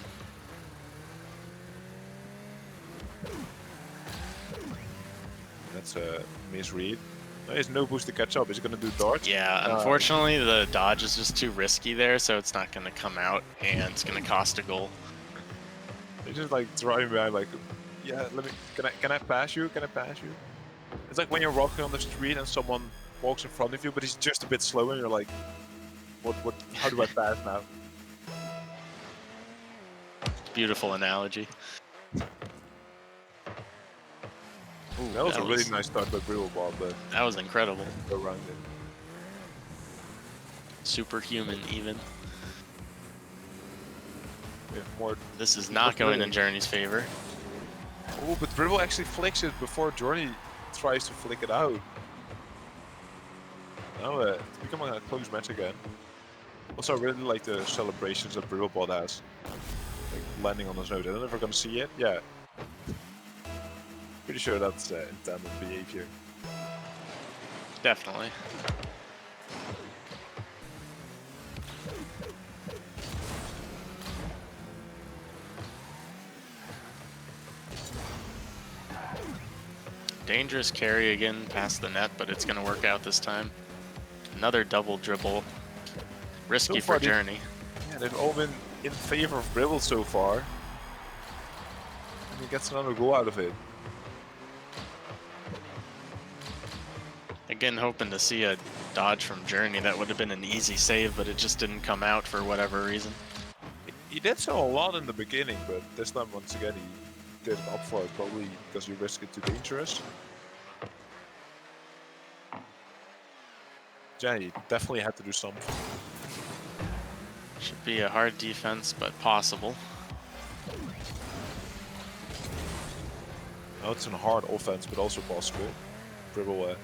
That's a misread. There's no boost to catch up. Is he going to do dart?
Yeah, unfortunately the dodge is just too risky there, so it's not going to come out and it's going to cost a goal.
He's just like driving behind like, yeah, can I pass you? Can I pass you? It's like when you're walking on the street and someone walks in front of you, but he's just a bit slower and you're like, how do I pass now?
Beautiful analogy. Ooh,
That was a really nice start by Brittlebot, but
That was incredible.
go around it.
Superhuman, even.
We have more.
This is not going in Journey's favor.
Oh, but Brittle actually flicks it before Journey tries to flick it out. Now it's becoming a close match again. Also, I really like the celebrations that Brittlebot has. Like landing on his nose. I don't know if we're gonna see it. Yeah. Pretty sure that's intended behavior.
Definitely. Dangerous carry again past the net, but it's going to work out this time. Another double dribble. Risky for Journey.
Yeah, they've all been in favor of Brittle so far. And he gets another goal out of it.
Again, hoping to see a dodge from Journey. That would have been an easy save, but it just didn't come out for whatever reason.
He did so a lot in the beginning, but this time, once again, he didn't opt for it, probably because you risk it too dangerous. Yeah, he definitely had to do something.
Should be a hard defense, but possible.
Now it's a hard offense, but also possible. Dribble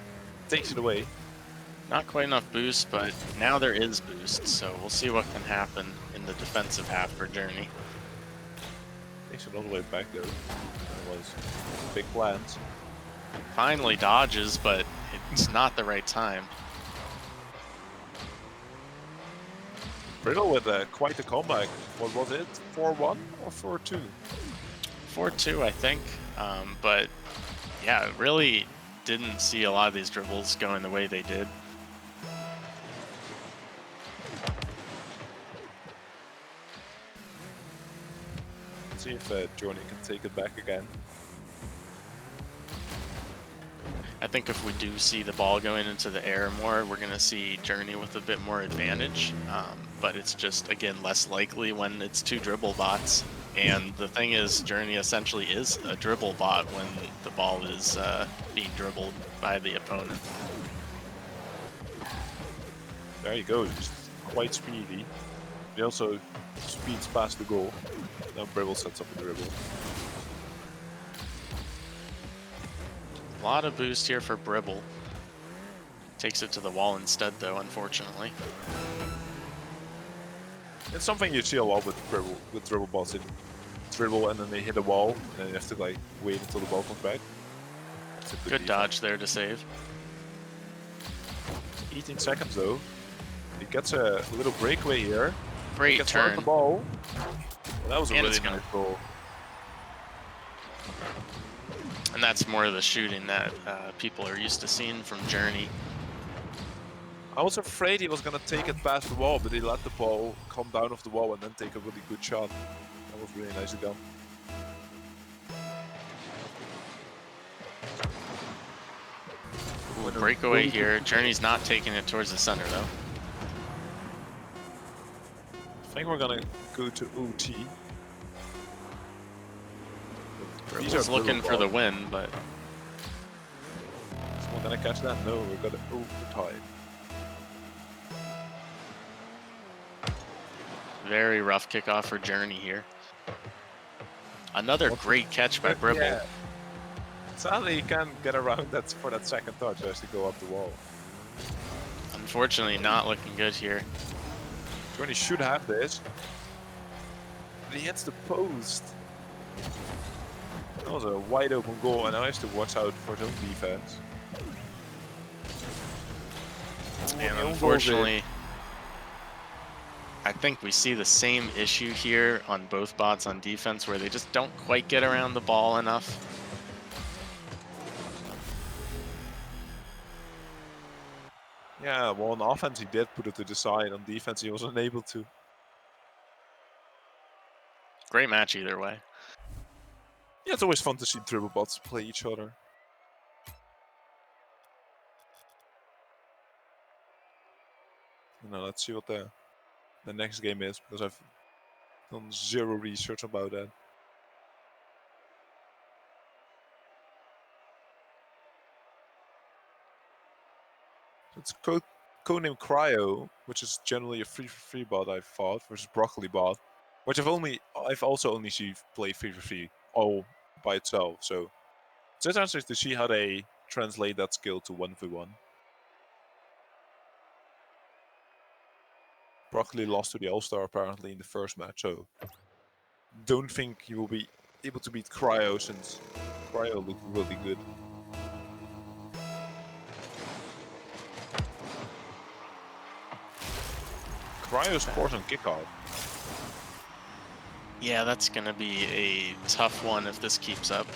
takes it away.
Not quite enough boost, but now there is boost, so we'll see what can happen in the defensive half for Journey.
Takes it all the way back there. That was big plans.
Finally dodges, but it's not the right time.
Brittle with quite a comeback. What was it? 4-1 or 4-2?
4-2, I think. But yeah, really didn't see a lot of these dribbles going the way they did.
Let's see if Journey can take it back again.
I think if we do see the ball going into the air more, we're going to see Journey with a bit more advantage. But it's just, again, less likely when it's two dribble bots. And the thing is, Journey essentially is a dribble bot when the ball is being dribbled by the opponent.
There he goes. Quite speedy. He also speeds past the goal. Now Bribble sets up a dribble.
A lot of boost here for Bribble. Takes it to the wall instead, though, unfortunately.
It's something you see a lot with dribble bots in dribble, and then they hit a wall, and you have to like wait until the ball comes back.
Good dodge there to save.
18 seconds though. He gets a little breakaway here.
Great turn.
The ball. Well, that was a
And
really
it's
nice goal.
And that's more of the shooting that people are used to seeing from Journey.
I was afraid he was gonna take it past the wall, but he let the ball come down off the wall and then take a really good shot. That was really nicely done.
Ooh, breakaway here. Journey's not taking it towards the center, though.
I think we're gonna go to OT.
He's looking for the win, but
someone gonna catch that? No, we're gonna overtime.
very rough kickoff for Journey here. Another great catch by Bribble.
Yeah. Sadly, he can't get around that for that second touch. He has to go up the wall.
Unfortunately, not looking good here.
Journey should have this. But he hits the post. That was a wide open goal, and now he has to watch out for his own defense.
And unfortunately, I think we see the same issue here on both bots on defense, where they just don't quite get around the ball enough.
Yeah, well, on offense he did put it to the side. On defense he wasn't able to.
Great match either way.
Yeah, it's always fun to see dribble bots play each other. Now let's see what the next game is, because Done zero research about that. It's codename Cryo, which is generally a free bot, I thought, versus Brittlebot, which I've also only seen play free all by itself. So it's interesting to see how they translate that skill to 1v1. Broccoli lost to the All-Star apparently in the first match, so don't think he will be able to beat Cryo since Cryo looked really good. Cryo scores on Kickoff.
Yeah, that's going to be a tough one if this keeps up.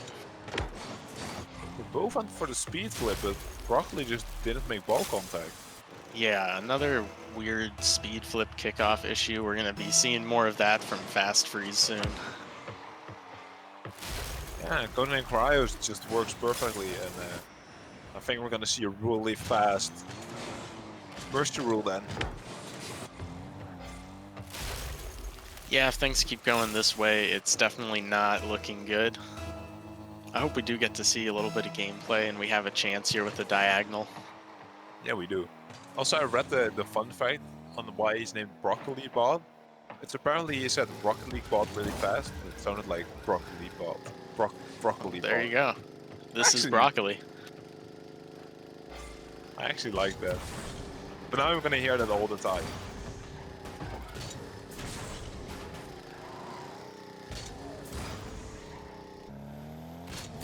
They both went for the speed flip, but Broccoli just didn't make ball contact.
Yeah, another weird speed flip kickoff issue. We're going to be seeing more of that from Fast Freeze soon.
Yeah, codename Cryo just works perfectly, and I think we're gonna see a really fast Mercy rule then.
Yeah, if things keep going this way, it's definitely not looking good. I hope we do get to see a little bit of gameplay and we have a chance here with the diagonal.
Yeah, we do. Also, I read the fun fact on why he's named Brittlebot. It's apparently he said Bot really fast, and it sounded like Bot. Broccoli.
There you go. This is
Actually,
broccoli.
I actually like that. But now I'm gonna hear that all the time.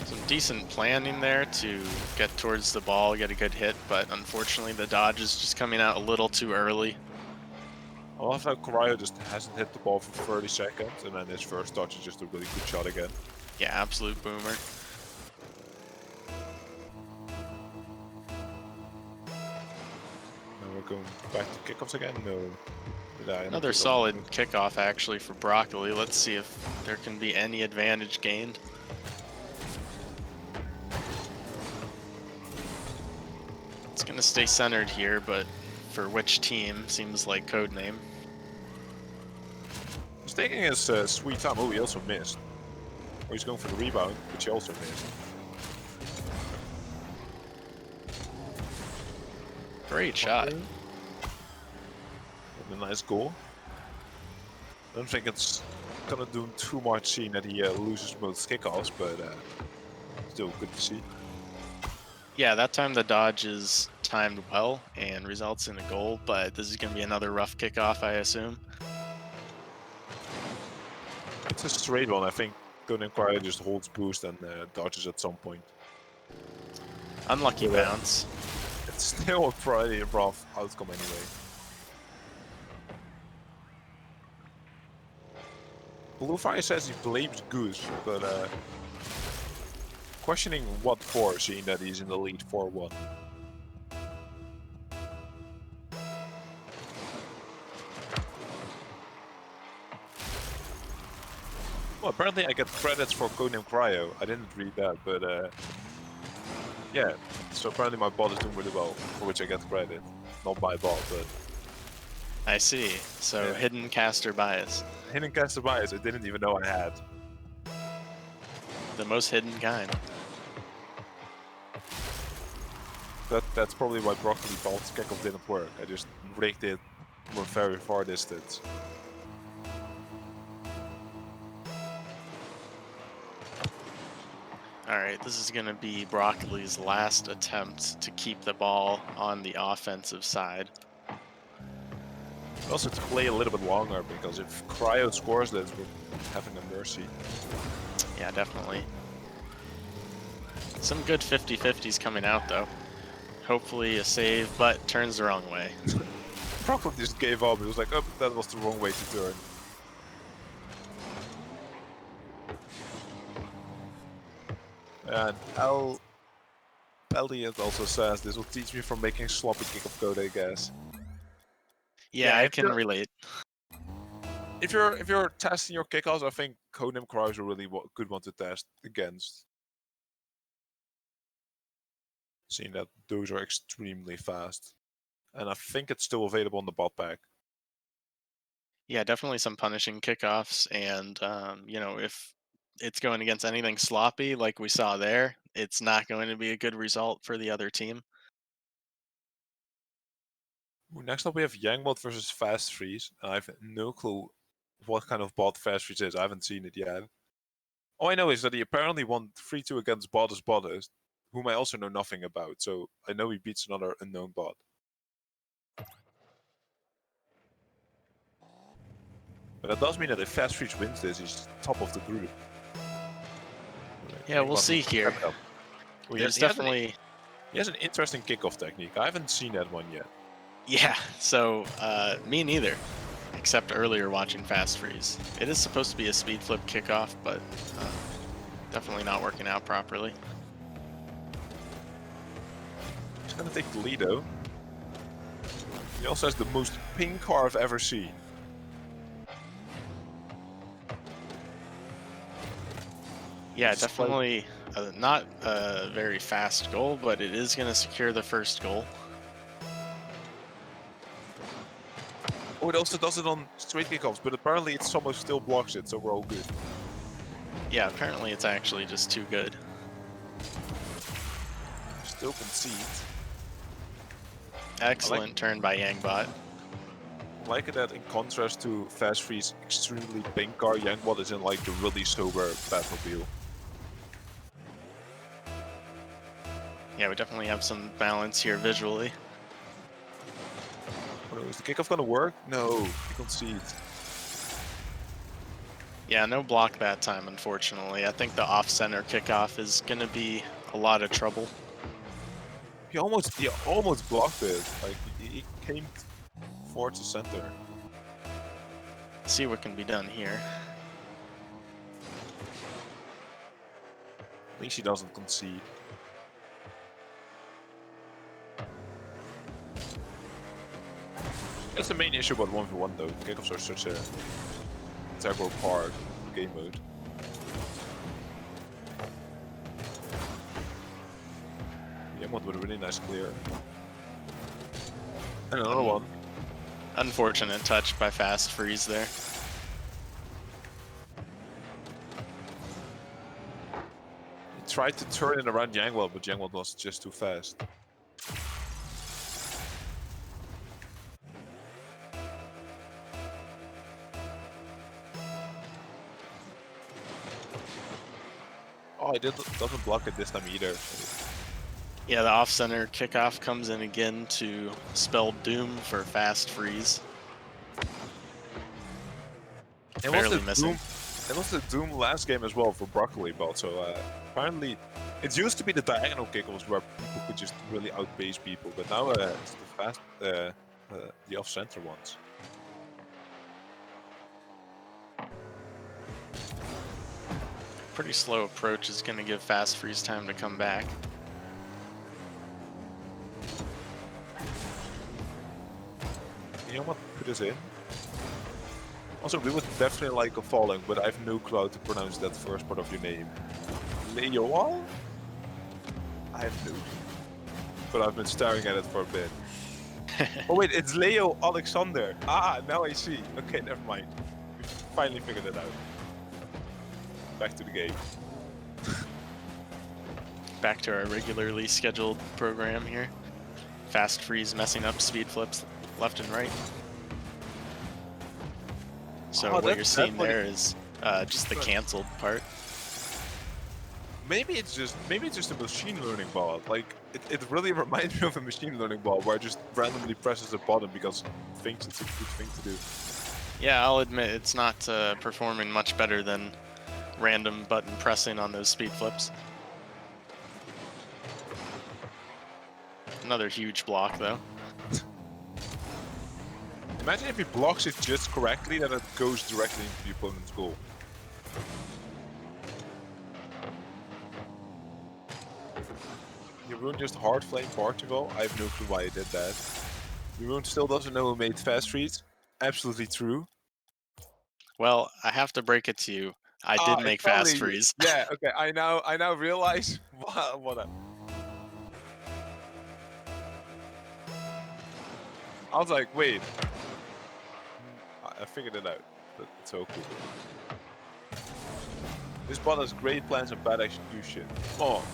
Some decent planning there to get towards the ball, get a good hit, but unfortunately the dodge is just coming out a little too early.
I love how Cryo just hasn't hit the ball for 30 seconds, and then his first touch is just a really good shot again.
Yeah, absolute boomer.
Now we're going back to kickoffs again. No. Did I
Another solid kickoff actually for Broccoli. Let's see if there can be any advantage gained. It's gonna stay centered here, but for which team seems like codename.
He's taking his sweet time. Oh, he also missed. Oh, he's going for the rebound, which he also missed.
Great shot.
And a nice goal. I don't think it's gonna do too much seeing that he loses most kickoffs, but still good to see.
Yeah, that time the dodge is timed well and results in a goal, but this is going to be another rough kickoff, I assume.
It's a straight one. I think Codename Cryo just holds boost and dodges at some point.
Unlucky bounce.
It's still a pretty rough outcome anyway. Bluefire says he blames Goose, but questioning what for, seeing that he's in the lead 4-1. Well, apparently I get credits for Codename Cryo. I didn't read that, but yeah. So apparently my bot is doing really well, for which I get credit. Not my bot, but...
I see. So
Yeah.
hidden caster bias.
Hidden caster bias, I didn't even know I had.
The most hidden kind.
That's probably why Broccoli bot's kickoff didn't work. I just rigged it from a very far distance.
Alright, this is going to be Broccoli's last attempt to keep the ball on the offensive side.
Also to play a little bit longer, because if Cryo scores this, we're having a mercy.
Yeah, definitely. Some good 50-50s coming out, though. Hopefully a save, but turns the wrong way.
Broccoli just gave up. It was like, oh, that was the wrong way to turn. And Elliot also says, this will teach me from making sloppy kickoff code, I guess.
Yeah, I can relate.
If you're testing your kickoffs, I think Codename Cryo is a really good one to test against. Seeing that those are extremely fast. And I think it's still available on the bot pack.
Yeah, definitely some punishing kickoffs, and if it's going against anything sloppy like we saw there, it's not going to be a good result for the other team.
Ooh, next up we have Yangbot versus Fast Freeze. I have no clue what kind of bot Fast Freeze is. I haven't seen it yet. All I know is that he apparently won 3-2 against Bottomless, whom I also know nothing about. So I know he beats another unknown bot. But that does mean that if Fast Freeze wins this, he's top of the group.
Yeah, we'll
Yangbot
see
needs to
here.
step up. Ooh,
There's
he has
definitely
he has an interesting kickoff technique. I haven't seen that one yet.
yeah. So me neither, except earlier watching Fast Freeze. It is supposed to be a speed flip kickoff, but definitely not working out properly.
He's gonna take the lead though. He also has the most pink car I've ever seen.
Yeah,
Just like-
definitely not a very fast goal, but it is going to secure the first goal.
Oh, it also does it on straight kickoffs, but apparently it somehow still blocks it, so we're all good.
Yeah, apparently it's actually just too good.
Still concede.
Excellent turn by Yangbot.
I like it that in contrast to Fast Freeze, extremely pink car, Yangbot is in like the really sober Batmobile.
Yeah, we definitely have some balance here visually.
Oh no, is the kickoff gonna work? No, he concedes.
Yeah, no block that time, unfortunately. I think the off-center kickoff is going to be a lot of trouble.
He almost blocked it. Like he came forward to center.
See what can be done here.
At least he doesn't concede. That's the main issue about 1v1 though. Kickoffs are such a integral part of the game mode. Yangbot with a really nice clear. And another one.
Unfortunate touch by Fast Freeze there.
He tried to turn it around Yangbot, but Yangbot was just too fast. Oh, he doesn't block it this time either. So.
Yeah, the off-center kickoff comes in again to spell doom for Fast Freeze. Barely missing.
It was the Doom last game as well for Brittlebot, so apparently it used to be the diagonal kickoffs where people could just really outpace people, but now it's the off-center ones.
Pretty slow approach is going to give Fast Freeze time to come back.
You know what? Put this in. Also, we would definitely like a falling, but I have no clue how to pronounce that first part of your name. Leo? I have no clue. But I've been staring at it for a bit. Oh wait, it's Leo Alexander. Ah, now I see. Okay, never mind. We finally figured it out. Back to the game.
Back to our regularly scheduled program here. Fast Freeze messing up speed flips left and right. So what you're seeing there is just the canceled part.
Maybe it's just a machine learning bot. Like it really reminds me of a machine learning bot where it just randomly presses a button because it thinks it's a good thing to do.
Yeah, I'll admit it's not performing much better than random button pressing on those speed flips. Another huge block though.
Imagine if he blocks it just correctly, that it goes directly into the opponent's goal. Jeroen just hard flame Portugal. I have no clue why he did that. Jeroen still doesn't know who made Fast Freeze. Absolutely true.
Well, I have to break it to you. I did make Fast Freeze.
Yeah, okay. I now realize what I was like, wait. I figured it out. But it's so cool. This bot has great plans and bad execution. Oh,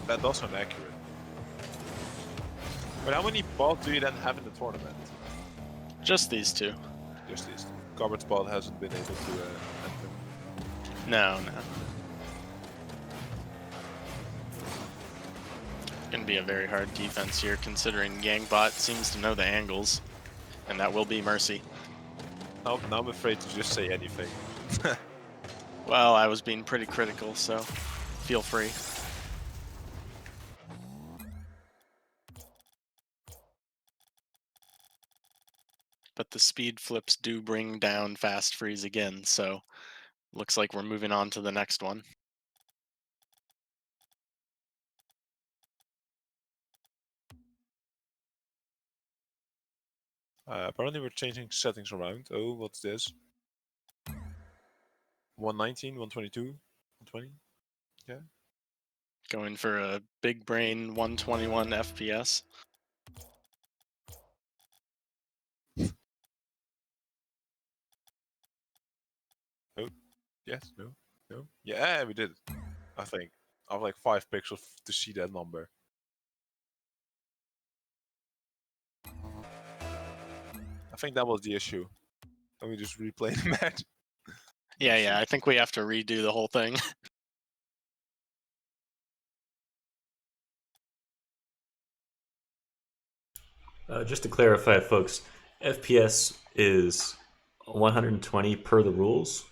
that does sound accurate. But how many bots do you then have in the tournament?
Just these two.
Just these two. Garbage bot hasn't been able to enter.
No. Gonna be a very hard defense here, considering Gangbot seems to know the angles, and that will be Mercy.
Now I'm afraid to just say anything.
Well, I was being pretty critical, so feel free. But the speed flips do bring down fast freeze again, so looks like we're moving on to the next one.
Apparently we're changing settings around. Oh, what's this? 119, 122, 120? Yeah.
Going for a big brain 121 FPS.
Oh, yes, no, no. Yeah, we did it. I think. I have like 5 pixels to see that number. I think that was the issue. Let me just replay the match.
Yeah, I think we have to redo the whole thing.
Just to clarify, folks, FPS is 120 per the rules.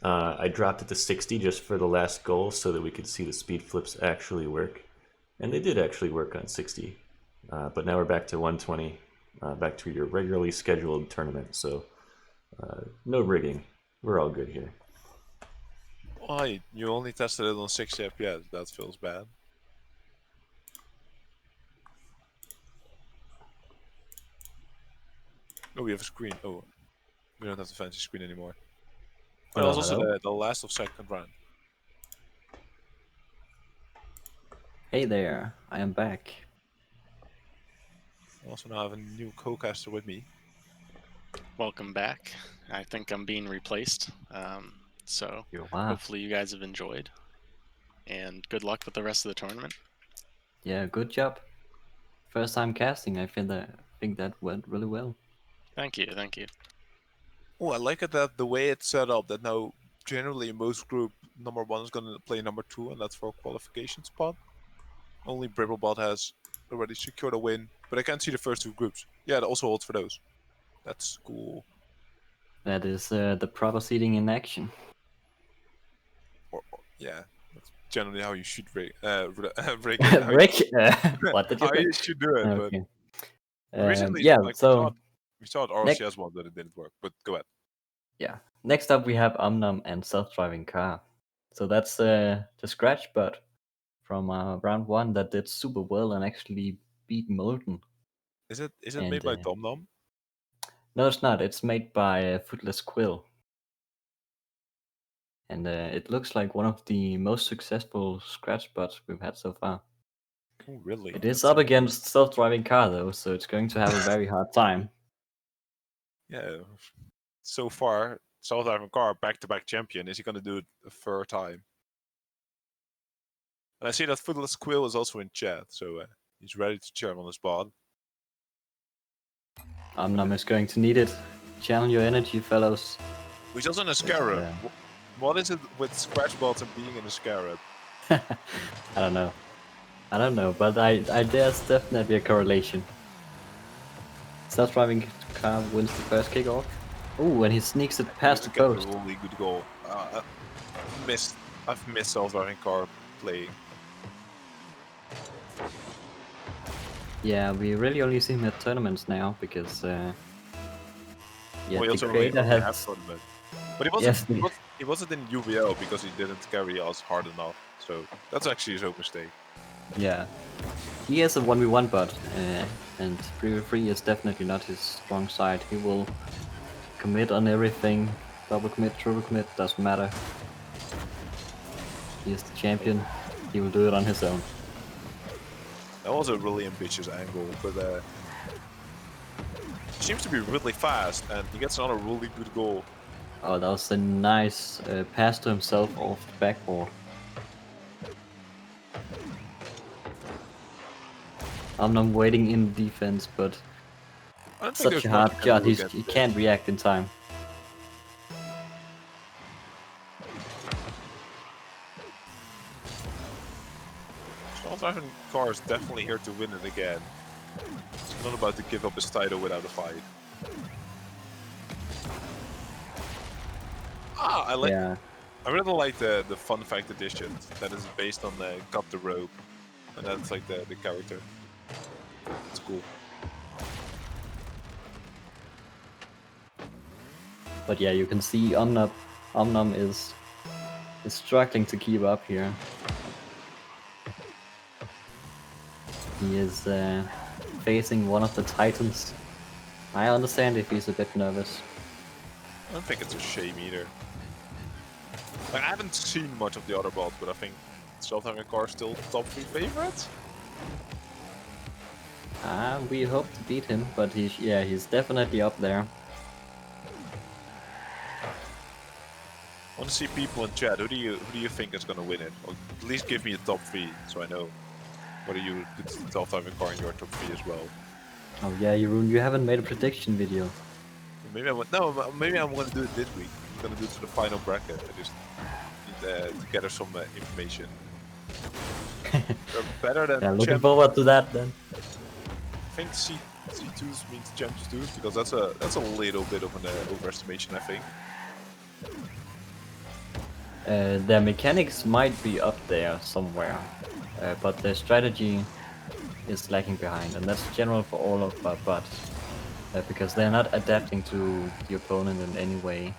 I dropped it to 60 just for the last goal so that we could see the speed flips actually work. And they did actually work on 60. But now we're back to 120, back to your regularly scheduled tournament. So no rigging. We're all good here.
Why? You only tested it on 60 FPS. That feels bad. Oh, we have a screen. Oh, we don't have the fancy screen anymore. That
Hello,
was also
hello.
the last of second round.
Hey there, I am back.
I also now have a new co-caster with me.
Welcome back. I think I'm being replaced. So
Wow.
hopefully you guys have enjoyed. And good luck with the rest of the tournament.
Yeah, good job. First time casting, I think that went really well.
Thank you.
Oh, I like it that the way it's set up. That now generally in most group, number 1 is going to play number 2, and that's for a qualification spot. Only Brittlebot has already secured a win, but I can't see the first 2 groups. Yeah, that also holds for those. That's cool.
That is the proper seeding in action.
Or yeah, that's generally how you should rig it.
Rick, what did you
How
think?
you should do it,
Okay.
but recently,
Yeah,
like,
so
we saw at RCS one that it didn't work. But go ahead.
yeah. Next up, we have Omnum and self-driving car. So that's the scratch bot from round 1 that did super well and actually beat Molten.
Is it
And,
made by DomDom?
No, it's not. It's made by Footless Quill. And it looks like one of the most successful scratch bots we've had so far.
Oh, really?
It is up against self-driving car though, so it's going to have a very hard time.
Yeah. So far, self-driving car back-to-back champion. Is he going to do it a third time? And I see that Footless Quill is also in chat, so he's ready to cheer on the spot.
Omnum is going to need it. Channel your energy, fellows.
He's also in a Scarab.
Yeah.
What is it with scratch bots and being in a Scarab?
I don't know, but there's definitely a correlation. Self-driving car wins the first kickoff. Ooh, and he sneaks it past the post.
A really good goal. I've missed self-driving car playing.
Yeah, we really only see him at tournaments now because yeah,
Well,
the creator
only have
has.
tournament. But he wasn't in UVL because he didn't carry us hard enough. So that's actually his own mistake.
Yeah, he is a 1v1 bot, and 3v3 is definitely not his strong side. He will commit on everything, double commit, triple commit, doesn't matter. He is the champion. He will do it on his own.
That was a really ambitious angle, but seems to be really fast, and he gets another really good goal.
Oh, that was a nice pass to himself off the backboard. I'm waiting in defense, but
I don't think
such
there's
a
much
hard
you can
shot.
do against
He
this.
can't react in time.
Self-driving car is definitely here to win it again. He's not about to give up his title without a fight. Ah,
Yeah.
I really like the fun fact edition that is based on the Cut the Rope, and that's like the character. It's cool.
But yeah, you can see Omnum is struggling to keep up here. He is facing one of the titans. I understand if he's a bit nervous.
I don't think it's a shame either. Like, I haven't seen much of the other bots, but I think self-driving car is still top 3 favorites.
We hope to beat him, but he's definitely up there.
I want to see people in chat. Who do you think is gonna win it? Or at least give me a top 3, so I know whether you put self-driving car in your top 3 as well.
Oh yeah, Jeroen, you haven't made a prediction video.
Maybe maybe I'm gonna do it this week. I'm gonna do it for the final bracket. I just need to gather some information. They're better than
Yeah, looking
champ.
forward to that then.
I think C2s means champs 2s because that's a little bit of an overestimation, I think.
Their mechanics might be up there somewhere, but their strategy is lagging behind, and that's general for all of our bots, because they're not adapting to the opponent in any way,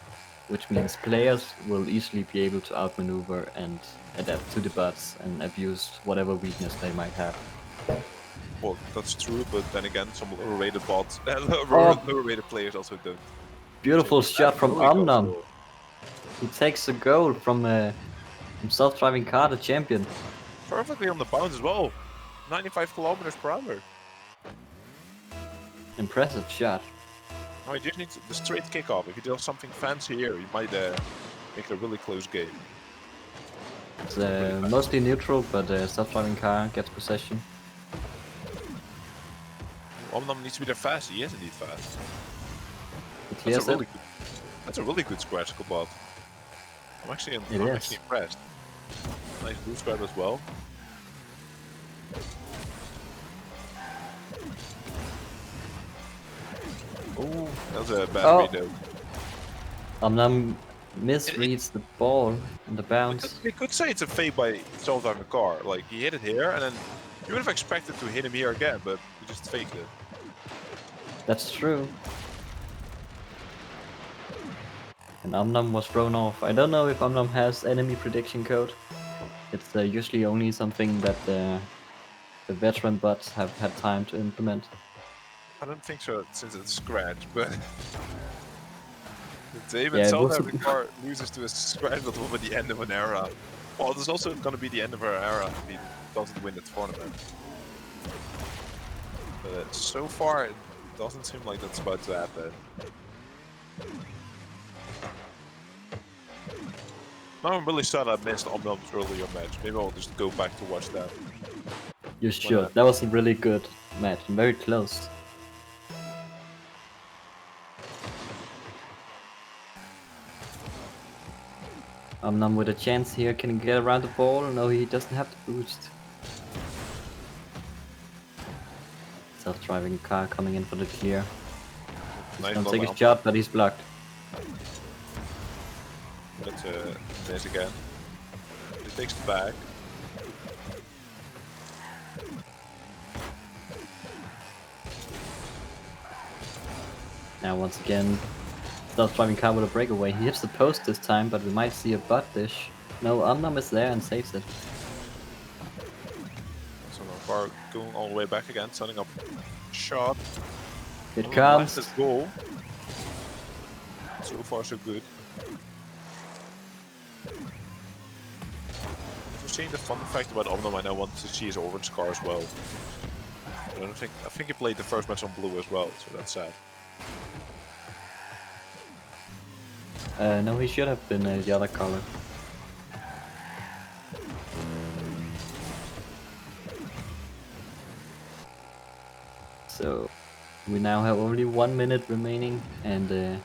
which means players will easily be able to outmaneuver and adapt to the bots and abuse whatever weakness they might have.
Well, that's true, but then again, some lower-rated bots, lower-rated players also don't.
Beautiful shot from
Really good
Omnum.
goal.
He takes a goal from self-driving car, the champion.
Perfectly on the bounce as well. 95 kilometers per hour.
Impressive shot.
Oh, you just need the straight kickoff. If you do something fancy here, you might make it a really close game.
It's mostly neutral, but self-driving car gets possession.
Omnum needs to be there fast. He is indeed fast.
He clears it.
That's a really good scratch bot. I'm actually impressed. Nice boost grab as well. Oh, that was a bad read though.
Omnum misreads the ball on the bounce.
We could say it's a fake by self-driving car. Like, he hit it here, and then you would have expected to hit him here again, but he just faked it.
That's true. And Omnum was thrown off. I don't know if Omnum has enemy prediction code. It's usually only something that the veteran bots have had time to implement.
I don't think so, since it's scratch, but David self-driving car loses to a scratch that will be the end of an era. Well, there's also going to be the end of our era if he doesn't win the tournament. But so far, it doesn't seem like that's about to happen. Now I'm really sad I missed Omnum's earlier match. Maybe I'll just go back to watch that.
You should. That was a really good match. Very close. Omnum with a chance here. Can he get around the ball? No, he doesn't have the boost. Self-driving car coming in for the clear. He's gonna take his shot, but he's blocked.
That's a miss again. He takes it back.
Now once again, self-driving car with a breakaway. He hits the post this time, but we might see a butt dish. No, Omnum is there and saves it.
So car going all the way back again, setting up shot.
It comes.
His goal. So far, so good. So seeing the fun fact about Omnum, I now want to see his orange car as well. I think he played the first match on blue as well, so that's sad.
No, he should have been the other color. So we now have only 1 minute remaining, and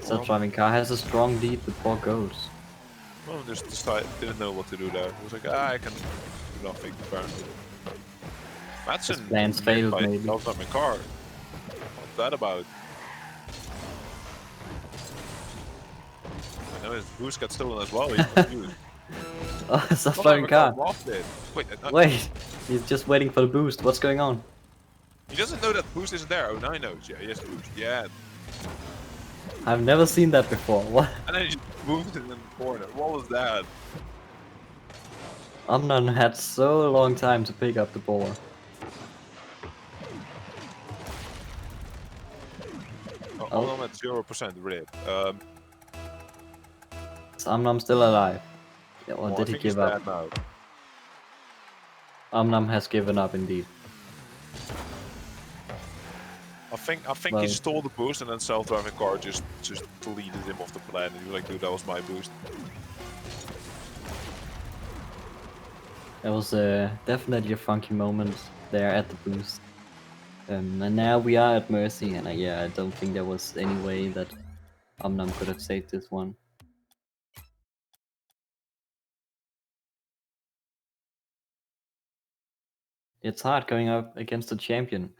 self-driving car has a strong lead with 4 goals.
Well, just didn't know what to do there. He was like, I can do nothing apparently. That's
His plans failed, maybe.
Self-driving car. What's that about? I know his boost got stolen as well. He's confused.
Oh, self-driving car.
Lost it. Wait,
Wait, he's just waiting for the boost. What's going on?
He doesn't know that boost isn't there. Oh, now he knows. Yeah, he has the boost. Yeah.
I've never seen that before. What?
And then he just moved it in the corner. What was that?
Omnon had so long time to pick up the ball.
Oh, I'm at 0% rip.
Is Omnom still alive? Yeah, or
Well,
did
I
he
think he's
give up?
dead now.
Omnom has given up indeed.
I think
Well,
he stole the boost and then self-driving car just deleted him off the planet. He was like, dude, that was my boost.
that was definitely a funky moment there at the boost. And now we are at Mercy, and yeah, I don't think there was any way that Omnom could have saved this one. It's hard going up against the champion.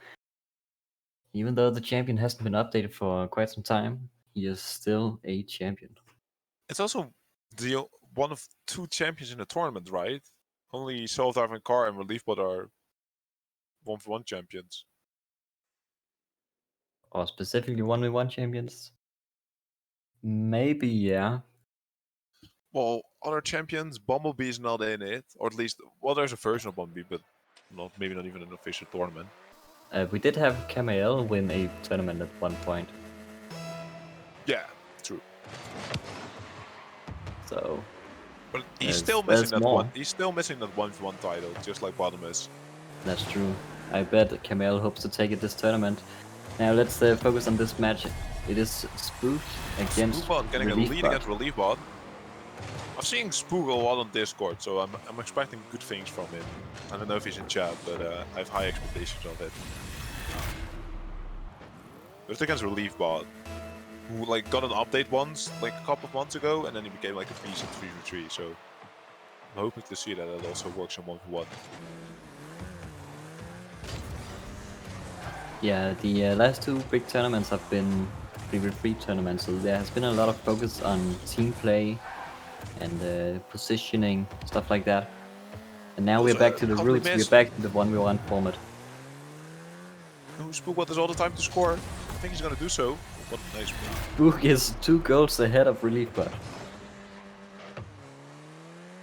Even though the champion hasn't been updated for quite some time, he is still a champion.
It's also one of 2 champions in the tournament, right? Only self-driving car and Reliefbot are 1v1 champions.
Or specifically 1v1 champions? Maybe, yeah.
Well, other champions, Bumblebee is not in it, or at least, well, there's a version of Bumblebee, but maybe not even an official tournament.
We did have Kamael win a tournament at one point.
Yeah, true.
So,
but he's still missing that one. He's still missing that 1v1 title, just like Bottomless.
That's true. I bet Kamael hopes to take it this tournament. Now let's focus on this match. It is Spook against
Spookbot getting
Reliefbot.
a lead against Reliefbot. I'm seeing Spook a lot on Discord, so I'm expecting good things from him. I don't know if he's in chat, but I have high expectations of it. Just against Reliefbot, who like got an update once, like a couple of months ago, and then he became like a decent 3v3. So I'm hoping to see that it also works in 1v1.
Yeah, the last 2 big tournaments have been 3v3 tournaments, so there has been a lot of focus on team play and positioning, stuff like that. And now we're back to the roots, we're back to the 1v1 format.
Spookbot has all the time to score. I think he's gonna do so. What a nice move.
Spook is 2 goals ahead of Reliefbot.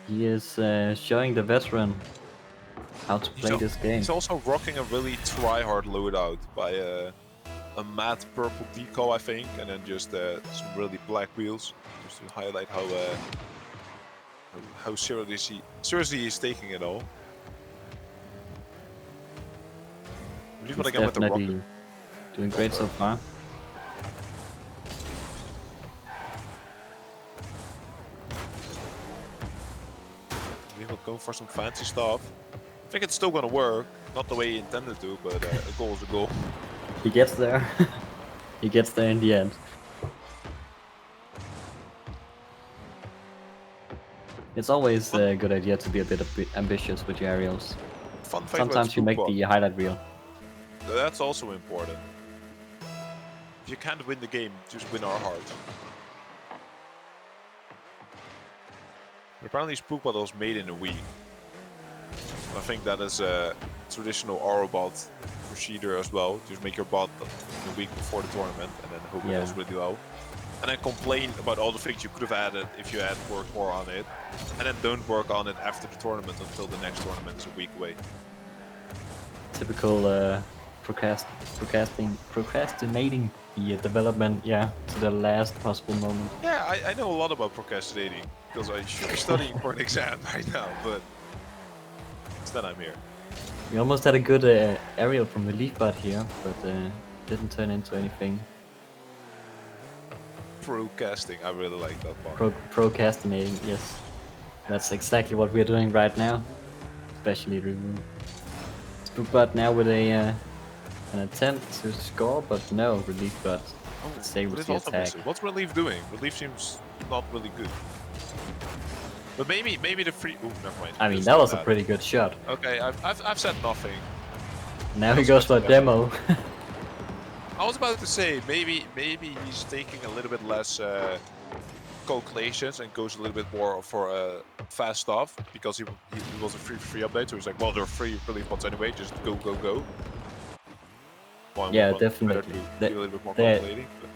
He is showing the veteran how to play this game.
He's also rocking a really try-hard loadout by a matte purple decal, I think, and then just some really black wheels, just to highlight how seriously he's taking it all.
He's definitely doing great so far.
We'll go for some fancy stuff. I think it's still gonna work, not the way he intended to, but a goal is a goal.
He gets there. He gets there in the end. It's always a good idea to be a bit ambitious with your aerials. Sometimes you make the highlight reel.
That's also important. If you can't win the game, just win our hearts. Apparently Spookbot was made in a week. I think that is a traditional RLBot procedure as well. Just make your bot in a week before the tournament and then hope it does really well. And then complain about all the things you could have added if you had worked more on it. And then don't work on it after the tournament until the next tournament is a week away.
Typical procrastinating the development, to the last possible moment.
Yeah, I know a lot about procrastinating because I should be studying for an exam right now, but instead I'm here.
We almost had a good aerial from Reliefbot here, but didn't turn into anything.
Procasting. I really like that part.
Procrastinating, yes. That's exactly what we're doing right now. Especially Ruru. Spookbot now with an attempt to score, but no, Reliefbot disables
Relief
the
also
attack.
misses. What's Relief doing? Relief seems not really good. But maybe the free. Ooh, never mind.
I mean,
Just
that
do
was a pretty good shot.
Okay, I've said nothing.
Now he goes for a demo.
I was about to say maybe he's taking a little bit less calculations and goes a little bit more for fast stuff because he was a free update, so he's like, well, they're free relief bots anyway, just go.
Yeah,
Better
definitely.
to be a little bit more calculating. But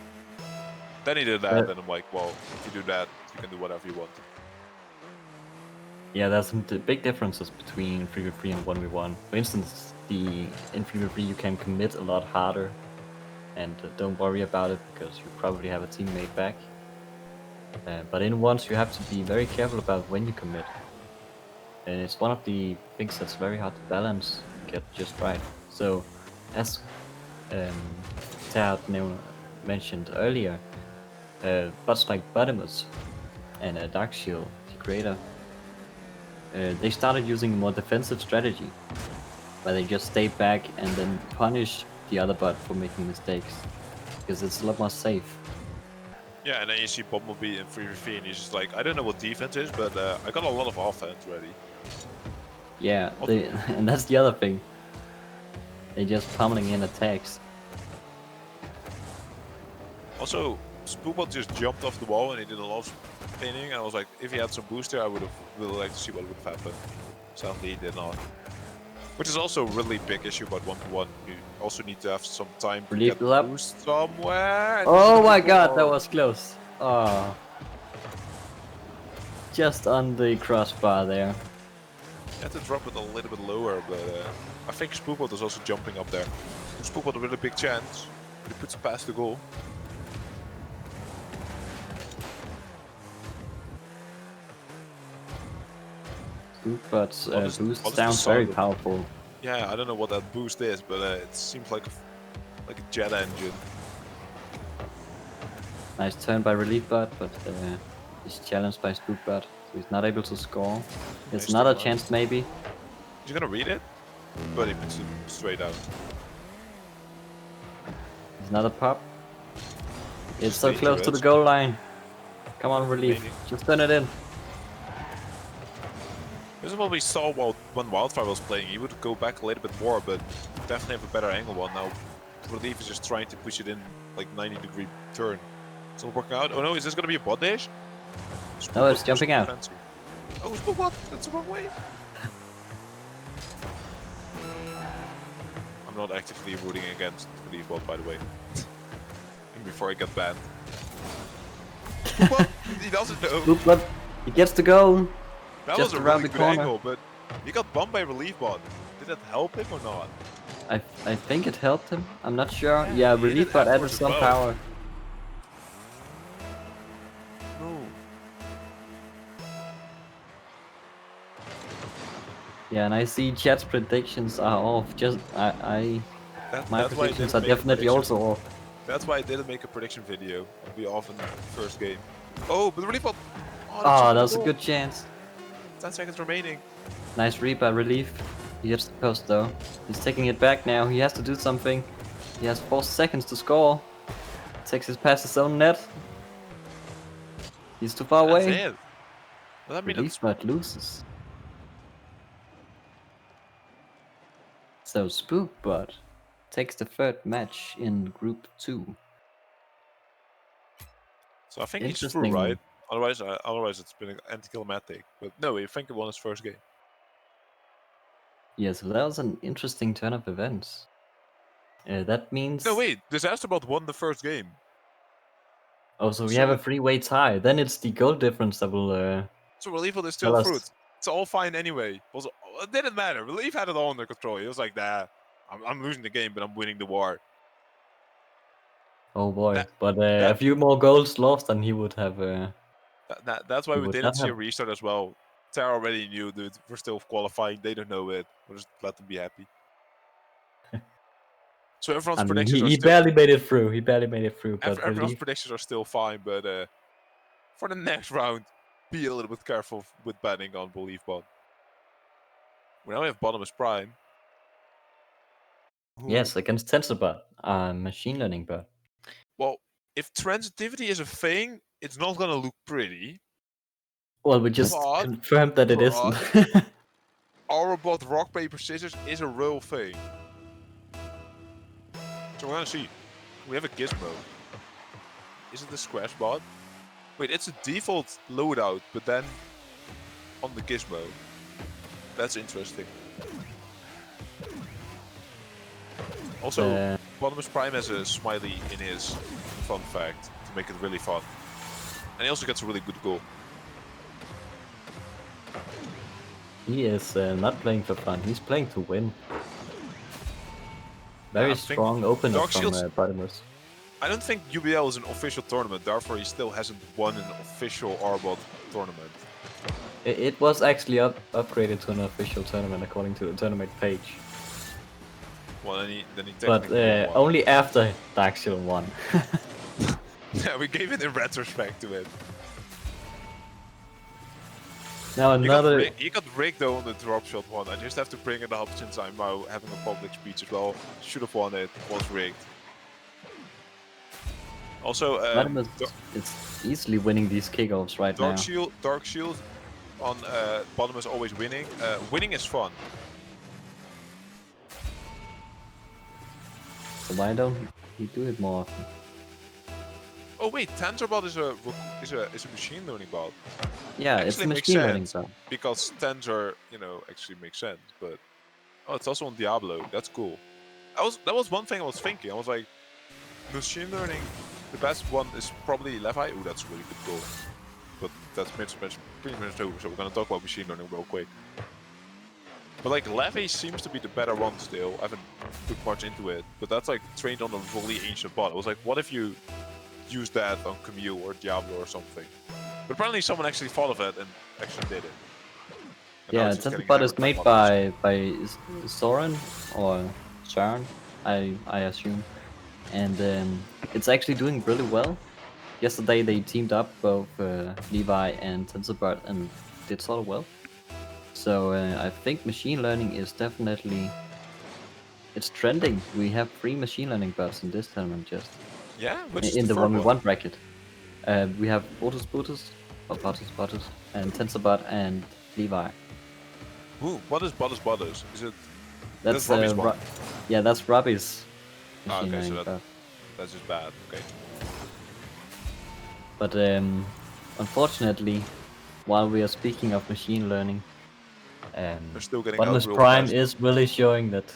then he did that, and I'm like, well, if you do that, you can do whatever you want.
Yeah, there's some big differences between 3v3 and 1v1. For instance, in 3v3 you can commit a lot harder, and don't worry about it because you probably have a teammate back. But in ones you have to be very careful about when you commit. And it's one of the things that's very hard to balance, get just right. So, as Tad mentioned earlier, bots like Bottomless and Dark Shield, the creator, they started using a more defensive strategy, where they just stay back and then punish the other bot for making mistakes, because it's a lot more safe.
Yeah, and then you see Bumblebee in 3v3, and he's just like, I don't know what defense is, but I got a lot of offense ready.
Yeah, and that's the other thing. They're just pummeling in attacks.
Also, Spookbot just jumped off the wall and he did a lot of spinning. I was like, if he had some booster, I would have really liked to see what would have happened. Sadly, he did not. Which is also a really big issue about 1v1. You also need to have some time to get the boost somewhere.
Oh my god, that was close. Oh. Just on the crossbar there.
You have to drop it a little bit lower, but I think Spookbot is also jumping up there. Spookbot a really big chance, but he puts it past the goal.
Spookbot's boost sounds very powerful.
Yeah, I don't know what that boost is, but it seems like a jet engine.
Nice turn by Reliefbot, but he's challenged by Spookbot, so he's not able to score. There's another chance maybe.
He's gonna read it, but he puts it straight out.
There's another pop. It's so close to the goal line. Come on, Relief. Just turn it in.
This is what we saw when Wildfire was playing. He would go back a little bit more, but definitely have a better angle one. Now, Relief is just trying to push it in like 90-degree turn. It's not working out. Oh no, is this gonna be a bot dash?
No, it's jumping out.
Oh, it's what? That's the wrong way. I'm not actively rooting against Relief bot, by the way. Before I get banned. What? He doesn't know.
But he gets to go.
That
just
was a
around
really
the
good
corner.
angle, but he got bumped by Relief bot. Did that help him or not?
I think it helped him. I'm not sure. Yeah, Relief bot added some power.
No.
Yeah, and I see chat's predictions are off. Just my predictions are definitely also off.
That's why I didn't make a prediction video. I'll be off in the first game. Oh, but Relief bot.
Oh, that was a good chance.
10 seconds remaining.
Nice read by Relief. He hits the post though. He's taking it back now. He has to do something. He has 4 seconds to score. Takes it past his own net. He's too far away.
That's it. Well, that
Relief but loses. So Spookbot takes the third match in Group 2.
So I think he's through, right? Otherwise it's been anticlimactic. But no, I think he won his first game.
Yeah, so that was an interesting turn of events. That means...
No, wait. Disasterbot won the first game.
Oh, so we have a 3-way tie. Then it's the goal difference that will...
So Relief is still through. It's all fine anyway. Also, it didn't matter. Relief had it all under control. He was like, nah, I'm losing the game, but I'm winning the war.
Oh boy, but a few more goals lost and he would have...
That's why we didn't see a restart as well. Terra already knew, dude. We're still qualifying. They don't know it. We'll just let them be happy. So everyone's
I mean,
predictions are
he
still
barely made it through. He barely made it through. But
everyone's predictions are still fine, but for the next round, be a little bit careful with betting on Wildfire. We now have Bottomless Prime.
yes, against TensorBot, machine learning bot.
Well, if transitivity is a thing, it's not gonna look pretty.
Well, we just
But-
confirmed that it isn't.
RLBot rock paper scissors is a real thing. So we're gonna see. We have a gizmo. Is it the squash bot? Wait, it's a default loadout, but then on the gizmo. That's interesting. Also, Bottomless Prime has a smiley in his fun fact to make it really fun. And he also gets a really good goal.
He is not playing for fun. He's playing to win. Very
I think
strong opener
Dark
from
Shields-
Bottomless.
I don't think UBL is an official tournament, therefore he still hasn't won an official RLBot tournament.
It was actually upgraded to an official tournament according to the tournament page.
Well, then he
But
technically won one.
only after Dark Shield won.
Yeah, we gave it in retrospect to it.
Now another...
He got rigged though on the drop shot one. I just have to bring it up since I'm now having a public speech as well. Should have won it, was rigged. Also,
Bottomless is easily winning these kickoffs right now.
Dark Shield on Bottomless always winning. Winning is fun.
So why don't he do it more often?
Oh wait, TensorBot is a machine learning bot.
Yeah, it's
Actually
a
makes
machine learning
sense.
bot.
Because Tensor, actually makes sense. But it's also on Diablo. That's cool. That was one thing I was thinking. I was like, machine learning, the best one is probably Levi. Oh, that's a really good goal. But that's pretty much over. So we're gonna talk about machine learning real quick. But like Levi seems to be the better one still. I haven't put much into it, but that's like trained on a really ancient bot. I was like, what if you use that on Camille or Diablo or something? But apparently someone actually thought of it and actually did it. And now
Yeah,
it's just getting
TensorBot is
hammered
made
Bottomless.
by Soren or Sharon, I assume, and it's actually doing really well. Yesterday they teamed up both Levi and TensorBot and did sort of well. So I think machine learning is definitely it's trending. We have 3 machine learning bots in this tournament just
Yeah, which is
in the
third
1v1 bracket. We have Botus, and TensorBot and Levi.
Ooh, what is Butters? Is it?
That's
Robbie's one.
yeah, that's Robbie's
Ah,
machine
okay, so
learning bot.
that's just bad. Okay.
But unfortunately, while we are speaking of machine learning,
They're still getting
Bottomless
out real
Prime
fast.
is really showing that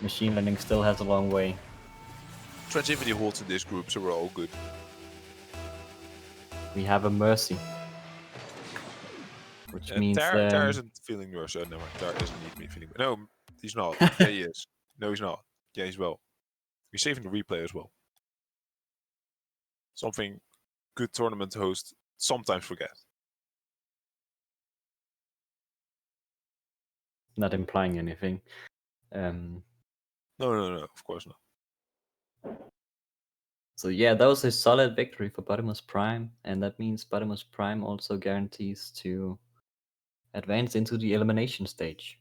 machine learning still has a long way.
Transitivity holds in this group, so we're all good.
We have a Mercy, which means
Tar isn't feeling yours. No, Tar doesn't need me feeling. No, he's not. Yeah, he is. No, he's not. Yeah, he's well. He's saving the replay as well. Something good tournament hosts sometimes forget.
not implying anything.
No, of course not.
So yeah, that was a solid victory for Bottomless Prime, and that means Bottomless Prime also guarantees to advance into the elimination stage.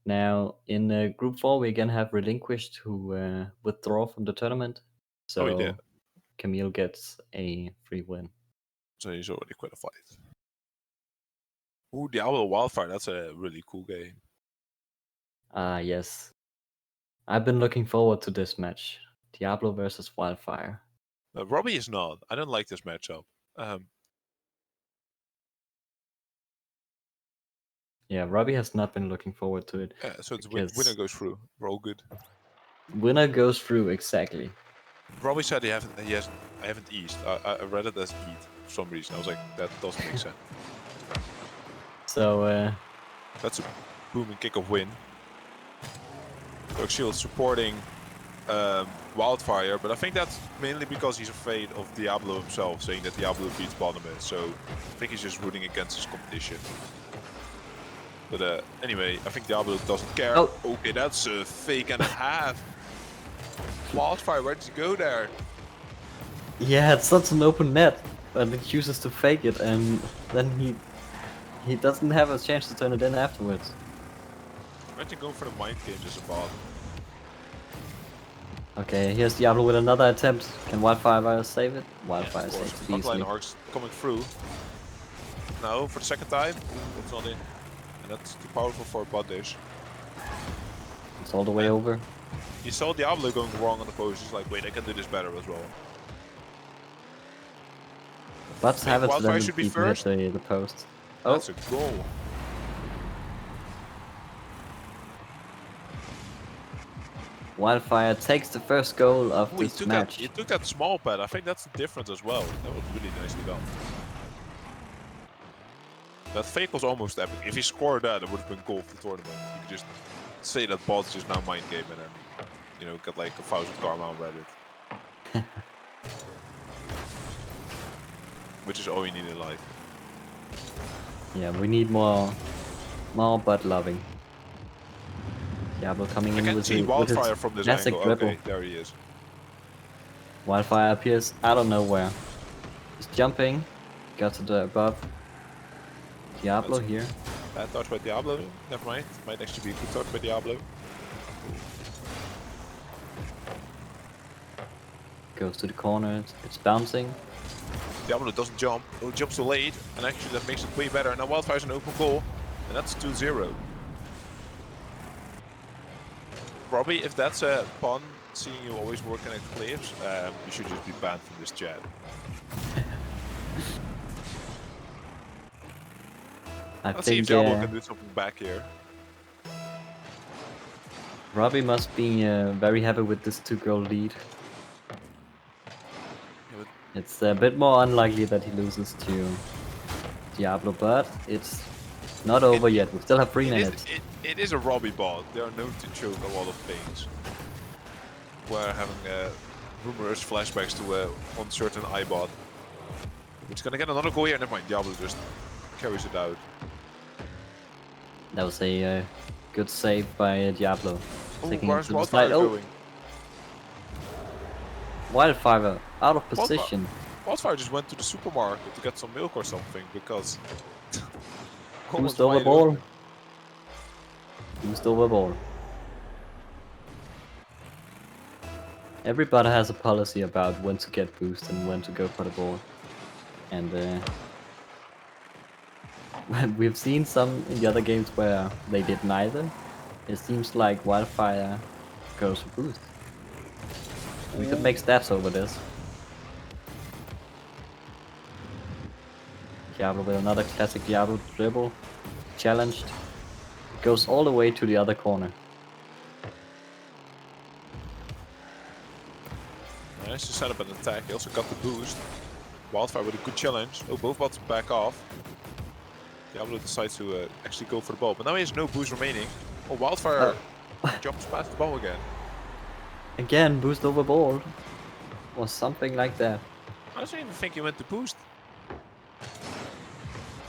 Now, in Group 4, we again have Relinquished, who withdraw from the tournament. So
he did.
Camille gets a free win.
So he's already qualified. Ooh, Diablo Wildfire. That's a really cool game.
Yes. I've been looking forward to this match. Diablo versus Wildfire.
Robbie is not. I don't like this matchup.
Yeah, Robbie has not been looking forward to it.
Yeah, so it's
because
winner goes through. We're all good.
Winner goes through, exactly.
Robbie said I haven't eased. I read it as eat for some reason. I was like, that doesn't make sense.
So,
That's a booming kickoff win. Dark Shield supporting Wildfire, but I think that's mainly because he's afraid of Diablo himself, saying that Diablo beats Bottomless. So I think he's just rooting against his competition. But anyway, I think Diablo doesn't care.
Oh.
Okay, that's a fake and a half. Wildfire, where did you go there?
Yeah, it's such an open net, but he chooses to fake it, and then he doesn't have a chance to turn it in afterwards.
Imagine going for the mind game as a bot.
Okay, here's Diablo with another attempt. Can Wildfire save it? Wildfire
Of course,
saves it
frontline
easily.
arcs coming through. No, for the second time, it's not in. And that's too powerful for a bot dish.
It's all the way over.
You saw Diablo going wrong on the post, he's like, wait, I can do this better as well.
But have it so
Wildfire
then
should be
people hit
first.
the post. Oh,
That's a goal.
Wildfire takes the first goal of
Ooh, he
this
took
match.
That, he took that small pad, I think that's the difference as well. That was really nicely done. That fake was almost epic. If he scored that, it would have been goal for the tournament. You could just say that bot's just now mind game and then, you know, get like 1,000 karma on Reddit. Which is all you need in life.
Yeah, we need more butt loving. Diablo coming
I
in
can
with,
see
with
Wildfire
his
from this
classic
angle.
dribble.
Okay, there he is.
Wildfire appears out of nowhere. He's jumping, got to the above. Diablo
That's-
here.
Bad touch by Diablo. Never mind. Might actually be a good touch by Diablo.
Goes to the corner, it's bouncing.
Diablo doesn't jump. Oh, he jumps too late. And actually that makes it way better. Now Wildfire's an open goal. And that's 2-0. Probably if that's a pun, seeing you always working at cliffs, you should just be banned from this chat. Let's see if Diablo can do something back here.
Robbie must be very happy with this 2-goal lead. It's a bit more unlikely that he loses to Diablo, but it's not over yet. We still have 3 minutes.
It is a RLBot. They are known to choke a lot of things. We're having numerous flashbacks to uncertain iBot. It's gonna get another goal here. Never mind, Diablo just carries it out.
That was a good save by Diablo.
Oh,
Taking it
where's
to the
Wildfire
side. Oh,
going?
Wildfire out of position.
Wildfire just went to the supermarket to get some milk or something because.
Boost over ball. Boost over ball. Everybody has a policy about when to get boost and when to go for the ball. And we've seen some in the other games where they did neither. It seems like Wildfire goes for boost. We could make stats over this. Diablo with another classic Diablo dribble. Challenged. Goes all the way to the other corner.
Nice to set up an attack. He also got the boost. Wildfire with a good challenge. Oh, both bots back off. Diablo decides to actually go for the ball, but now he has no boost remaining. Oh, Wildfire jumps past the ball again.
Again, boost over ball. Or something like that.
I don't even think he went to boost.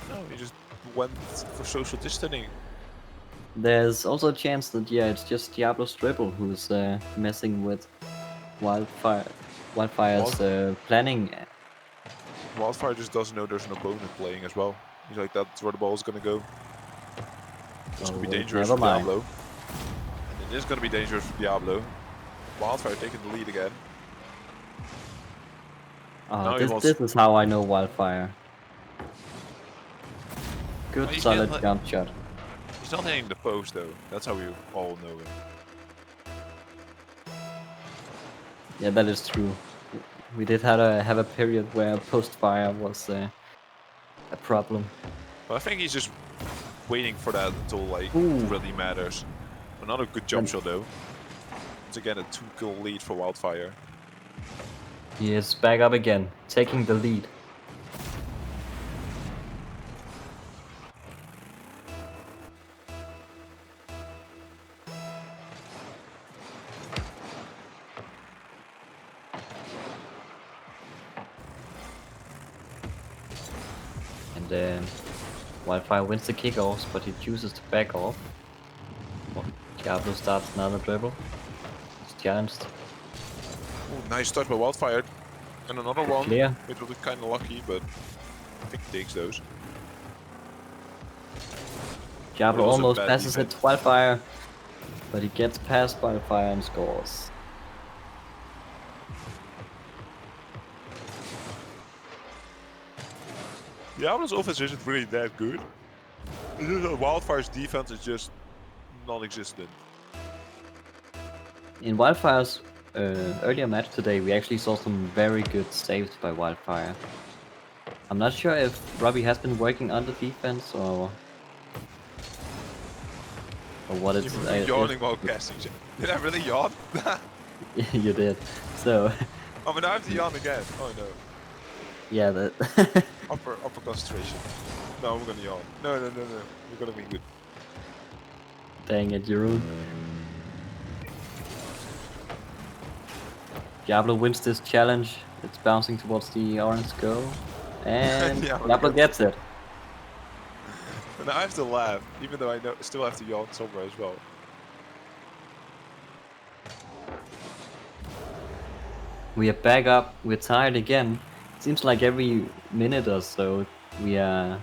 No, he just went for social distancing.
There's also a chance that, yeah, it's just Diablo's dribble who's messing with Wildfire's planning.
Wildfire just doesn't know there's an opponent playing as well. He's like, that's where the ball's gonna go. This could be dangerous for Diablo. And it is gonna be dangerous for Diablo. Wildfire taking the lead again.
This is how I know Wildfire. Good
he's
solid
getting
jump shot.
He's not hitting the post though. That's how we all know him.
Yeah, that is true. We did have a period where post fire was a problem.
But I think he's just waiting for that until like it really matters. Another good jump shot though. Once again, a 2-goal lead for Wildfire.
He is back up again, taking the lead. And Wildfire wins the kickoffs, but he chooses to back off. Well, Diablo starts another dribble. He's challenged.
Ooh, nice touch by Wildfire. And another one,
Clear.
which was kind of lucky, but I think he takes those.
Diablo
It was a
almost
bad
passes
defense.
it Wildfire, but he gets past Wildfire and scores.
Diablo's offense isn't really that good. Wildfire's defense is just non-existent.
In Wildfire's earlier match today, we actually saw some very good saves by Wildfire. I'm not sure if Robbie has been working on the defense or what it's.
You were yawning while casting. Did I really yawn?
You did. So
Oh, but I have to yawn again. Oh no.
yeah, that.
Upper concentration. No, we're gonna yawn. No. We're gonna be good.
Dang it, Jeroen. Diablo wins this challenge. It's bouncing towards the orange goal. And
Diablo
Diablo
gets
gets it.
And I have to laugh, even though I still have to yawn somewhere as well.
We are back up. We're tired again. Seems like every minute or so we're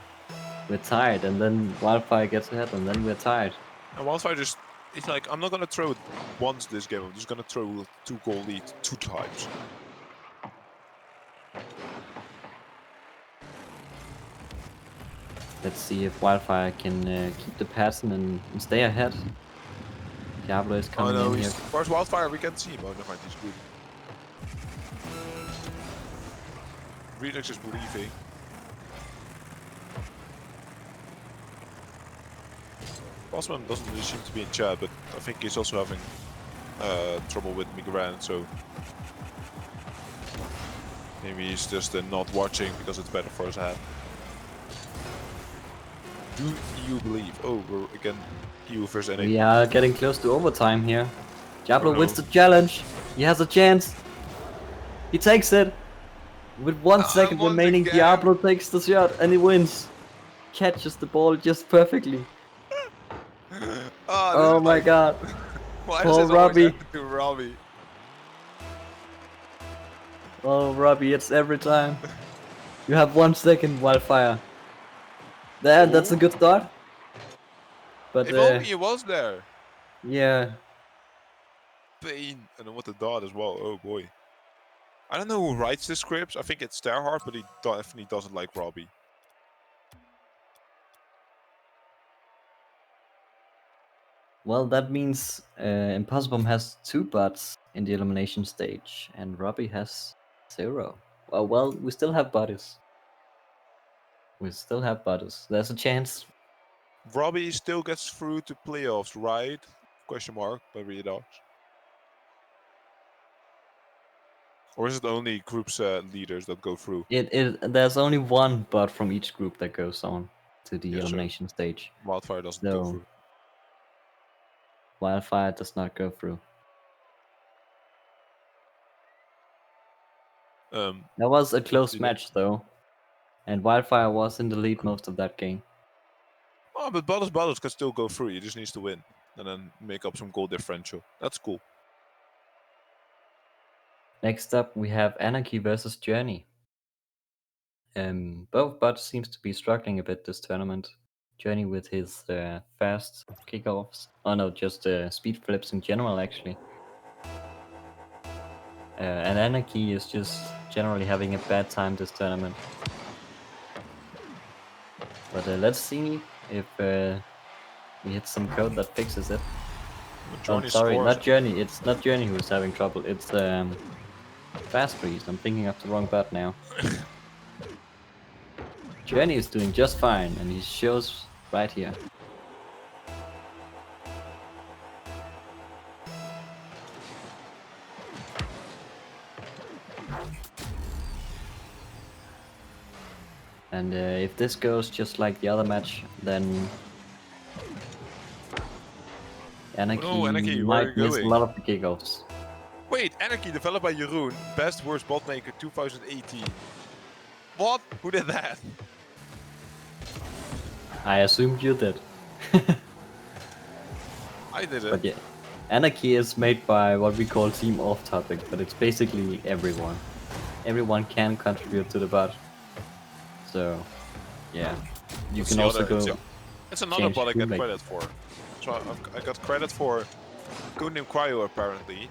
tired, and then Wildfire gets ahead, and then we're tired.
And Wildfire just, it's like, I'm not gonna throw it once this game, I'm just gonna throw 2-goal lead 2 times.
Let's see if Wildfire can keep the pattern and stay ahead. Diablo is coming in here.
Where's Wildfire? We can't see him. Oh, never mind, he's good. Relix is believing. Bossman doesn't really seem to be in chat, but I think he's also having trouble with Migran, so maybe he's just not watching because it's better for his head. Do you believe? Oh, we're again EU versus NA.
We are getting close to overtime here. Diablo
Oh, no.
wins the challenge. He has a chance. He takes it. With 1 second
once
remaining,
again.
Diablo takes the shot and he wins. Catches the ball just perfectly. Oh my god.
Why
Poor
does this always
Robbie.
have to do Robbie?
Oh, Robbie, it's every time. You have 1 second, Wildfire. There, that's a good start. But
If only he was there.
yeah,
Pain. And then with the dot as well. Oh boy. I don't know who writes the scripts. I think it's Starhard, but he definitely doesn't like Robbie.
well, that means Impossible has 2 bots in the elimination stage, and Robbie has 0. Well, we still have bodies. We still have bodies. There's a chance.
Robbie still gets through to playoffs, right? Question mark by Redox. Or is it only groups leaders that go through?
There's only 1 bot from each group that goes on to the
Yeah, so
elimination stage.
Wildfire doesn't go
So
through.
Wildfire does not go through. That was a close
see that.
match though, and Wildfire was in the lead most of that game.
Oh, but Bottles can still go through. He just needs to win and then make up some goal differential. That's cool.
Next up, we have Anarchy versus Journey. Both bots seems to be struggling a bit this tournament. Journey with his fast kickoffs. Oh no, just speed flips in general actually. And Anarchy is just generally having a bad time this tournament. But let's see if we hit some code that fixes it. Oh, sorry, not Journey. It's not Journey who's having trouble. It's Fast Freeze. I'm thinking of the wrong bot now. Journey is doing just fine, and he shows right here. And if this goes just like the other match, then Anarchy might miss a lot of the kickoffs.
Wait, Anarchy developed by Jeroen, best worst bot maker 2018. What? Who did that?
I assumed you did.
I did it.
But yeah, Anarchy is made by what we call Team Off Topic, but it's basically everyone. Everyone can contribute to the bot. So, yeah. You
It's
can
the
also
other-
go.
It's another
change
bot I
who
get
make-
credit for. So I got credit for Codename Cryo apparently.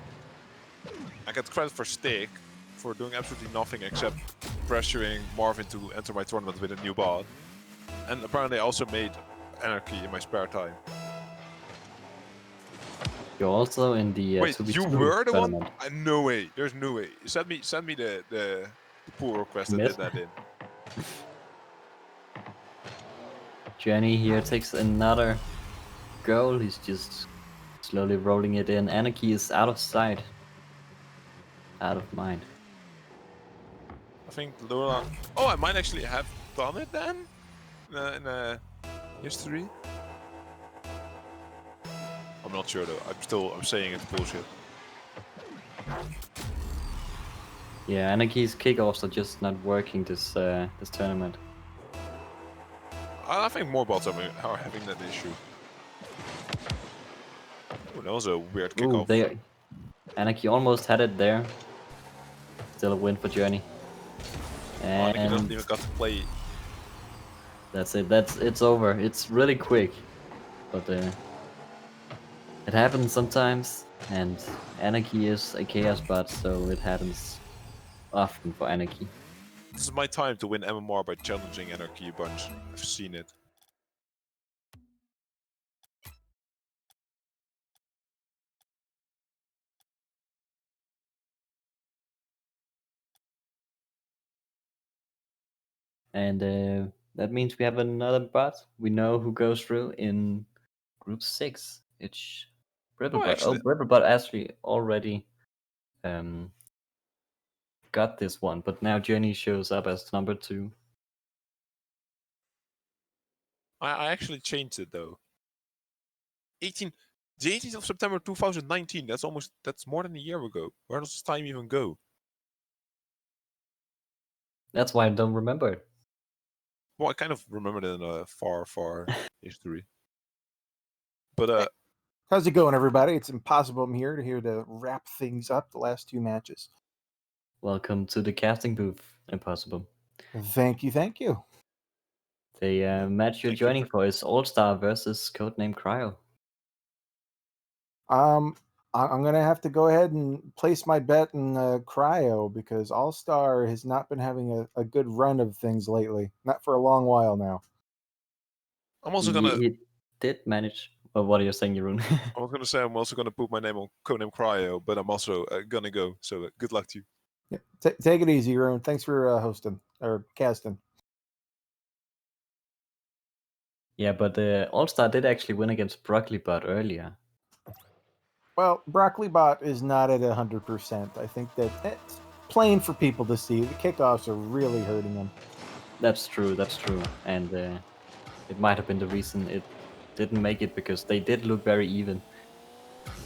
I got credit for Stick for doing absolutely nothing except pressuring Marvin to enter my tournament with a new bot. And apparently I also made Anarchy in my spare time.
You're also in the
Wait,
2v2
you were the one?
tournament.
No way. There's no way. Send me the pull request that
Miss-
did that in.
Jenny here takes another goal. He's just slowly rolling it in. Anarchy is out of sight. Out of mind.
I think Lola. Oh, I might actually have done it then in history. I'm not sure though. I'm saying it's bullshit.
Yeah, Anarchy's kickoffs are just not working this this tournament.
I think more bots are having that issue. Oh, that was a weird
Ooh,
kickoff.
Anarchy almost had it there. Still a win for Journey.
Oh, Nicky doesn't
And
even got to play.
that's it. It's over. It's really quick, but it happens sometimes. And Anarchy is a chaos bot, so it happens often for Anarchy.
This is my time to win MMR by challenging Anarchy a bunch. I've seen it.
And that means we have another bot. We know who goes through in Group 6. It's Brittlebot.
actually-
Brittlebot actually already got this one, but now Journey shows up as number 2.
I actually changed it though. The 18th of September 2019. That's more than a year ago. Where does this time even go?
That's why I don't remember it.
Well, I kind of remembered it in a far history. But
How's it going, everybody? It's Impossible. I'm here to wrap things up the last 2 matches.
Welcome to the casting booth, Impossible.
Thank you.
The match you're
Thank you
joining for is All-Star versus Codename Cryo.
I'm gonna have to go ahead and place my bet in Cryo because All Star has not been having a good run of things lately. Not for a long while now.
I'm also gonna.
He did manage. Well, what are you saying, Jeroen?
I was gonna say I'm also gonna put my name on Codename Cryo, but I'm also gonna go. So good luck to you.
Yeah. Take it easy, Jeroen. Thanks for hosting or casting.
Yeah, but All-Star did actually win against Brittlebot earlier.
Well, Brittlebot is not at 100%. I think that it's plain for people to see. The kickoffs are really hurting him.
That's true, and it might have been the reason it didn't make it because they did look very even.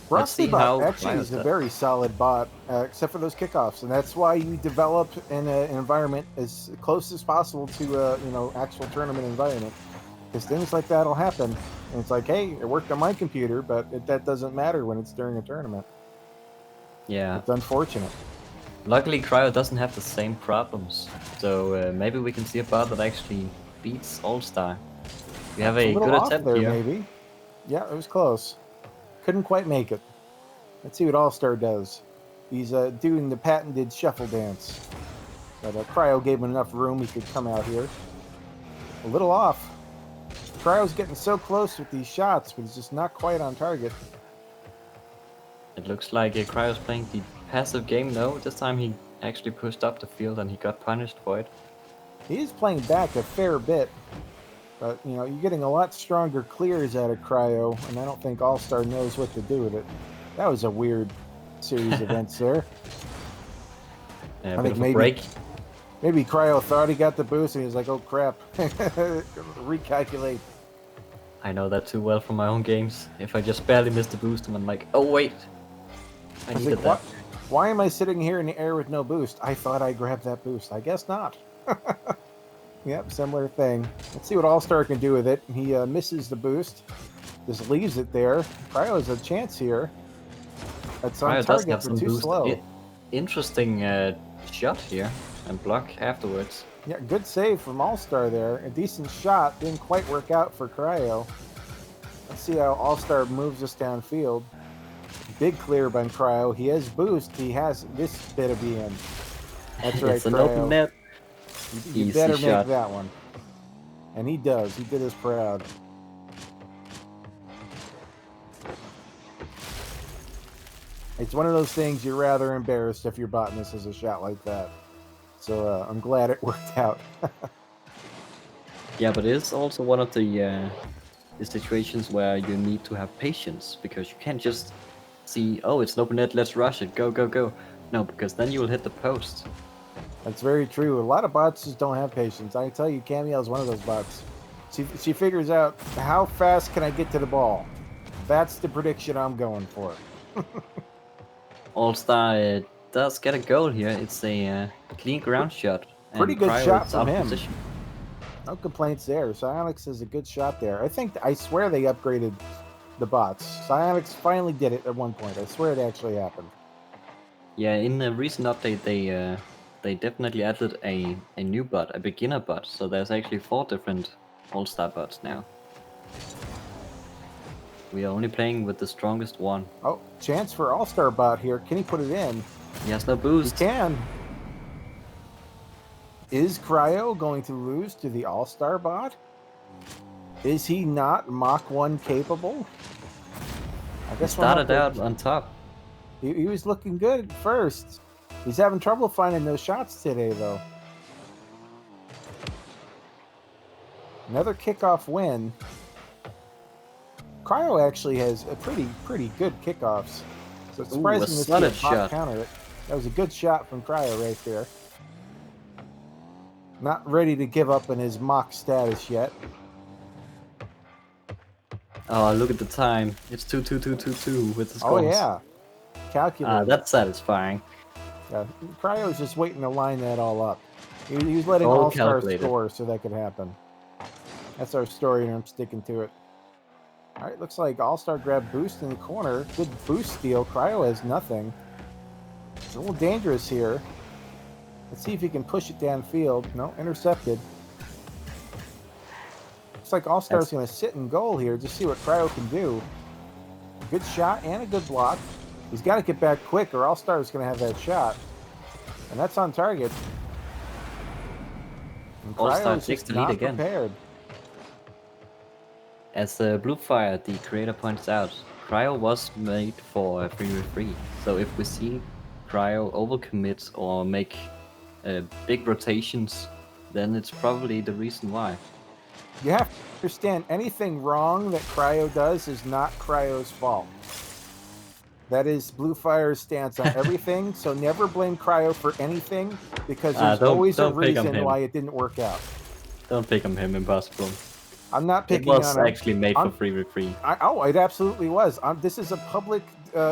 Let's see how
Brittlebot actually
Cryo
is a
does.
very solid bot, except for those kickoffs, and that's why you develop in an environment as close as possible to actual tournament environment. Because things like that'll happen, and it's like, hey, it worked on my computer, but that doesn't matter when it's during a tournament.
Yeah,
It's unfortunate.
luckily Cryo doesn't have the same problems, so maybe we can see a bot that actually beats All-Star. We have
A
a
little
good
off
attempt
there,
here.
maybe. Yeah, it was close. Couldn't quite make it. Let's see what All-Star does. He's doing the patented shuffle dance. But Cryo gave him enough room he could come out here. A little off. Cryo's getting so close with these shots, but he's just not quite on target.
It looks like Cryo's playing the passive game. No, this time he actually pushed up the field and he got punished for it.
He is playing back a fair bit. But, you're getting a lot stronger clears out of Cryo, and I don't think All-Star knows what to do with it. That was a weird series of events there.
A
I
bit
think
of a
maybe-
break.
Maybe Cryo thought he got the boost, and he was like, oh crap. Recalculate.
I know that too well from my own games. If I just barely miss the boost and I'm like, oh wait, I
I was
needed
like,
that.
why am I sitting here in the air with no boost? I thought I grabbed that boost. I guess not. Yep, similar thing. Let's see what All-Star can do with it. He misses the boost. Just leaves it there. Cryo has a chance here. That's on
Cryo does
target,
have
but
some
too
boost.
slow.
Interesting shot here and block afterwards.
Yeah, good save from All-Star there. A decent shot. Didn't quite work out for Cryo. Let's see how All-Star moves us downfield. Big clear by Cryo. He has boost. He has this bit of EM. That's right,
It's an open
Cryo.
net.
You
Easy
better
shot.
make that one. And he does. He did us proud. It's one of those things you're rather embarrassed if your bot misses a shot like that. So I'm glad it worked out.
Yeah, but it's also one of the situations where you need to have patience, because you can't just see, oh, it's an open net, let's rush it, go, go, go. No, because then you will hit the post.
That's very true. A lot of bots just don't have patience. I tell you, Camiel's one of those bots. She figures out, how fast can I get to the ball? That's the prediction I'm going for.
All-Star does get a goal here. It's a clean ground shot.
Pretty
and
good
Cryo
shot
is
from
out of
him.
position.
No complaints there. Psionics is a good shot there. I swear they upgraded the bots. Psionics finally did it at one point. I swear it actually happened.
Yeah, in the recent update, they definitely added a new bot, a beginner bot. So there's actually 4 different All-Star bots now. We are only playing with the strongest one.
Oh, chance for All-Star bot here. Can he put it in?
He has no
He
boost.
can. Is Cryo going to lose to the All-Star bot? Is he not Mach 1 capable? I
He
guess we'll have
started
to-
out on top.
He was looking good at first. He's having trouble finding those shots today, though. Another kickoff win. Cryo actually has a pretty good kickoffs. So it's
Ooh,
surprising
a
to see a
solid
bot
shot.
counter it. That was a good shot from Cryo right there. Not ready to give up in his mock status yet.
Oh, look at the time. It's 2-2-2-2-2 with the
Oh
scores.
yeah, calculated.
That's satisfying.
Yeah, Cryo's just waiting to line that all up. He was letting
All
All-Star
calculated.
score so that could happen. That's our story, and I'm sticking to it. All right, looks like All-Star grabbed boost in the corner. Good boost steal. Cryo has nothing. It's a little dangerous here. Let's see if he can push it downfield. No, intercepted. Looks like All-Star's going to sit in goal here. Just see what Cryo can do. Good shot and a good block. He's got to get back quick, or All-Star's going to have that shot. And that's on target. And
All-Star
Cryo's
takes
just
the lead
not
again.
prepared.
As Bluefire, the creator, points out, Cryo was made for 3v3. So if we see Cryo overcommit or make big rotations, then it's probably the reason why.
You have to understand, anything wrong that Cryo does is not Cryo's fault. That is Bluefire's stance on everything, so never blame Cryo for anything, because there's always a
don't pick on
reason
him.
why it didn't work out.
Don't pick on him, impossible.
I'm not
It
picking
was
on him.
actually made for 3v3.
Oh, it absolutely was. This is a public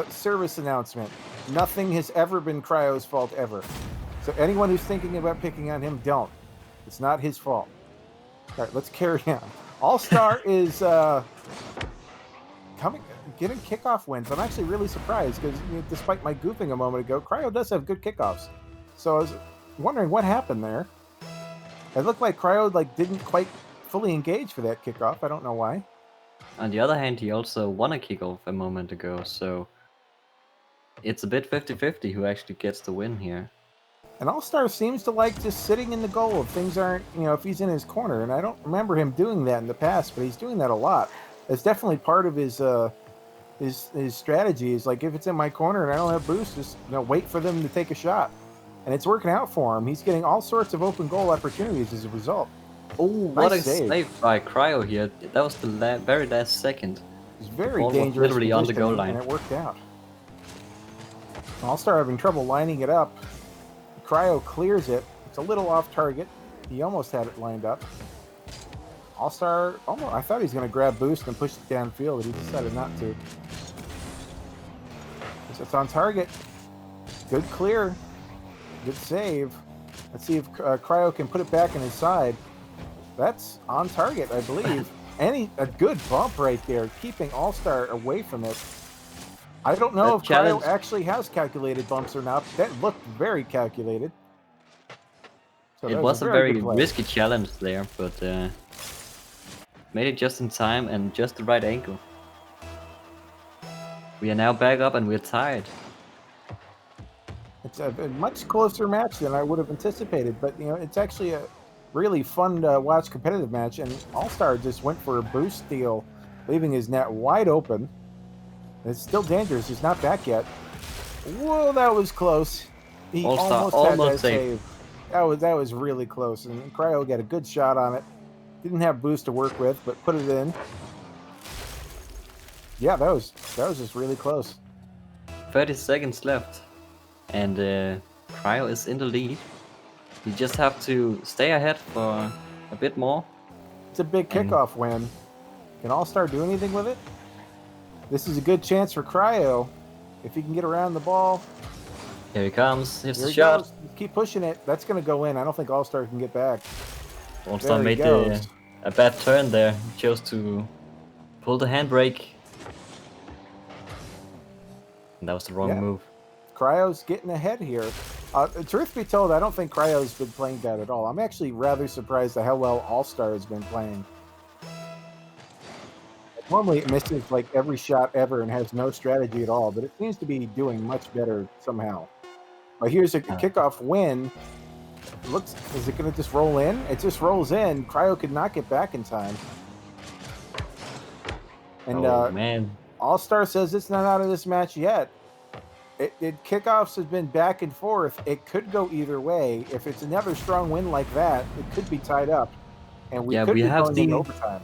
service announcement. Nothing has ever been Cryo's fault, ever. So anyone who's thinking about picking on him, don't. It's not his fault. All right, let's carry on. All-Star is getting kickoff wins. I'm actually really surprised because, despite my goofing a moment ago, Cryo does have good kickoffs. So I was wondering what happened there. It looked like Cryo didn't quite fully engage for that kickoff. I don't know why.
On the other hand, he also won a kickoff a moment ago, so it's a bit 50-50 who actually gets the win here.
And All-Star seems to like just sitting in the goal if things aren't, if he's in his corner. And I don't remember him doing that in the past, but he's doing that a lot. It's definitely part of his strategy. Is like, if it's in my corner and I don't have boost, just wait for them to take a shot. And it's working out for him. He's getting all sorts of open goal opportunities as a result.
Oh, what
Nice
a
save.
save by Cryo here. That was the very last second.
It's very
Ball was
dangerous.
literally on the goal
positioning,
line.
and it worked out. All-Star having trouble lining it up. Cryo clears it. It's a little off target. He almost had it lined up. All-Star, I thought he was going to grab boost and push it downfield, but he decided not to. It's on target. Good clear. Good save. Let's see if Cryo can put it back in his side. That's on target, I believe. And a good bump right there, keeping All-Star away from it. I don't know
That
if
challenge-
Cryo actually has calculated bumps or not. That looked very calculated. So
It
that
was a
good
very
play.
risky challenge there, but made it just in time and just the right angle. We are now back up and we're tied.
It's a much closer match than I would have anticipated, but you know, it's actually a really fun to watch competitive match. And All-Star just went for a boost steal, leaving his net wide open. It's still dangerous. He's not back yet. Whoa, that was close. He
All-Star
almost had that
almost
save. That was really close, and Cryo got a good shot on it. Didn't have boost to work with, but put it in. Yeah, that was just really close.
30 seconds left, and Cryo is in the lead. You just have to stay ahead for a bit more.
It's a big
And-
kickoff win. Can All-Star do anything with it? This is a good chance for Cryo. If he can get around the ball.
Here he comes. Here's
Here
the
he
shot.
goes. Keep pushing it. That's going to go in. I don't think All-Star can get back.
All-Star
There he
made
goes.
a bad turn there. He chose to pull the handbrake. And that was the wrong
Yeah.
move.
Cryo's getting ahead here. Truth be told, I don't think Cryo's been playing bad at all. I'm actually rather surprised at how well All-Star has been playing. Normally it misses like every shot ever and has no strategy at all, but it seems to be doing much better somehow. But here's a kickoff win. Is it going to just roll in? It just rolls in. Cryo could not get back in time. And
Oh man.
All-Star says it's not out of this match yet. Kickoffs has been back and forth. It could go either way. If it's another strong win like that, it could be tied up. And we
Yeah,
could
we
be
have
going
seen-
into overtime.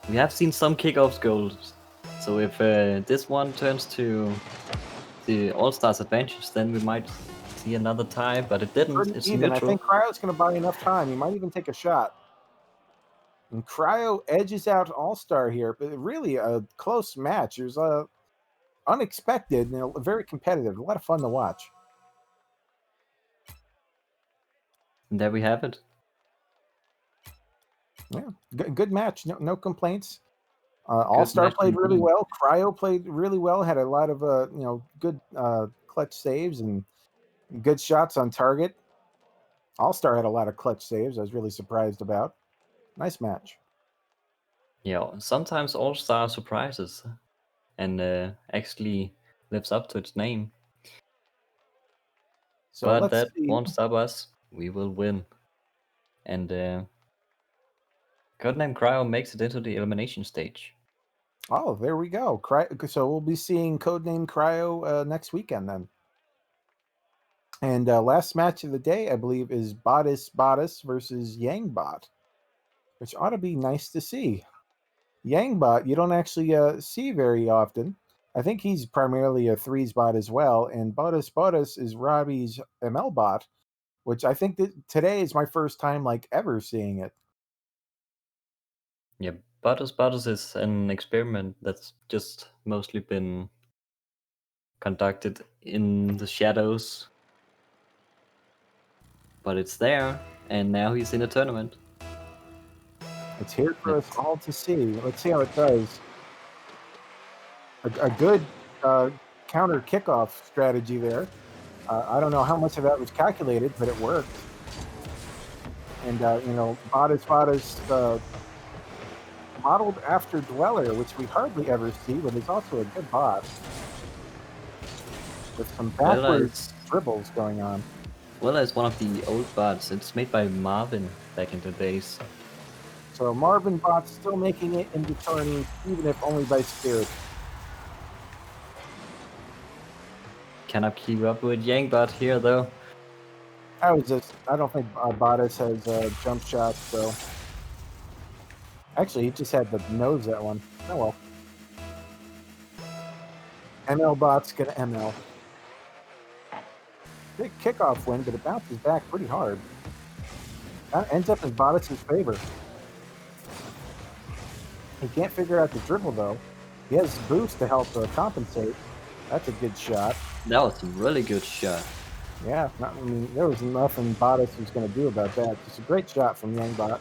We have seen some kickoffs goals. So if this one turns to the All-Stars advantage, then we might see another tie, but it didn't.
Pretty
It's
even. I
neutral.
think Cryo's going to buy enough time. He might even take a shot. And Cryo edges out All-Star here, but really a close match. It was unexpected and very competitive. A lot of fun to watch.
And there we have it.
Yeah, good match. No complaints. All-Star
match
played really
indeed.
well. Cryo played really well. Had a lot of good clutch saves and good shots on target. All-Star had a lot of clutch saves. I was really surprised about. Nice match.
Yeah, sometimes All-Star surprises and actually lives up to its name.
So
But
let's
that
see.
won't stop us. We will win. And Codename Cryo makes it into the elimination stage.
Oh, there we go. So we'll be seeing Codename Cryo next weekend then. And last match of the day, I believe, is Bottis versus Yangbot, which ought to be nice to see. Yangbot, you don't actually see very often. I think he's primarily a threes bot as well. And Bottis is Robbie's ML bot, which I think that today is my first time ever seeing it.
Yeah, Bottomless is an experiment that's just mostly been conducted in the shadows. But it's there, and now he's in a tournament.
It's here for us all to see. Let's see how it does. A good counter kickoff strategy there. I don't know how much of that was calculated, but it worked. And Bottis modeled after Dweller, which we hardly ever see, but is also a good bot with some backwards dribbles going on.
Dweller is one of the old bots. It's made by Marvin back in the days.
So Marvin bot's still making it into tourneys, even if only by spirit.
Cannot keep up with Yangbot here though.
I don't think Bottis has jump shots, so. Actually, he just had to nose that one. Oh well. ML bot's gonna ML. Big kickoff win, but it bounces back pretty hard. That ends up in Bottis' favor. He can't figure out the dribble though. He has boost to help compensate. That's a good shot.
That was a really good shot.
Yeah, there was nothing Bottis was going to do about that. Just a great shot from Yangbot.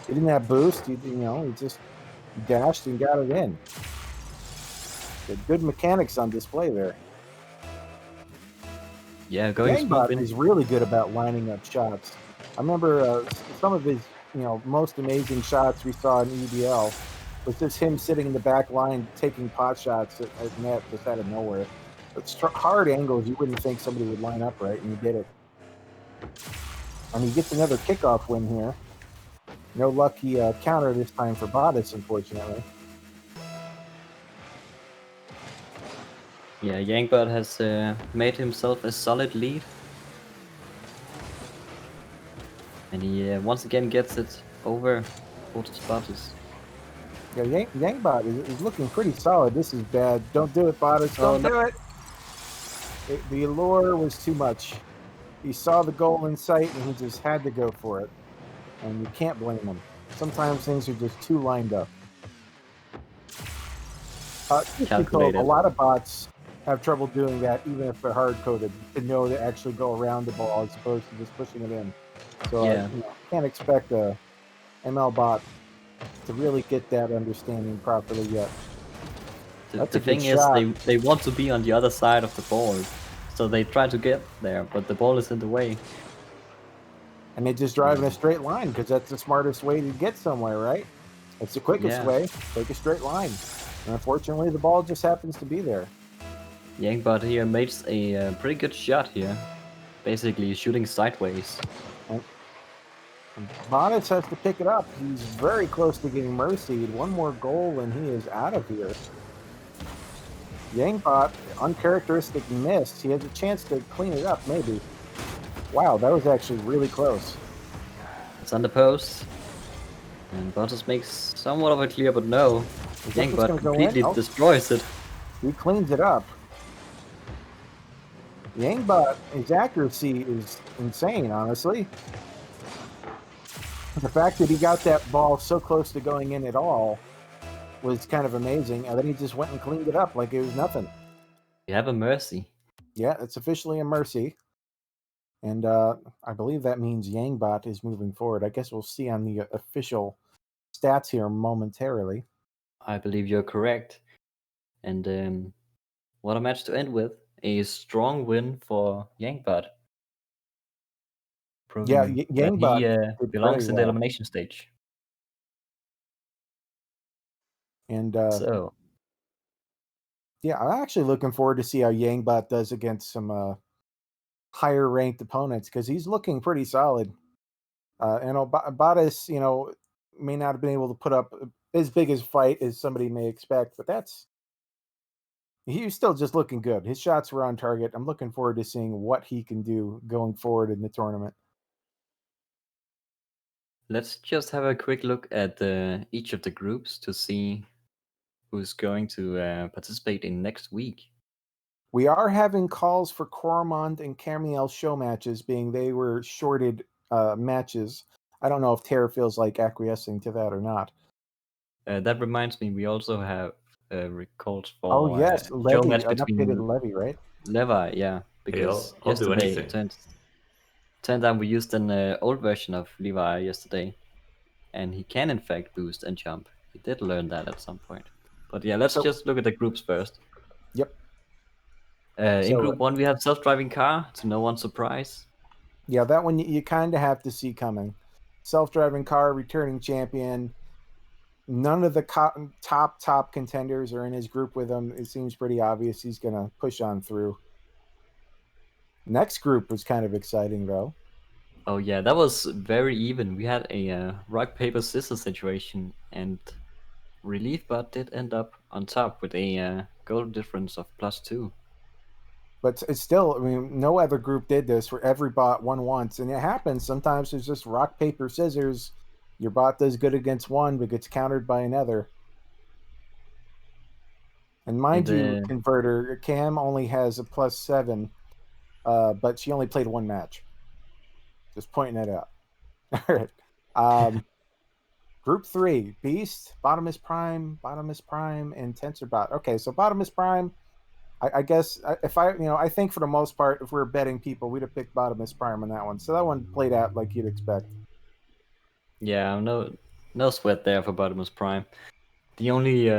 He didn't have boost. He just dashed and got it in. Good mechanics on display there.
Yeah, going smooth
Yangbot
in.
is really good about lining up shots. I remember some of his, most amazing shots we saw in EDL was just him sitting in the back line taking pot shots at net just out of nowhere. It's hard angles you wouldn't think somebody would line up right, and he did it. And he gets another kickoff win here. No lucky counter this time for Bottis, unfortunately.
Yeah, Yangbot has made himself a solid lead. And he once again gets it over towards Bottas.
Yeah, Yangbot is looking pretty solid. This is bad. Don't do it, Bottis. Don't do it. The allure was too much. He saw the goal in sight, and he just had to go for it. And you can't blame him. Sometimes things are just too lined up.
Calculated.
A lot of bots have trouble doing that, even if they're hard-coded, to know to actually go around the ball as opposed to just pushing it in. So
Yeah.
can't expect a ML bot to really get that understanding properly yet.
The thing is, they want to be on the other side of the ball, so they try to get there, but the ball is in the way.
And they just drive in a straight line because that's the smartest way to get somewhere, right? It's the quickest way. Take a straight line. And unfortunately, the ball just happens to be there.
Yangbot here makes a pretty good shot here, basically shooting sideways.
And Bottis has to pick it up. He's very close to getting mercied. One more goal and he is out of here. Yangbot, uncharacteristic miss. He has a chance to clean it up, maybe. Wow, that was actually really close.
It's on the post. And Bottas makes somewhat of a clear, but no. Yangbot completely destroys it.
He cleans it up. Yangbot, his accuracy is insane, honestly. The fact that he got that ball so close to going in at all was kind of amazing. And then he just went and cleaned it up like it was nothing.
You have a mercy.
Yeah, it's officially a mercy. And I believe that means Yangbot is moving forward. I guess we'll see on the official stats here momentarily.
I believe you're correct. And what a match to end with. A strong win for Yangbot.
Yeah, Yangbot
he belongs in the elimination stage.
And yeah, I'm actually looking forward to see how Yangbot does against some higher ranked opponents because he's looking pretty solid. And Bottas, may not have been able to put up as big a fight as somebody may expect, but he was still just looking good. His shots were on target. I'm looking forward to seeing what he can do going forward in the tournament.
Let's just have a quick look at each of the groups to see who's going to participate in next week.
We are having calls for Coromand and Camiel show matches, being they were shorted matches. I don't know if Terra feels like acquiescing to that or not.
That reminds me, we also have calls for
Levy,
show match
an
between
updated Levy, right?
Levi, yeah, because
I'll do
yesterday
anything.
turned out we used an old version of Levi yesterday, and he can in fact boost and jump. He did learn that at some point. But yeah, let's just look at the groups first.
Yep.
In Group 1, we have self-driving car, to no one's surprise.
Yeah, that one you kind of have to see coming. Self-driving car, returning champion. None of the top contenders are in his group with him. It seems pretty obvious he's going to push on through. Next group was kind of exciting, though.
Oh yeah, that was very even. We had a rock, paper, scissors situation, and RLBot did end up on top with a goal difference of +2.
But it's still, no other group did this where every bot won once. And it happens. Sometimes there's just rock, paper, scissors. Your bot does good against one, but gets countered by another. And mind you, Converter, Cam only has a +7, but she only played one match. Just pointing that out. All right. Group 3, Beast, Bottomless Prime, and TensorBot. Okay, so Bottomless Prime, I guess if I think for the most part, if we were betting people, we'd have picked Bottomless Prime on that one. So that one played out like you'd expect.
Yeah, no sweat there for Bottomless Prime. The only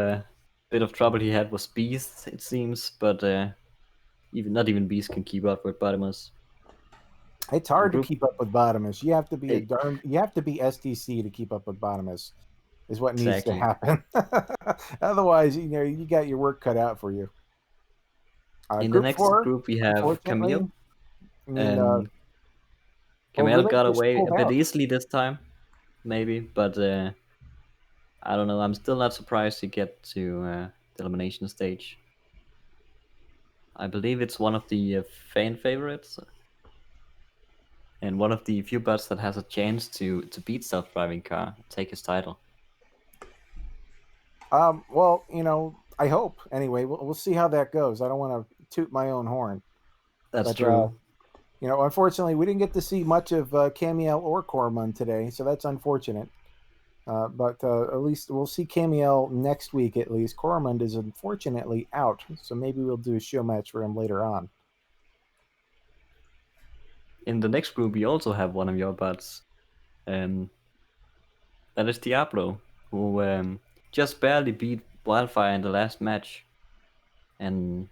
bit of trouble he had was Beast, it seems, but not even Beast can keep up with Bottomless.
It's hard to
Group-
keep up with Bottomless. You have to be
It-
you have to be STC to keep up with Bottomless. Is what needs to
Exactly.
happen. Otherwise, you got your work cut out for you.
In the
Group
next
4,
group, we have
unfortunately,
Camille.
I mean,
And Camille got
Relinquish
away
pulled
a bit
out.
easily this time, maybe, but I don't know. I'm still not surprised to get to the elimination stage. I believe it's one of the fan favorites, and one of the few bots that has a chance to beat self-driving car, take his title.
Well, I hope. Anyway, we'll see how that goes. I don't want to toot my own horn.
That's
But,
true.
Unfortunately, we didn't get to see much of Camiel or Cormund today, so that's unfortunate. But at least we'll see Camiel next week at least. Cormund is unfortunately out, so maybe we'll do a show match for him later on.
In the next group, we also have one of your bots. That is Diablo, who just barely beat Wildfire in the last match, and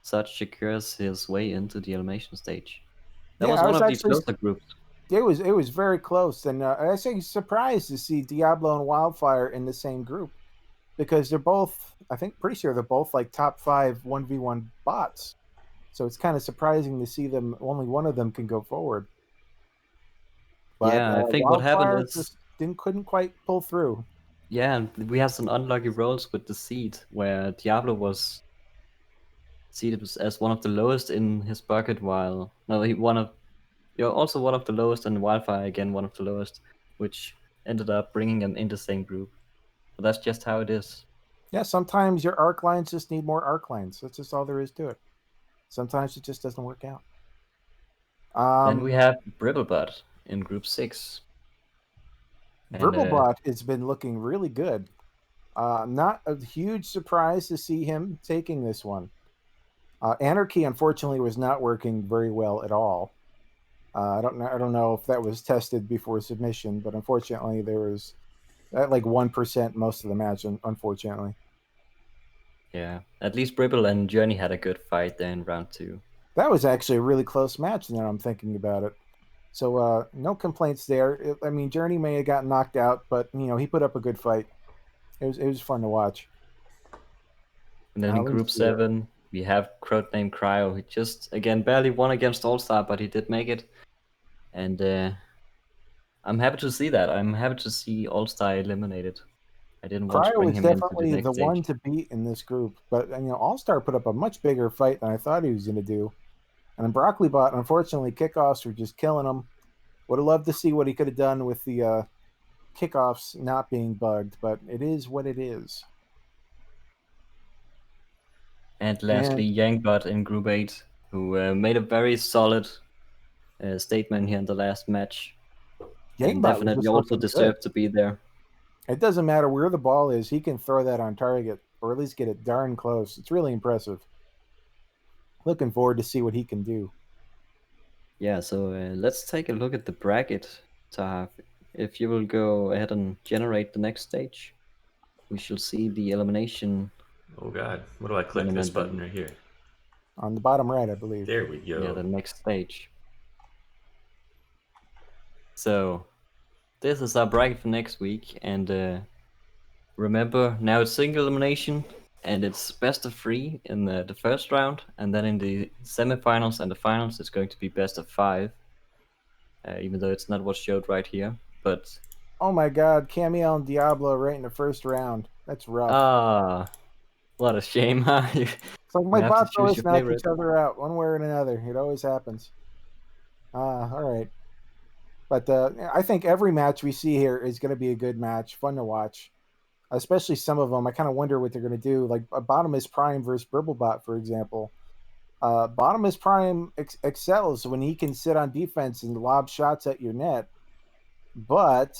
such secures his way into the elimination stage. That
Yeah,
was
I
one
was
of the
actually
closer groups.
it was very close, and I was actually surprised to see Diablo and Wildfire in the same group because they're both, I think, pretty sure they're both like top 5 1v1 bots. So it's kind of surprising to see them. Only one of them can go forward. But
Yeah, I think what happened
Wildfire
is,
just couldn't quite pull through.
yeah, we had some unlucky rolls with the seed, where Diablo was seeded as one of the lowest in his bucket, while you're also one of the lowest, and Wildfire again one of the lowest, which ended up bringing him in the same group. But that's just how it is.
Yeah, sometimes your arc lines just need more arc lines. That's just all there is to it. Sometimes it just doesn't work out.
Then we have Brittlebot in Group 6. And,
Brittlebot has been looking really good. Not a huge surprise to see him taking this one. Anarchy, unfortunately, was not working very well at all. I don't know if that was tested before submission, but unfortunately, there was at like 1% most of the match. Unfortunately,
yeah, at least Bribble and Journey had a good fight there in round 2.
that was actually a really close match. Now I'm thinking about it. So no complaints there. I mean, Journey may have gotten knocked out, but he put up a good fight. It was fun to watch.
And then in Group 7, we have Crowd named Cryo. He just, again, barely won against All-Star, but he did make it. And I'm happy to see that. I'm happy to see All-Star eliminated. I didn't want to
Cryo
bring
is
him into the
definitely
next
the
stage.
one to beat in this group, but All-Star put up a much bigger fight than I thought he was going to do. And then Bottomless, unfortunately, kickoffs were just killing him. Would have loved to see what he could have done with the kickoffs not being bugged, but it is what it is.
And lastly, Yangbot in Group 8, who made a very solid statement here in the last match. And definitely also deserved to be there.
It doesn't matter where the ball is, he can throw that on target, or at least get it darn close. It's really impressive. Looking forward to see what he can do.
Yeah, so let's take a look at the bracket, Tahav. If you will go ahead and generate the next stage, we shall see the elimination.
Oh god, what do I click this button right here?
On the bottom right, I believe.
There we go.
Yeah, the next stage. So, this is our bracket for next week, and remember, now it's single elimination, and it's best of 3 in the first round, and then in the semifinals and the finals, it's going to be best of 5. Even though it's not what's showed right here, but...
Oh my god, Camiel and Diablo right in the first round. That's rough.
Ah, what a shame, huh?
It's like my bots always knock each other out, one way or another. It always happens. All right. But I think every match we see here is going to be a good match, fun to watch. Especially some of them. I kind of wonder what they're going to do. Like Bottomless Prime versus Brittlebot, for example. Bottomless Prime excels when he can sit on defense and lob shots at your net. But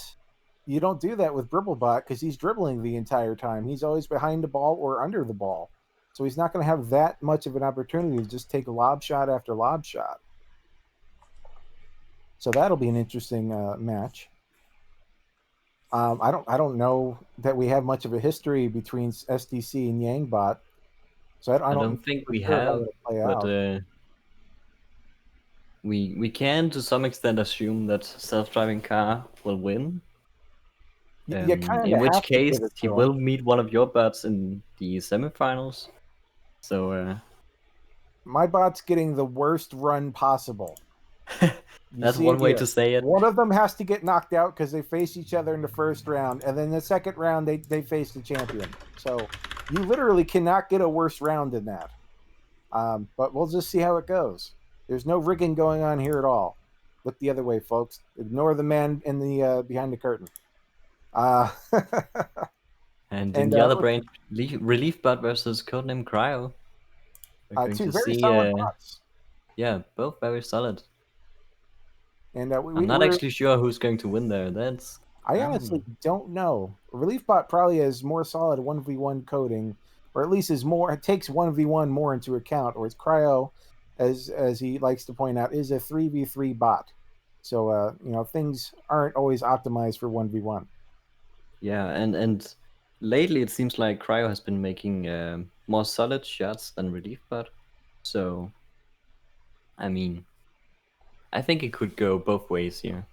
you don't do that with Brittlebot because he's dribbling the entire time. He's always behind the ball or under the ball. So he's not going to have that much of an opportunity to just take lob shot after lob shot. So that'll be an interesting match. I don't know that we have much of a history between SDC and Yangbot, so I
I
don't know
don't think
for
we
sure how
have,
it'll play
but
out.
we can to some extent assume that self-driving car will win.
You kind
In
of
which
have to
case
give it
he
to
will
him.
meet one of your bots in the semifinals. So
My bot's getting the worst run possible. You
that's
see
one
it
way
here.
to say it.
One of them has to get knocked out because they face each other in the first round, and then the second round they face the champion. So you literally cannot get a worse round than that. But we'll just see how it goes. There's no rigging going on here at all. Look the other way, folks. Ignore the man in the behind the curtain.
And in
And
the other branch, Relief Bot versus Codename Cryo. We're going
two
to
very
see,
solid bots.
yeah, both very solid.
And
I'm not actually sure who's going to win there. That's
I honestly don't know. ReliefBot probably has more solid 1v1 coding, or at least is more. It takes 1v1 more into account. Whereas Cryo, as he likes to point out, is a 3v3 bot. So things aren't always optimized for 1v1.
yeah, and lately it seems like Cryo has been making more solid shots than Relief Bot. So, I mean, I think it could go both ways here.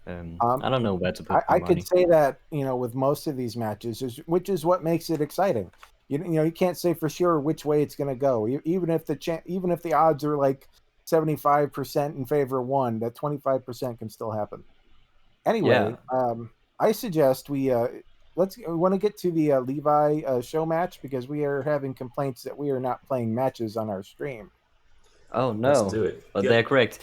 I don't know where to put my
I
money.
could say that with most of these matches, which is what makes it exciting. You can't say for sure which way it's going to go. Even if the odds are like 75% in favor of one, that 25% can still happen. Anyway, I suggest we want to get to the Levi show match because we are having complaints that we are not playing matches on our stream.
Oh
Let's
no,
do it.
but
Yep.
they're correct.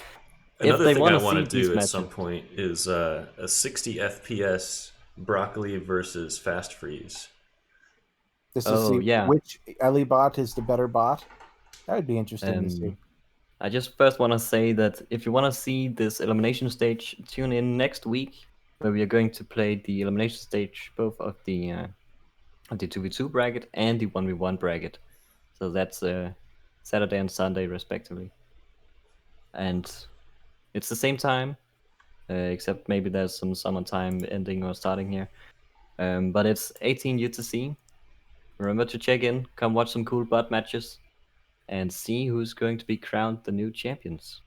Another
if they
thing
want
I
to
want
see
to
these
do at
matches,
some point is a 60 FPS Broccoli versus Fast Freeze.
This is which Ellie bot is the better bot. That would be interesting to see.
I just first want to say that if you want to see this elimination stage, tune in next week where we are going to play the elimination stage, both of the 2v2 bracket and the 1v1 bracket. So that's Saturday and Sunday respectively. And it's the same time, except maybe there's some summertime ending or starting here. But it's 18 UTC. Remember to check in, come watch some cool bot matches, and see who's going to be crowned the new champions.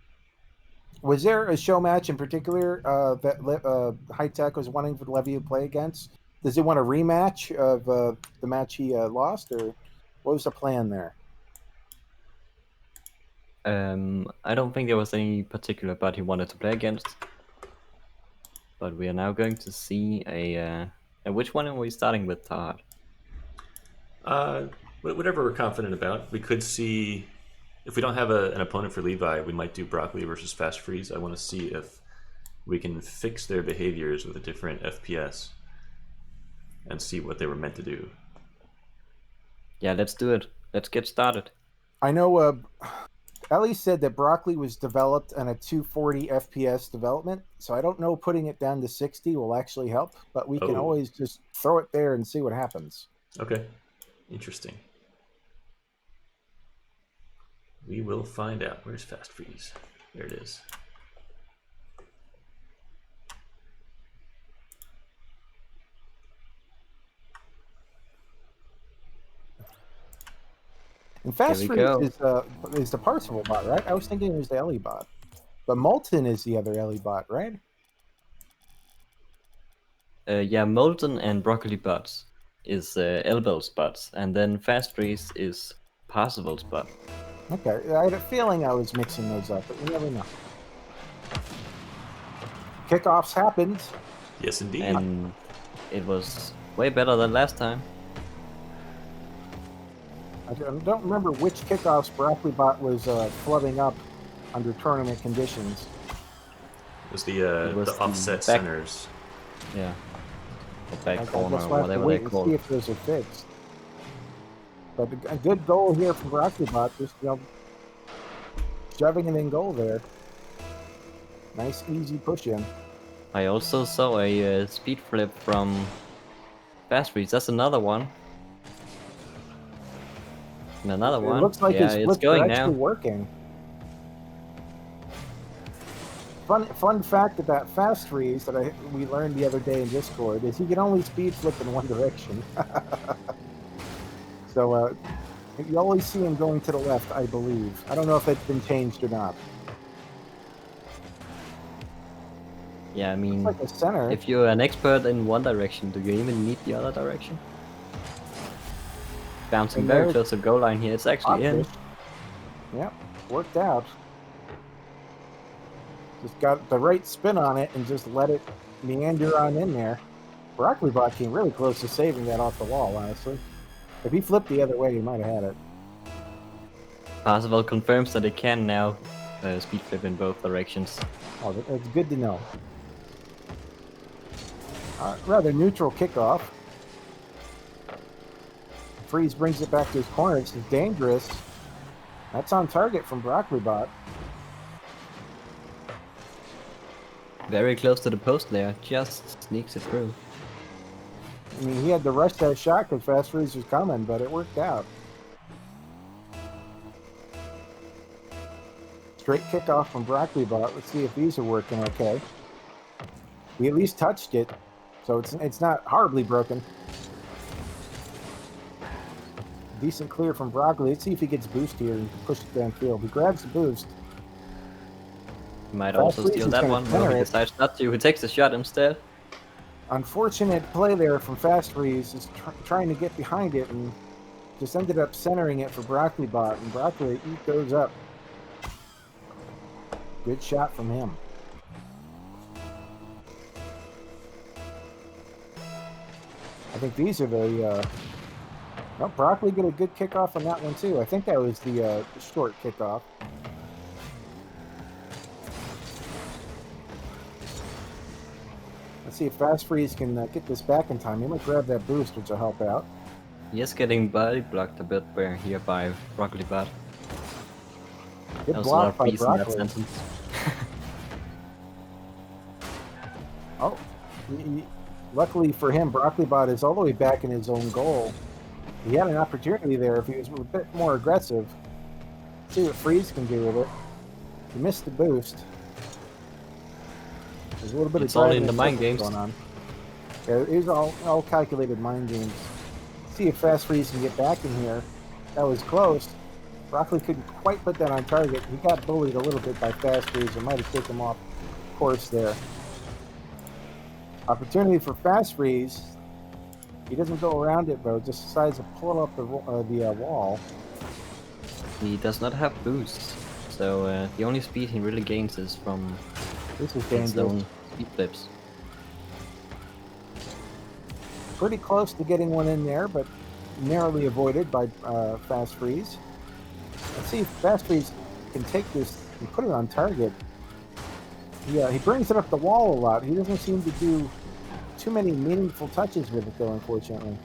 Was there a show match in particular that High Tech was wanting for Levy to play against? Does he want a rematch of the match he lost, or what was the plan there?
I don't think there was any particular bot he wanted to play against. But we are now going to see which one are we starting with, Todd?
Whatever we're confident about. We could see, if we don't have an opponent for Levi, we might do Broccoli versus Fast Freeze. I want to see if we can fix their behaviors with a different FPS and see what they were meant to do.
Yeah, let's do it. Let's get started.
I know Ellie said that Broccoli was developed on a 240 FPS development, so I don't know putting it down to 60 will actually help, but we can always just throw it there and see what happens.
Okay. Interesting. We will find out. Where's Fast Freeze? There it is.
And Fast Freeze is the Parsival bot, right? I was thinking it was the Ellie bot. But Molten is the other Ellie bot, right?
Yeah, Molten and Broccoli bots is Elbow's bots, and then Fast Freeze is Parsival's bot.
Okay, I had a feeling I was mixing those up, but you never know. Kickoffs happened.
Yes, indeed.
And it was way better than last time.
I don't remember which kickoffs Broccoli bot was flubbing up under tournament conditions.
It was the offset centers.
Yeah. The back corner,
I guess
or
we'll
whatever
have to
they
wait
call
and see
it.
if those are fixed. But a good goal here from Broccoli bot, just shoving it in goal there. Nice, easy push in.
I also saw a speed flip from Fast Freeze. That's another one. And another one.
It looks like his flips
going
are
now.
actually working. Fun fact about fast freeze that we learned the other day in Discord is he can only speed flip in one direction. So you always see him going to the left, I believe. I don't know if that's been changed or not.
Yeah, I mean,
It's like a center.
if you're an expert in one direction, do you even need the other direction? Bouncing
And
very
there's
close to the goal line here. It's actually in.
Hotfish. Yep, worked out. Just got the right spin on it and just let it meander on in there. Brittlebot came really close to saving that off the wall, honestly. If he flipped the other way, he might have had it.
Parzival confirms that it can now speed flip in both directions.
Oh, that's good to know. Rather neutral kickoff. Freeze brings it back to his corner. It's dangerous. That's on target from Brittlebot.
Very close to the post there, just sneaks it through.
I mean, he had to rush that shot because Fast Freeze was coming, but it worked out. Straight kickoff from Brittlebot. Let's see if these are working okay. He at least touched it, so it's not horribly broken. Decent clear from Broccoli. Let's see if he gets boost here and push it downfield. He grabs the boost.
He might
Fast
also
Freeze
steal
is
that
gonna
one. No,
center
he
it.
decides not to. He takes the shot instead.
Unfortunate play there from Fast Freeze. Is trying to get behind it and just ended up centering it for Brittlebot. And Broccoli goes up. Good shot from him. I think these are the... Oh, Broccoli got a good kickoff on that one too. I think that was the short kickoff. Let's see if Fast Freeze can get this back in time. He might grab that boost, which will help out.
He is getting body blocked a bit here by Brittlebot.
Good
That was a lot
block
of
by
peace in that
Broccoli.
sentence.
Oh, luckily for him, Brittlebot is all the way back in his own goal. He had an opportunity there if he was a bit more aggressive. See what Freeze can do with it. He missed the boost. There's a little bit
It's
of
all
driving
in the
and
mind
flipping
games.
going on. Yeah, it is all calculated mind games. See if Fast Freeze can get back in here. That was close. Broccoli couldn't quite put that on target. He got bullied a little bit by Fast Freeze. It might have taken him off course there. Opportunity for Fast Freeze. He doesn't go around it though. Just decides to pull up the wall.
He does not have boost, so the only speed he really gains is from
This is
his
dangerous.
own speed flips.
Pretty close to getting one in there, but narrowly avoided by Fast Freeze. Let's see if Fast Freeze can take this and put it on target. Yeah, he brings it up the wall a lot. He doesn't seem to do too many meaningful touches with it, though, unfortunately.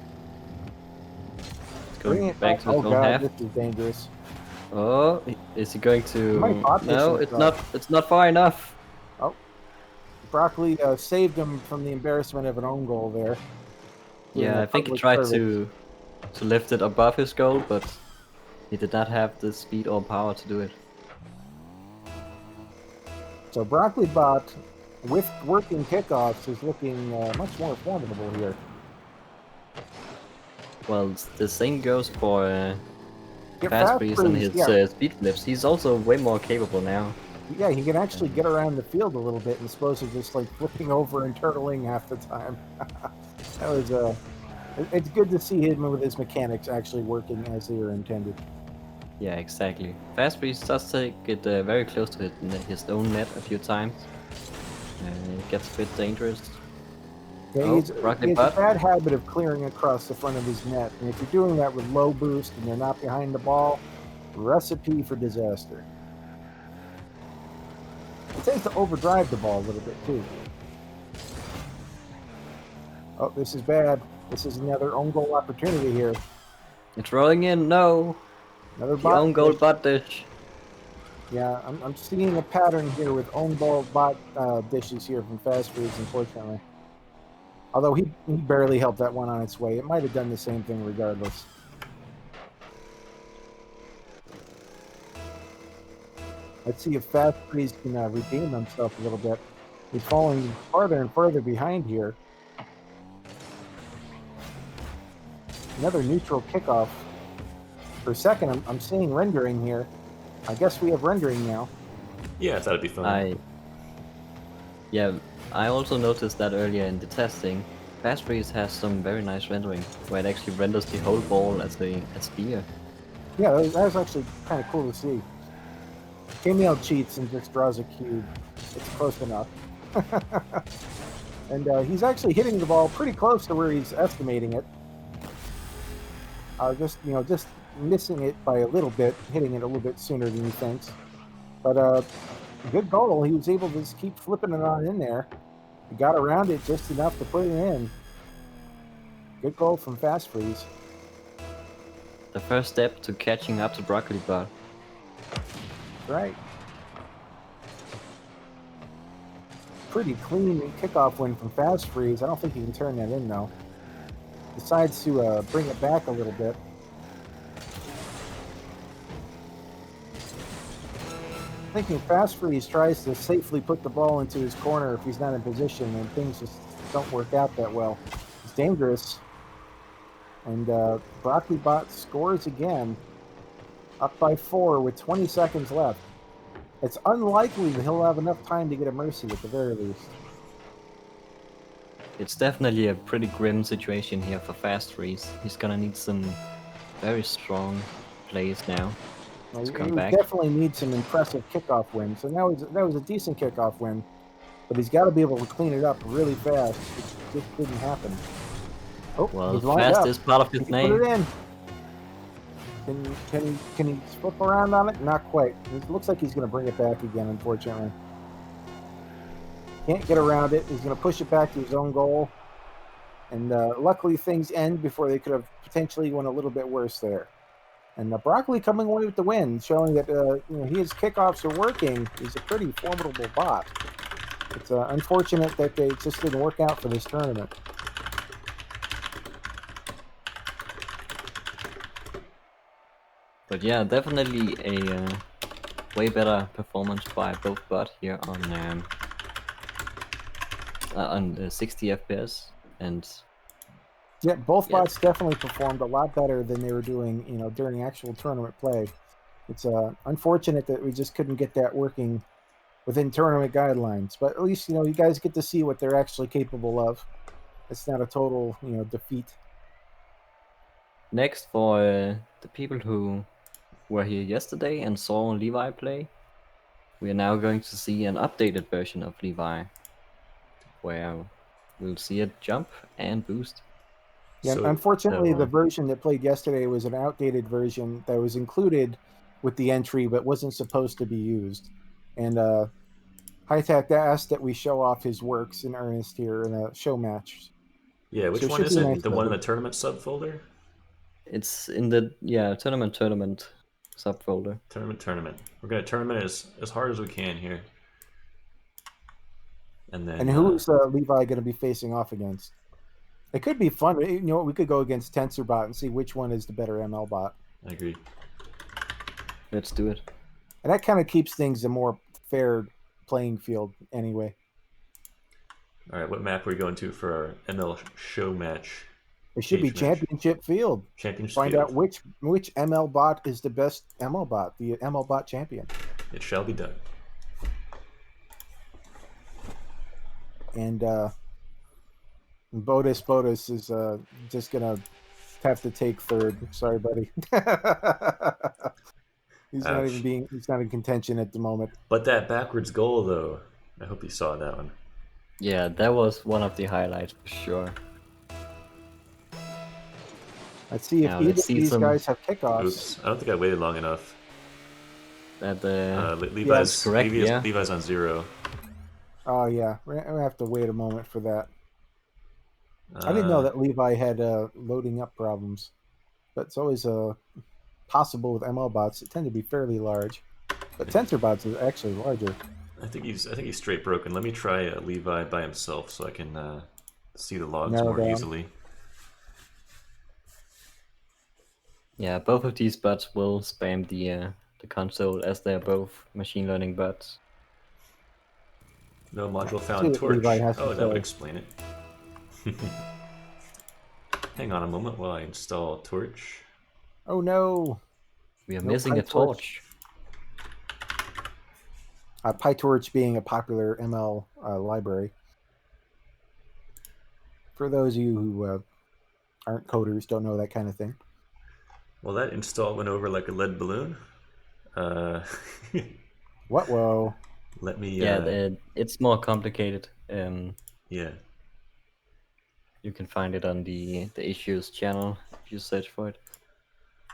It's
Bring
going
it
back to
oh
his own
god,
half.
this is dangerous.
Oh, is he going to?
might bot this
No,
himself.
it's not far enough.
Broccoli saved him from the embarrassment of an own goal there. Doing
Yeah,
a
I think he
public
tried
service.
to lift it above his goal, but he did not have the speed or power to do it.
So Brittlebot, with working kickoffs, is looking much more formidable here.
Well, the same goes for
Yeah,
Fast Freeze and his
yeah.
speed flips. He's also way more capable now.
Yeah, he can actually get around the field a little bit, as opposed to just like flipping over and turtling half the time. That was it's good to see him with his mechanics actually working as they were intended.
Yeah, exactly. Fast Freeze does take it very close to his own net a few times. It gets a bit dangerous.
Yeah,
Oh,
he has a
Brittlebot.
bad habit of clearing across the front of his net, and if you're doing that with low boost and they're not behind the ball, recipe for disaster. It tends to overdrive the ball a little bit too. Oh, this is bad. This is another own goal opportunity here.
It's rolling in. No,
Another
the
bot
own goal
dish.
butt dish.
Yeah, I'm seeing a pattern here with own goal bot dishes here from Fast Freeze, unfortunately. Although he barely helped that one on its way. It might have done the same thing regardless. Let's see if Fast Freeze can redeem himself a little bit. He's falling farther and farther behind here. Another neutral kickoff. For a second, I'm seeing rendering here. I guess we have rendering now.
Yeah, I thought it'd be fun.
I also noticed that earlier in the testing. Fast Freeze has some very nice rendering, where it actually renders the whole ball as a sphere.
Yeah, that was actually kind of cool to see. KML cheats and just draws a cube. It's close enough. And he's actually hitting the ball pretty close to where he's estimating it. Just missing it by a little bit, hitting it a little bit sooner than he thinks. But good goal. He was able to just keep flipping it on in there. He got around it just enough to put it in. Good goal from Fast Freeze.
The first step to catching up to Brittlebot.
Right. Pretty clean kickoff win from Fast Freeze. I don't think he can turn that in though. Decides to bring it back a little bit. Thinking Fast Freeze tries to safely put the ball into his corner if he's not in position, and things just don't work out that well. It's dangerous. And Brittlebot scores again, up by 4 with 20 seconds left. It's unlikely that he'll have enough time to get a mercy at the very least.
It's definitely a pretty grim situation here for Fast Freeze. He's gonna need some very strong plays now.
He
come back.
definitely needs some impressive kickoff wins. So that was a decent kickoff win, but he's got to be able to clean it up really fast. It just didn't happen. Oh,
Well,
he's lined
fast
up.
is part of his
Put
name.
it in. Can he flip around on it? Not quite. It looks like he's going to bring it back again, unfortunately. Can't get around it. He's going to push it back to his own goal. And luckily things end before they could have potentially went a little bit worse there. And Broccoli coming away with the win, showing that his kickoffs are working. He's a pretty formidable bot. It's unfortunate that they just didn't work out for this tournament.
But yeah, definitely a way better performance by both bot here on the 60 FPS, and
yeah, both bots definitely performed a lot better than they were doing, during actual tournament play. It's unfortunate that we just couldn't get that working within tournament guidelines, but at least you guys get to see what they're actually capable of. It's not a total defeat.
next for the people who were here yesterday and saw Levi play, we are now going to see an updated version of Levi, where we'll see it jump and boost.
Yeah,
So,
unfortunately, the version that played yesterday was an outdated version that was included with the entry, but wasn't supposed to be used. And Hightech asked that we show off his works in earnest here in a show match.
yeah, which
So it
one
should
is
be
it?
nice
The
to
one in
see.
the tournament subfolder?
It's in the tournament subfolder.
Tournament. We're gonna tournament as hard as we can here. And then
And who's Levi going to be facing off against? It could be fun. You know what? We could go against TensorBot and see which one is the better ML bot.
I agree.
Let's do it.
And that kind of keeps things a more fair playing field anyway.
All right, what map are we going to for our ML show match?
It should be
Cage match.
Championship Field.
Championship
Find
field.
out which ML bot is the best ML bot, the ML bot champion.
It shall be done.
And Botus is just gonna have to take third. Sorry, buddy. He's not in contention at the moment.
But that backwards goal, though, I hope you saw that one.
Yeah, that was one of the highlights for sure.
Let's see if
Now,
either
let's
of
see
these
some-
guys have kickoffs.
Oops, I don't think I waited long enough.
That
Levi's
correct, yeah.
Levi's on 0.
Oh yeah, we're gonna have to wait a moment for that. I didn't know that Levi had loading up problems, but it's always possible with ML bots. They tend to be fairly large, but TensorBots is actually larger.
I think he's straight broken. Let me try Levi by himself so I can see the logs
Narrow
more
down.
easily.
Yeah, both of these bots will spam the the console, as they're both machine learning bots.
No module
See
found
what
torch.
Levi has to
Oh, that would
say.
explain it. Hang on a moment while I install torch.
Oh no!
We are
No
missing a
PyTorch.
torch.
PyTorch being a popular ML library. For those of you who aren't coders, don't know that kind of thing.
Well, that install went over like a lead balloon.
What? Whoa!
Let me.
Yeah, it's more complicated.
Yeah.
You can find it on the issues channel if you search for it.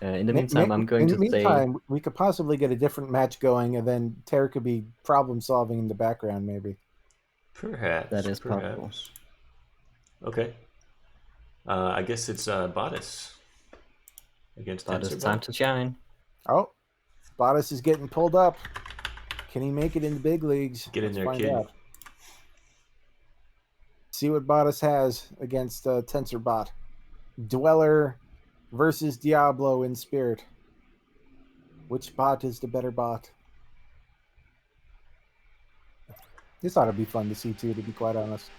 In the meantime, I'm going
in
to
the
say
meantime, we could possibly get a different match going, and then Tara could be problem solving in the background, maybe.
Perhaps.
that is
perhaps.
possible.
Okay. I guess it's Bottas against
But it's
TensorBot.
time to shine.
Oh, Bottas is getting pulled up. Can he make it in the big leagues?
Get in
Let's
there,
find
kid.
out. See what Bottas has against TensorBot. Dweller versus Diablo in spirit. Which bot is the better bot? This ought to be fun to see too, to be quite honest.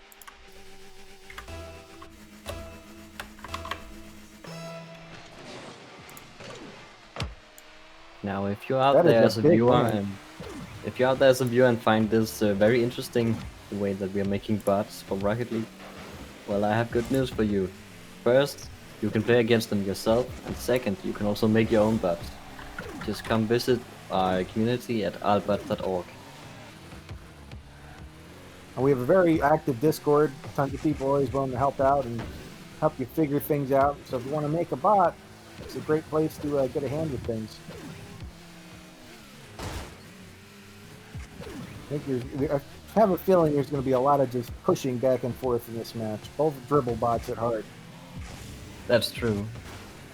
Now, if you're out
That is
there
a
as a
big
viewer,
win.
and if you're out there as a viewer and find this very interesting, the way that we are making bots for Rocket League, well, I have good news for you. First, you can play against them yourself, and second, you can also make your own bots. Just come visit our community at RLBot.org.
And we have a very active Discord. Tons of people always willing to help out and help you figure things out. So if you want to make a bot, it's a great place to get a hand with things. I have a feeling there's going to be a lot of just pushing back and forth in this match. Both dribble bots at heart.
That's true.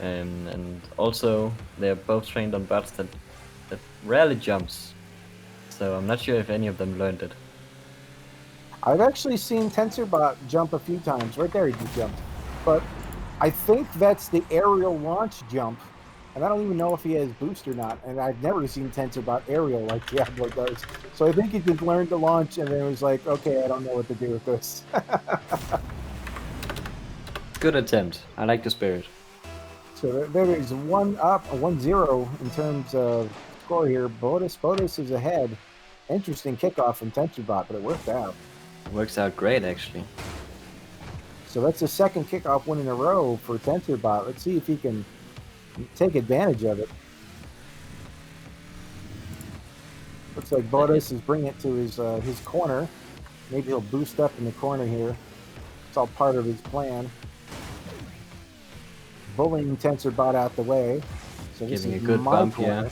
And also, they're both trained on bots that rarely jumps. So I'm not sure if any of them learned it.
I've actually seen TensorBot jump a few times. Right there, he just jumped. But I think that's the aerial launch jump. And I don't even know if he has boost or not. And I've never seen TensorBot aerial like Diablo does. So I think he just learned to launch and then was like, okay, I don't know what to do with this.
Good attempt. I like the spirit.
So there is 1-0 in terms of score here. Bottas is ahead. Interesting kickoff from TensorBot, but it worked out.
Works out great, actually.
So that's the second kickoff win in a row for TensorBot. Let's see if he can take advantage of it. Looks like Bottas is bringing it to his corner. Maybe he'll boost up in the corner here. It's all part of his plan. Bullying TensorBot out the way. So this
Giving
is
a good
my
bump,
corner.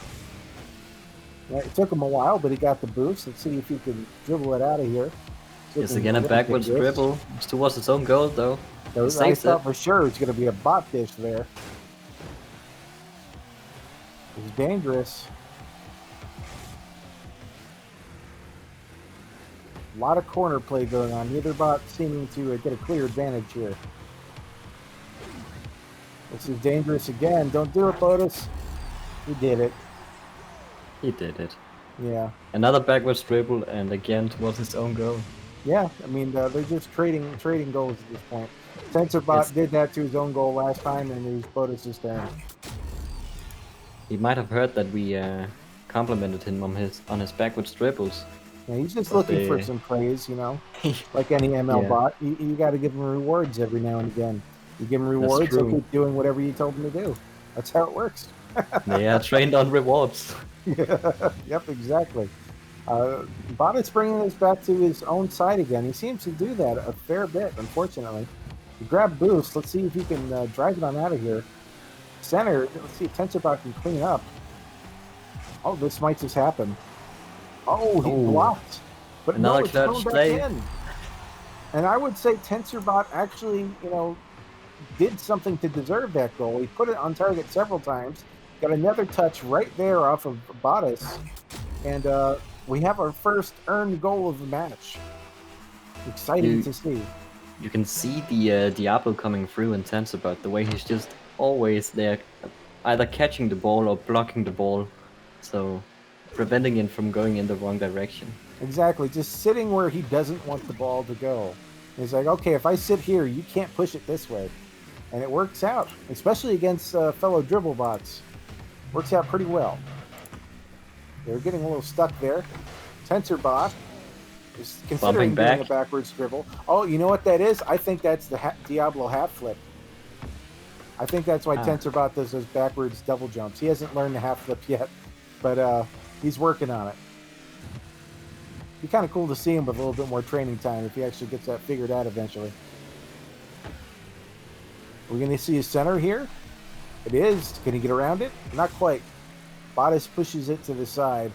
Yeah, it took him a while, but he got the boost. Let's see if he can dribble it out of here.
Yes, again a backwards dribble. It's towards his own goal, though. He
I
saves
thought
it.
for sure it's going to be a bot dish there. It's dangerous. A lot of corner play going on. Neither bot seeming to get a clear advantage here. This is dangerous again. Don't do it, Bottas. He did it.
He did it.
Yeah.
Another backwards dribble, and again towards his own goal.
Yeah, I mean, they're just trading goals at this point. TensorBot did that to his own goal last time, and it was Bottas' turn.
He might have heard that we complimented him on his backwards dribbles.
Yeah, he's just
But
looking for
they-
some praise, you know. Like any ML
Yeah.
bot, you got to give him rewards every now and again. You give him rewards, he'll
true.
keep doing whatever you told him to do. That's how it works.
They are trained on rewards.
Yep, exactly. Bottas bringing this back to his own side again. He seems to do that a fair bit, unfortunately. He grabbed boost. Let's see if he can drive it on out of here. Center, let's see if TensorBot can clean up. Oh, this might just happen. Oh, he
Ooh.
blocked. But
Another
no, it's
clutch
coming back
play.
in. And I would say TensorBot actually, did something to deserve that goal. He put it on target several times. Got another touch right there off of Bottas. And we have our first earned goal of the match. Exciting to see.
You can see the Diablo coming through in TensorBot, the way he's just always there, either catching the ball or blocking the ball. so preventing him from going in the wrong direction.
Exactly, just sitting where he doesn't want the ball to go. He's like, okay, if I sit here, you can't push it this way. And it works out, especially against fellow Dribblebots. Works out pretty well. They're getting a little stuck there. TensorBot is considering doing a backwards dribble. Oh, you know what that is? I think that's the Diablo half flip. I think that's why TensorBot does those backwards double jumps. He hasn't learned the half flip yet, but he's working on it. Be kind of cool to see him with a little bit more training time if he actually gets that figured out eventually. We're going to see his center here. It is. Can he get around it? Not quite. Bottas pushes it to the side.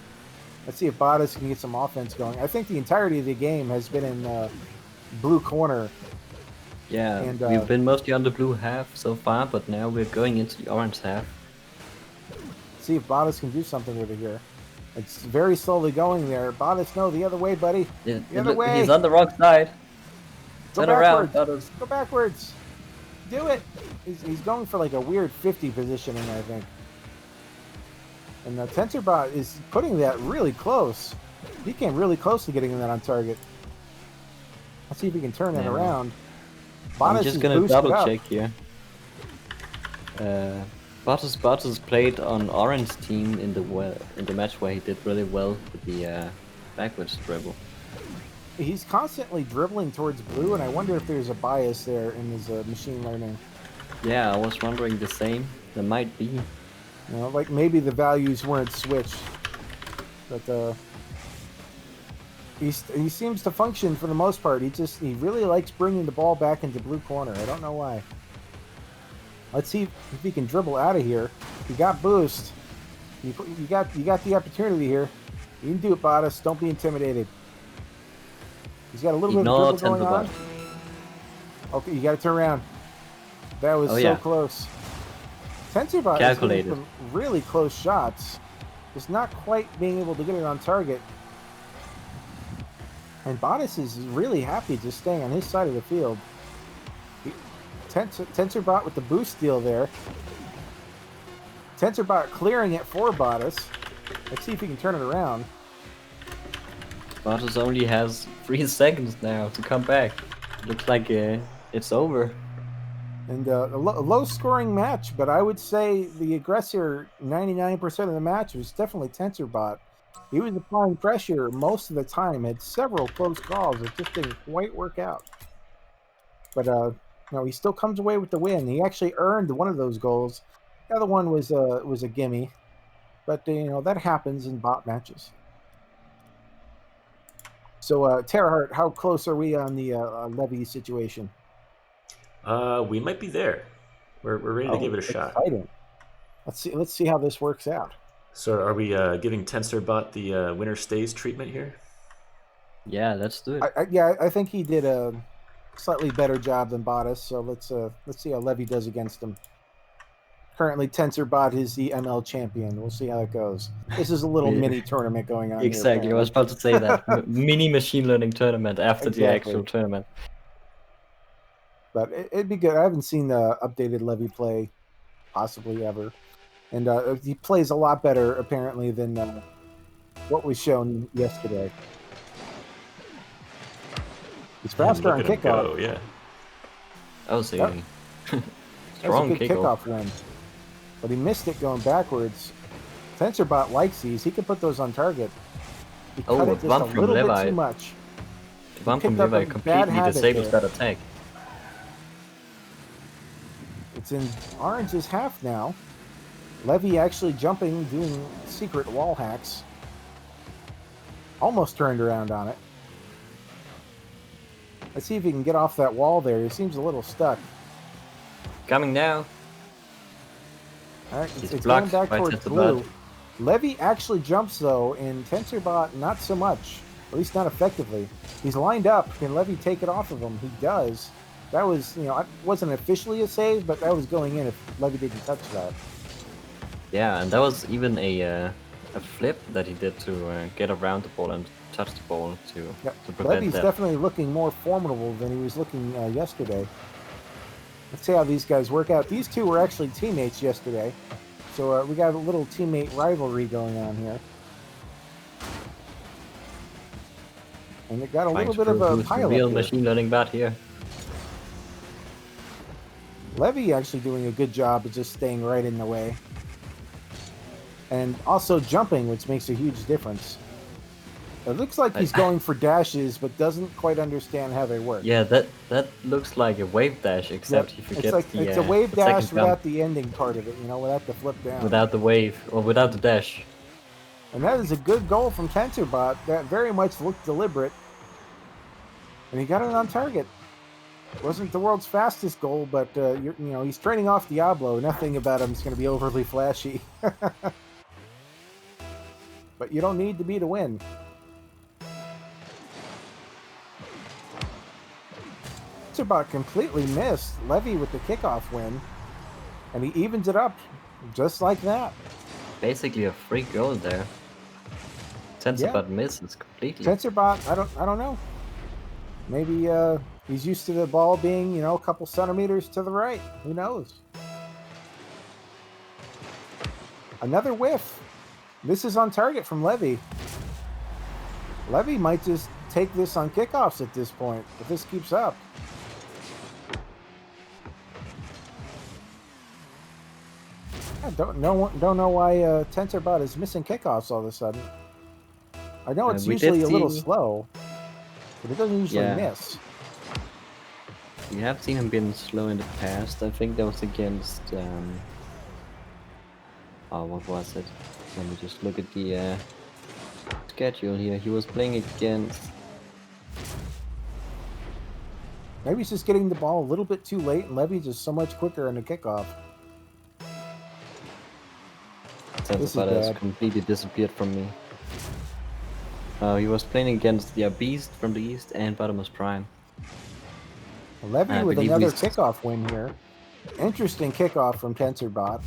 Let's see if Bottas can get some offense going. I think the entirety of the game has been in blue corner.
Yeah,
and,
we've been mostly on the blue half so far, but now we're going into the orange half.
See if Bottas can do something with it here. It's very slowly going there. Bottas, no, the other way, buddy.
Yeah,
the other way.
He's on the wrong side.
Go
Turn
backwards.
around, Bottas.
Go backwards. Do it. He's going for like a weird 50 positioning, I think. And the TensorBot is putting that really close. He came really close to getting that on target. Let's see if he can turn that around. Bottas
I'm just gonna double check here. Bottas played on orange team in the match where he did really well with the backwards dribble.
He's constantly dribbling towards blue, and I wonder if there's a bias there in his machine learning.
Yeah, I was wondering the same. There might be.
You know, like maybe the values weren't switched, but he seems to function for the most part. He really likes bringing the ball back into blue corner. I don't know why. Let's see if he can dribble out of here. He got boost. You got the opportunity here. You can do it, Bottas. Don't be intimidated. He's got a little bit of dribble going on. Okay, you got to turn around. That was so close. TensorBot is getting some really close shots. Just not quite being able to get it on target. And Bottas is really happy just staying on his side of the field. TensorBot with the boost steal there. TensorBot clearing it for Bottas. Let's see if he can turn it around.
Bottas only has 3 seconds now to come back. Looks like it's over.
And a low-scoring match, but I would say the aggressor 99% of the match was definitely TensorBot. He was applying pressure most of the time, had several close calls that just didn't quite work out. But no, he still comes away with the win. He actually earned one of those goals. The other one was a gimme, but you know that happens in bot matches. So, Terrahart, how close are we on the Levy situation?
We might be there. We're ready to give it a shot.
Exciting. Let's see how this works out.
So, are we giving TensorBot the winner stays treatment here?
Yeah, let's do it.
I think he did a slightly better job than Bottas. So let's see how Levy does against him. Currently, TensorBot is the ML champion. We'll see how it goes. This is a little mini tournament going on.
Exactly,
here,
I was about to say that. Mini machine learning tournament after the actual tournament.
But it'd be good. I haven't seen the updated Levy play, possibly ever. And he plays a lot better, apparently, than what was shown yesterday. He's faster on kickoff.
Yeah.
I was saying.
Strong That's a good kickoff win. But he missed it going backwards. TensorBot likes these. He can put those on target. He cut it just a little bit too much.
The bump from Levi completely disables that attack.
It's in Orange's half now. Levy actually jumping, doing secret wall hacks. Almost turned around on it. Let's see if he can get off that wall there. He seems a little stuck.
Coming now.
All right, it's going back towards blue. Levy actually jumps, though, and TensorBot not so much. At least not effectively. He's lined up. Can Levy take it off of him? He does. That was, you know, it wasn't officially a save, but that was going in if Levy didn't touch that.
Yeah, and that was even a flip that he did to get around the ball and touch the ball to prevent
Levy's
that.
definitely looking more formidable than he was looking yesterday. Let's see how these guys work out. These two were actually teammates yesterday. So we got a little teammate rivalry going on here. And it got a little bit of a
Who's the
pile
real
up here.
machine learning bot here?
Levy actually doing a good job of just staying right in the way. And also jumping, which makes a huge difference. It looks like he's going for dashes, but doesn't quite understand how they work.
Yeah, that looks like a wave dash, except he forgets
it's a wave
the
dash
second jump.
without the ending part of it, you know, without the flip down.
Without the wave, or without the dash.
And that is a good goal from TensorBot. That very much looked deliberate. And he got it on target. Wasn't the world's fastest goal, but you know, he's training off Diablo. Nothing about him is going to be overly flashy. But you don't need to be to win. TensorBot completely missed Levy with the kickoff win, and he evens it up just like that.
Basically a free goal there. TensorBot misses completely.
TensorBot, I don't know. Maybe he's used to the ball being, you know, a couple centimeters to the right. Who knows? Another whiff. This is on target from Levy. Levy might just take this on kickoffs at this point if this keeps up. I don't know why TensorBot is missing kickoffs all of a sudden. I know it's usually a little slow, but it doesn't usually miss.
We have seen him being slow in the past. I think that was against oh, what was it? Let me just look at the schedule here. He was playing against...
Maybe he's just getting the ball a little bit too late, and Levy's just so much quicker in the kickoff.
TensorBot has completely disappeared from me. He was playing against the Beast from the East and Bottomless Prime.
Levy with another kickoff win here. Interesting kickoff from TensorBot.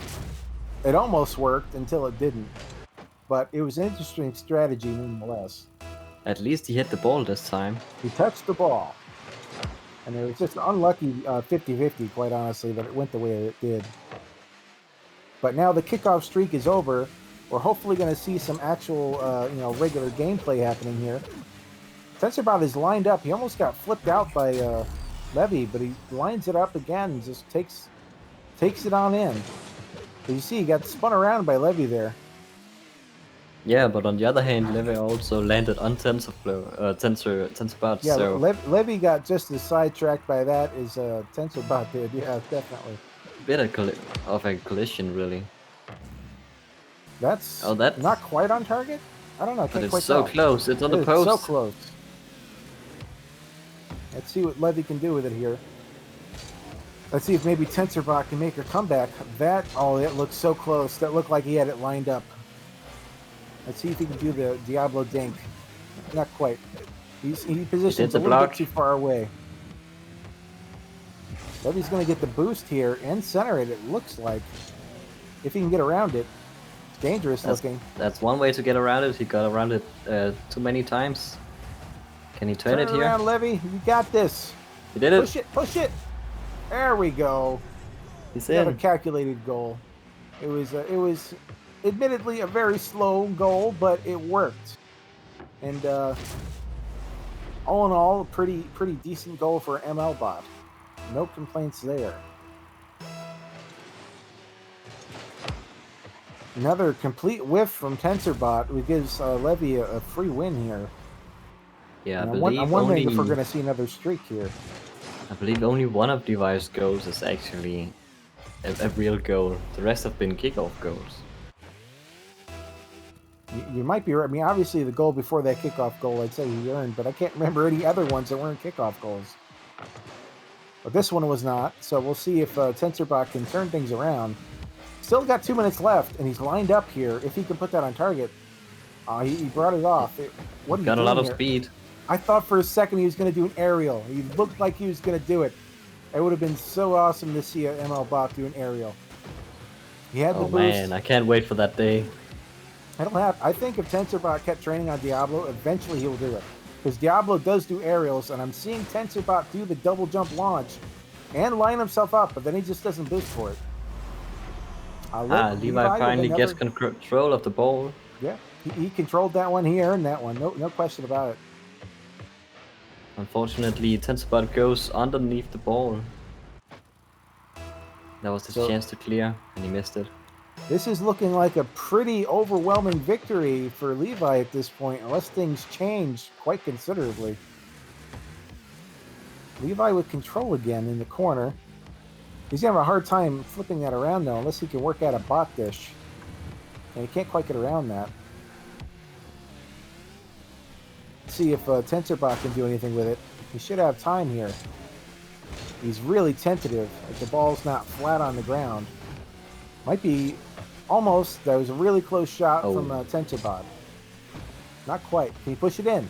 It almost worked until it didn't. But it was an interesting strategy nonetheless.
At least he hit the ball this time.
He touched the ball. And it was just unlucky 50-50, quite honestly, that it went the way it did. But now the kickoff streak is over. We're hopefully going to see some actual, you know, regular gameplay happening here. TensorBot is lined up. He almost got flipped out by Levy, but he lines it up again and just takes it on in. But you see, he got spun around by Levy there.
Yeah, but on the other hand, Levy also landed on TensorBot.
Yeah,
so
Levy got just as sidetracked by that as TensorBot did. Yeah, definitely.
Bit of a collision, really.
That's not quite on target. I don't know.
But it's so close. It's on the post.
So close. Let's see what Levy can do with it here. Let's see if maybe TensorBot can make a comeback. It looks so close. That looked like he had it lined up. Let's see if he can do the Diablo dink. Not quite. He positions a little bit too far away. Levy's going to get the boost here and center it, it looks like. If he can get around it. It's dangerous looking.
That's one way to get around it. He got around it too many times. Can he turn it here?
Around, Levy. You got this.
He did it.
Push it. Push it. There we go.
He's
in.
in.
A calculated goal. It was admittedly a very slow goal, but it worked. And all in all, a pretty decent goal for MLBot. No complaints there. Another complete whiff from TensorBot, which gives Levy a free win here.
Yeah,
I'm wondering if we're going to see another streak here.
I believe only one of Device goals is actually a real goal. The rest have been kickoff goals.
You might be right. I mean, obviously the goal before that kickoff goal, I'd say he earned, but I can't remember any other ones that weren't kickoff goals. But this one was not, so we'll see if TensorBot can turn things around. Still got 2 minutes left, and he's lined up here. If he can put that on target, he brought it off.
Got a lot of speed.
I thought for a second he was going to do an aerial. He looked like he was going to do it. It would have been so awesome to see an MLBot do an aerial. He had the boost. Oh
man, I can't wait for that day.
I think if TensorBot kept training on Diablo, eventually he will do it. Because Diablo does do aerials, and I'm seeing TensorBot do the double jump launch and line himself up, but then he just doesn't boost for it. Look,
Levi
with
finally gets
another...
control of the ball.
Yeah, he controlled that one. He earned that one. No question about it.
Unfortunately, TensorBot goes underneath the ball. That was his
So-
chance to clear, and he missed it.
This is looking like a pretty overwhelming victory for Levi at this point, unless things change quite considerably. Levi with control again in the corner. He's gonna have a hard time flipping that around though, unless he can work out a bot dish. And he can't quite get around that. See if TensorBot can do anything with it. He should have time here. He's really tentative. Like the ball's not flat on the ground. Might be almost. That was a really close shot from TensorBot. Not quite. Can you push it in?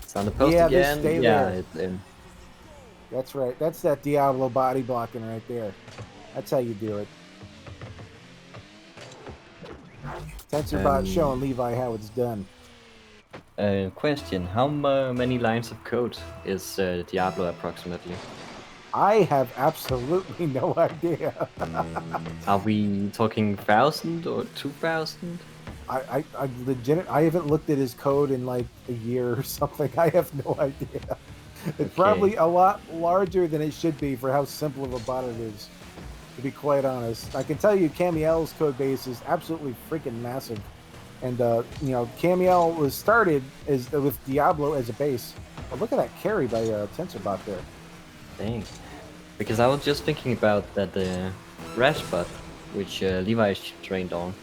It's on the post
Yeah,
again.
stay
Yeah,
there.
it's in.
That's right. That's that Diablo body blocking right there. That's how you do it. TensorBot showing Levi how it's done.
Question: how many lines of code is Diablo approximately?
I have absolutely no idea.
Are we talking 1,000 or 2,000?
I haven't looked at his code in like a year or something. I have no idea. It's probably a lot larger than it should be for how simple of a bot it is, to be quite honest. I can tell you Camiel's code base is absolutely freaking massive. And, Camiel was started with Diablo as a base. But look at that carry by TensorBot there.
Dang. Because I was just thinking about that RLBot, which Levi is trained on,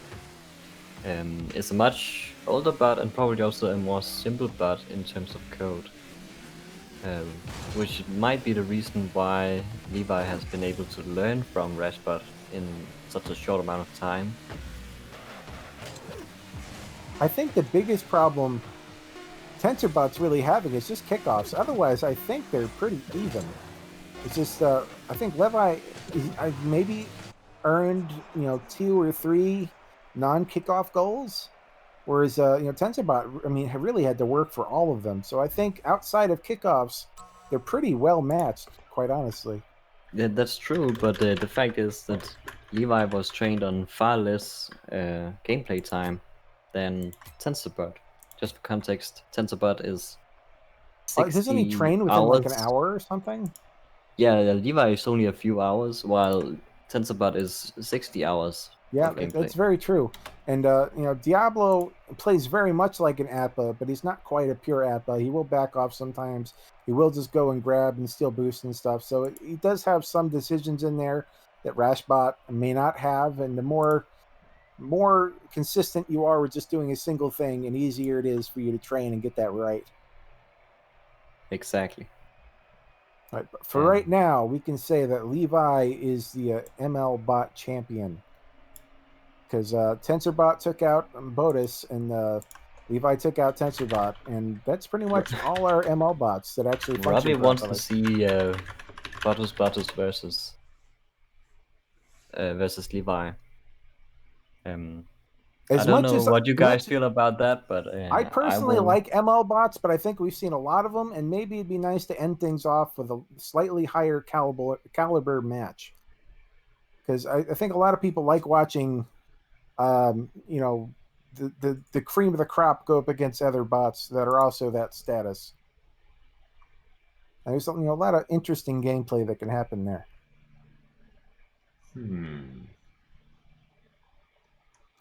is a much older bot and probably also a more simple bot in terms of code. Which might be the reason why Levi has been able to learn from RLBot in such a short amount of time.
I think the biggest problem TensorBot's really having is just kickoffs. Otherwise, I think they're pretty even. It's just, I think Levi maybe earned, 2 or 3 non-kickoff goals, whereas, TensorBot, really had to work for all of them. So I think outside of kickoffs, they're pretty well matched, quite honestly.
Yeah, that's true, but the fact is that Levi was trained on far less gameplay time than TensorBot. Just for context, TensorBot is 60
Doesn't he train within like an hour or something?
Yeah, Levi is only a few hours, while TensorBot is 60 hours.
Yeah, that's very true. And, Diablo plays very much like an APA, but he's not quite a pure APA. He will back off sometimes. He will just go and grab and steal boost and stuff. So he does have some decisions in there that RLBot may not have. And the more consistent you are with just doing a single thing, and easier it is for you to train and get that right.
Exactly.
Right, but for right now, we can say that Levi is the ML bot champion. Because TensorBot took out Botus, and Levi took out TensorBot, and that's pretty much all our ML bots that actually function.
Robbie wants to see Botus versus Levi. I don't know what you guys feel about that, but
I personally like ML bots, but I think we've seen a lot of them, and maybe it'd be nice to end things off with a slightly higher caliber match. Because I think a lot of people like watching, the cream of the crop go up against other bots that are also that status. And there's a lot of interesting gameplay that can happen there.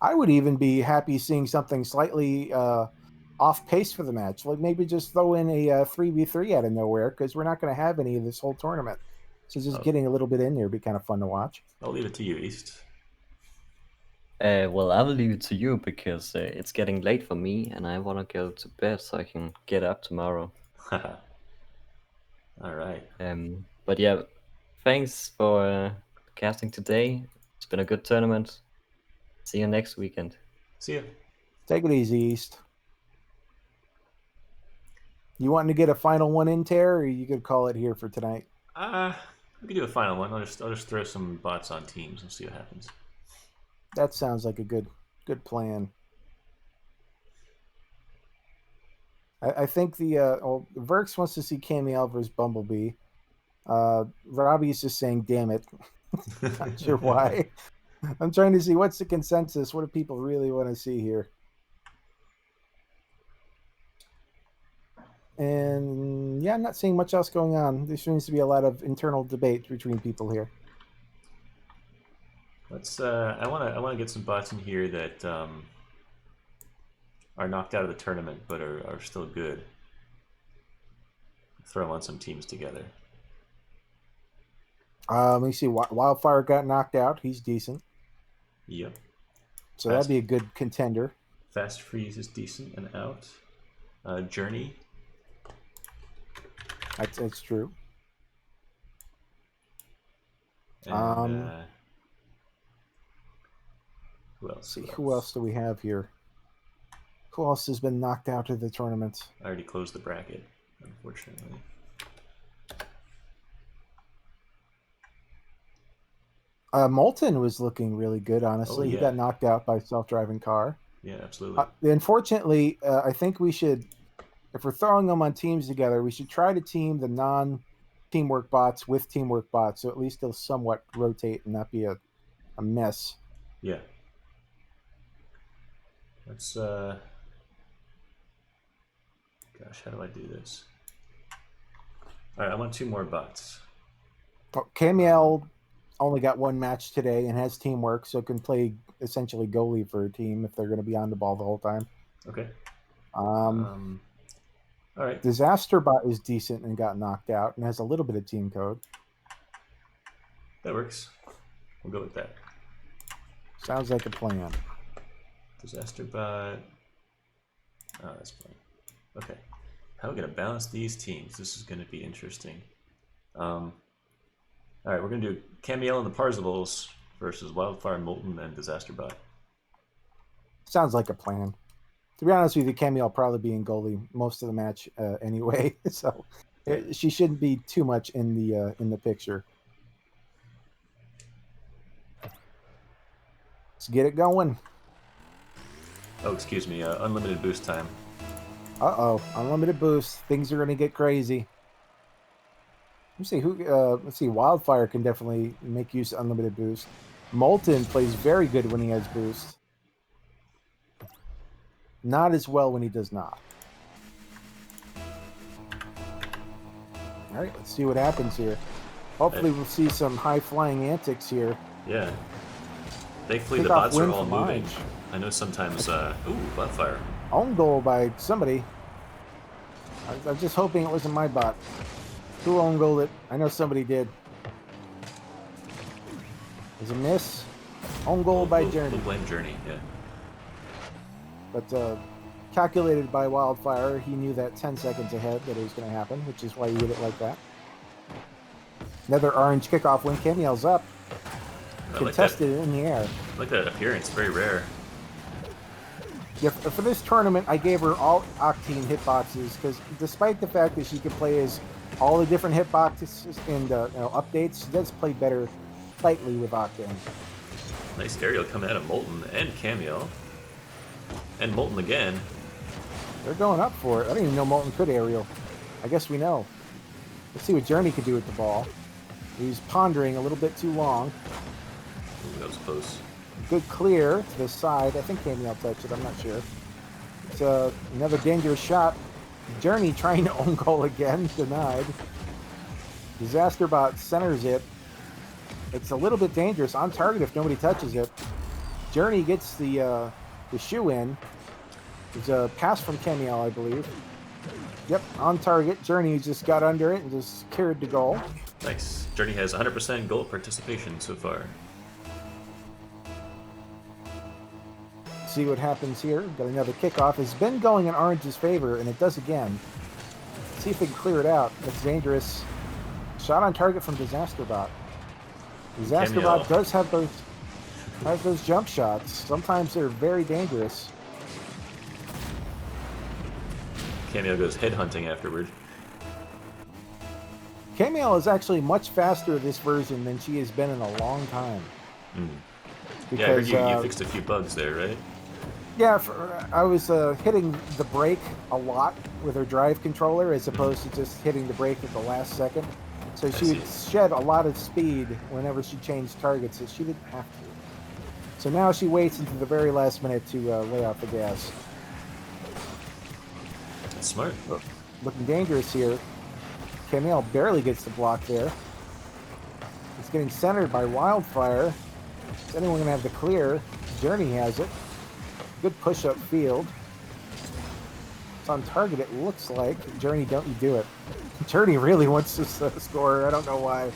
I would even be happy seeing something slightly off pace for the match. Like maybe just throw in a 3v3 out of nowhere, because we're not going to have any of this whole tournament. So just getting a little bit in there would be kind of fun to watch.
I'll leave it to you, East.
Well, I will leave it to you because it's getting late for me and I want to go to bed so I can get up tomorrow.
All right.
But yeah, thanks for casting today. It's been a good tournament. See you next weekend.
See ya.
Take it easy, East. You wanting to get a final one in, Ter, or you could call it here for tonight?
We could do a final one. I'll just throw some bots on teams and see what happens.
That sounds like a good plan. I think Verx wants to see Camiel versus Bumblebee. Robbie's just saying, damn it. Not sure why. I'm trying to see what's the consensus. What do people really want to see here? And yeah, I'm not seeing much else going on. There seems to be a lot of internal debate between people here.
Let's. I wanna get some bots in here that are knocked out of the tournament but are still good. Throw on some teams together.
Let me see. Wildfire got knocked out. He's decent.
Yep.
So that'd be a good contender.
Fast Freeze is decent and out. Journey.
That's true.
And, who else?
See, who else do we have here? Who else has been knocked out of the tournament?
I already closed the bracket, unfortunately.
Moulton was looking really good, honestly.
Oh, yeah.
He got knocked out by a self-driving car.
Yeah, absolutely.
Unfortunately, I think we should, if we're throwing them on teams together, we should try to team the non-teamwork bots with teamwork bots, so at least they'll somewhat rotate and not be a mess.
Yeah. Let's, gosh, how do I do this? All right, I want 2 more bots.
Oh, Camiel only got 1 match today and has teamwork, so can play essentially goalie for a team if they're going to be on the ball the whole time.
Okay.
All
right.
Disasterbot is decent and got knocked out and has a little bit of team code.
That works. We'll go with that.
Sounds like a plan.
Disasterbot. Oh, that's fine. Okay. How are we going to balance these teams? This is going to be interesting. All right, we're going to do Camiel and the Parzivals versus Wildfire, Molten, and Disasterbot.
Sounds like a plan. To be honest with you, Camiel will probably be in goalie most of the match anyway, so she shouldn't be too much in the picture. Let's get it going.
Oh, excuse me. Unlimited boost time.
Uh-oh, unlimited boost. Things are going to get crazy. Let's see. Wildfire can definitely make use of unlimited boost. Molten plays very good when he has boost. Not as well when he does not. All right, let's see what happens here. Hopefully we'll see some high-flying antics here.
Yeah. Thankfully, the
Kickoff
bots are
win
all
for
moving.
Minds.
I know sometimes... ooh, Wildfire.
Own goal by somebody. I'm just hoping it wasn't my bot. Who own goaled it? I know somebody did. There's a miss. Own goal by Journey.
We'll blame Journey, yeah.
But calculated by Wildfire, he knew that 10 seconds ahead that it was going to happen, which is why he did it like that. Another orange kickoff win. Camiel's up. Contested in the air.
I like that appearance. Very rare.
Yeah, for this tournament, I gave her all Octane hitboxes because despite the fact that she can play as all the different hitboxes and updates, she does play better tightly with Octane.
Nice aerial coming out of Molten and Camiel. And Molten again.
They're going up for it. I didn't even know Molten could aerial. I guess we know. Let's see what Journey can do with the ball. He's pondering a little bit too long.
Ooh, that was close.
Good clear to the side. I think Camiel touched it. I'm not sure. It's another dangerous shot. Journey trying to own goal again. Denied. Disasterbot centers it. It's a little bit dangerous. On target if nobody touches it. Journey gets the shoe in. There's a pass from Camiel, I believe. Yep, on target. Journey just got under it and just carried the goal.
Nice. Journey has 100% goal participation so far.
See what happens here. Got another kickoff. It's been going in Orange's favor, and it does again. See if they can clear it out. That's dangerous. Shot on target from Disasterbot. Disasterbot does have those jump shots. Sometimes they're very dangerous.
Camiel goes headhunting afterward.
Camiel is actually much faster this version than she has been in a long time.
Yeah, I heard you fixed a few bugs there, right?
Yeah, I was hitting the brake a lot with her drive controller as opposed to just hitting the brake at the last second. So she would shed a lot of speed whenever she changed targets that she didn't have to. So now she waits until the very last minute to lay off the gas.
That's smart.
Looking dangerous here. Camille barely gets the block there. It's getting centered by Wildfire. Is anyone going to have the clear? Journey has it. Good push up field. It's on target, it looks like. Journey, don't you do it. Journey really wants to score. I don't know why.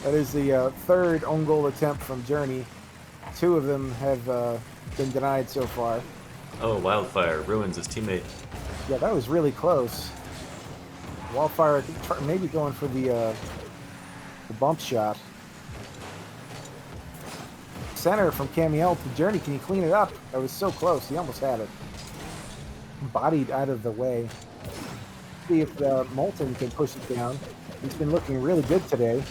That is the third own goal attempt from Journey. 2 of them have been denied so far.
Oh, Wildfire ruins his teammate.
Yeah, that was really close. Wildfire maybe going for the bump shot. Center from Camiel to Journey. Can you clean it up? That was so close. He almost had it. Bodied out of the way. See if Molten can push it down. He's been looking really good today.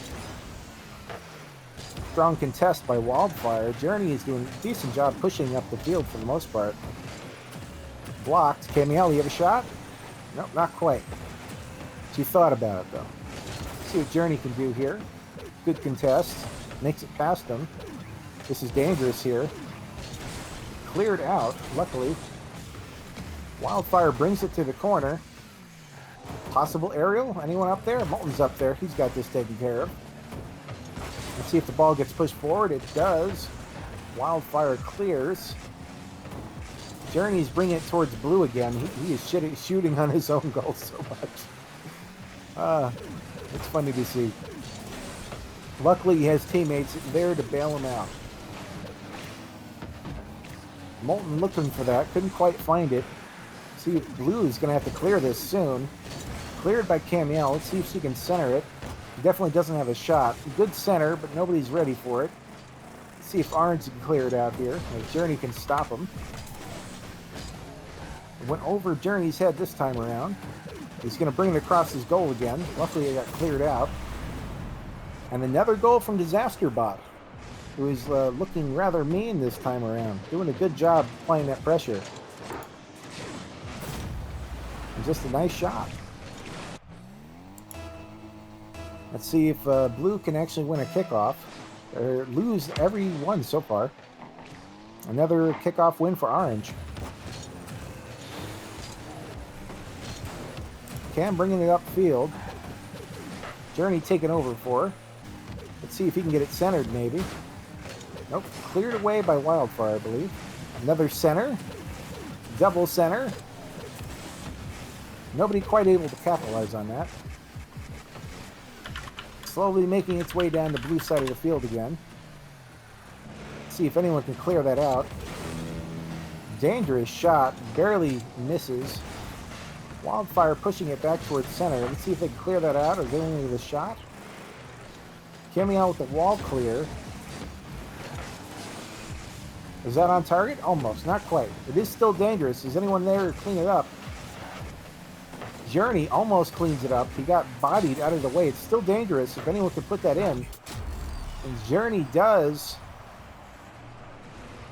Strong contest by Wildfire. Journey is doing a decent job pushing up the field for the most part. Blocked. Camiel, you have a shot? Nope, not quite. She thought about it though. See what Journey can do here. Good contest. Makes it past him. This is dangerous here. Cleared out, luckily. Wildfire brings it to the corner. Possible aerial? Anyone up there? Molten's up there. He's got this taken care of. Let's see if the ball gets pushed forward. It does. Wildfire clears. Journey's bringing it towards blue again. He is shooting on his own goal so much. It's funny to see. Luckily, he has teammates there to bail him out. Molten looking for that. Couldn't quite find it. See if blue is going to have to clear this soon. Cleared by Camiel. Let's see if she can center it. He definitely doesn't have a shot. Good center, but nobody's ready for it. Let's see if Orange can clear it out here. Journey can stop him. It went over Journey's head this time around. He's going to bring it across his goal again. Luckily, it got cleared out. And another goal from DisasterBot, who is looking rather mean this time around. Doing a good job playing that pressure. And just a nice shot. Let's see if blue can actually win a kickoff. Or lose every one so far. Another kickoff win for Orange. Cam bringing it upfield. Journey taking over for her. Let's see if he can get it centered, maybe. Nope. Cleared away by Wildfire, I believe. Another center. Double center. Nobody quite able to capitalize on that. Slowly making its way down the blue side of the field again. Let's see if anyone can clear that out. Dangerous shot. Barely misses. Wildfire pushing it back towards center. Let's see if they can clear that out or giving me the shot. Coming out with the wall clear. Is that on target? Almost. Not quite. It is still dangerous. Is anyone there to clean it up? Journey almost cleans it up. He got bodied out of the way. It's still dangerous if anyone could put that in. And Journey does.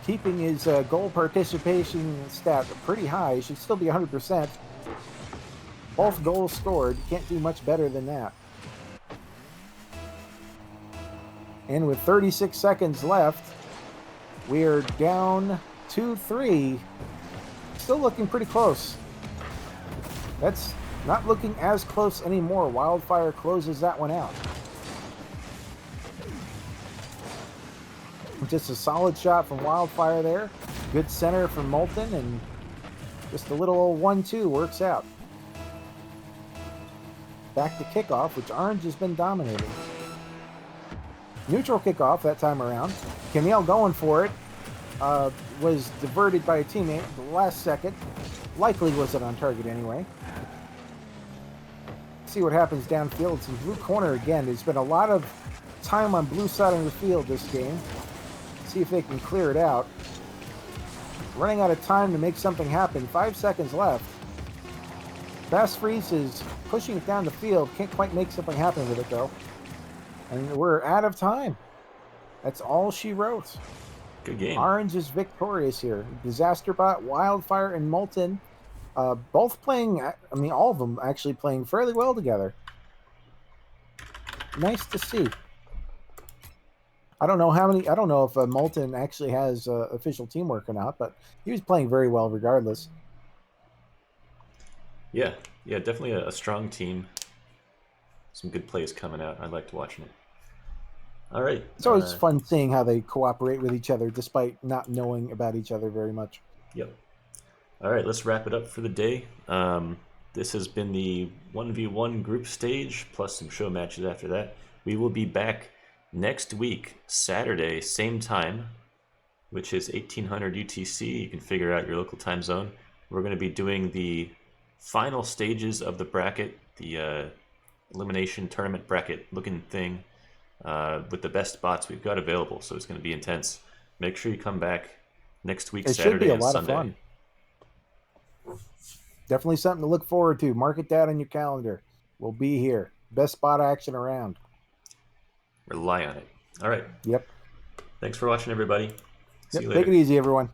Keeping his goal participation stat pretty high. He should still be 100%. Both goals scored. You can't do much better than that. And with 36 seconds left, we are down 2-3. Still looking pretty close. That's not looking as close anymore. Wildfire closes that one out. Just a solid shot from Wildfire there. Good center from Molten, and just a little old 1-2 works out. Back to kickoff, which Orange has been dominating. Neutral kickoff that time around. Camille going for it. Was diverted by a teammate at the last second. Likely wasn't on target anyway. See what happens downfield. It's in blue corner again. There's been a lot of time on blue side of the field this game. See if they can clear it out. Running out of time to make something happen. 5 seconds left. Fast Freeze is pushing it down the field. Can't quite make something happen with it though. And we're out of time. That's all she wrote.
Good game.
Orange is victorious here. DisasterBot, Wildfire, and Molten both playing, I mean, all of them actually playing fairly well together. Nice to see. I don't know how many. I don't know if Molten actually has official teamwork or not, but he was playing very well regardless.
Yeah, definitely a strong team. Some good plays coming out. I liked watching it. All right.
It's always fun seeing how they cooperate with each other despite not knowing about each other very much.
Yep. All right, let's wrap it up for the day. This has been the 1v1 group stage, plus some show matches after that. We will be back next week, Saturday, same time, which is 1800 UTC. You can figure out your local time zone. We're going to be doing the final stages of the bracket, the elimination tournament bracket looking thing, with the best bots we've got available. So it's going to be intense. Make sure you come back next week, Saturday
should be a
and
lot
Sunday.
of fun. Definitely something to look forward to. Mark it down on your calendar. We'll be here. Best spot action around.
Rely on it. All right.
Yep.
Thanks for watching, everybody. See you later.
Take it easy, everyone.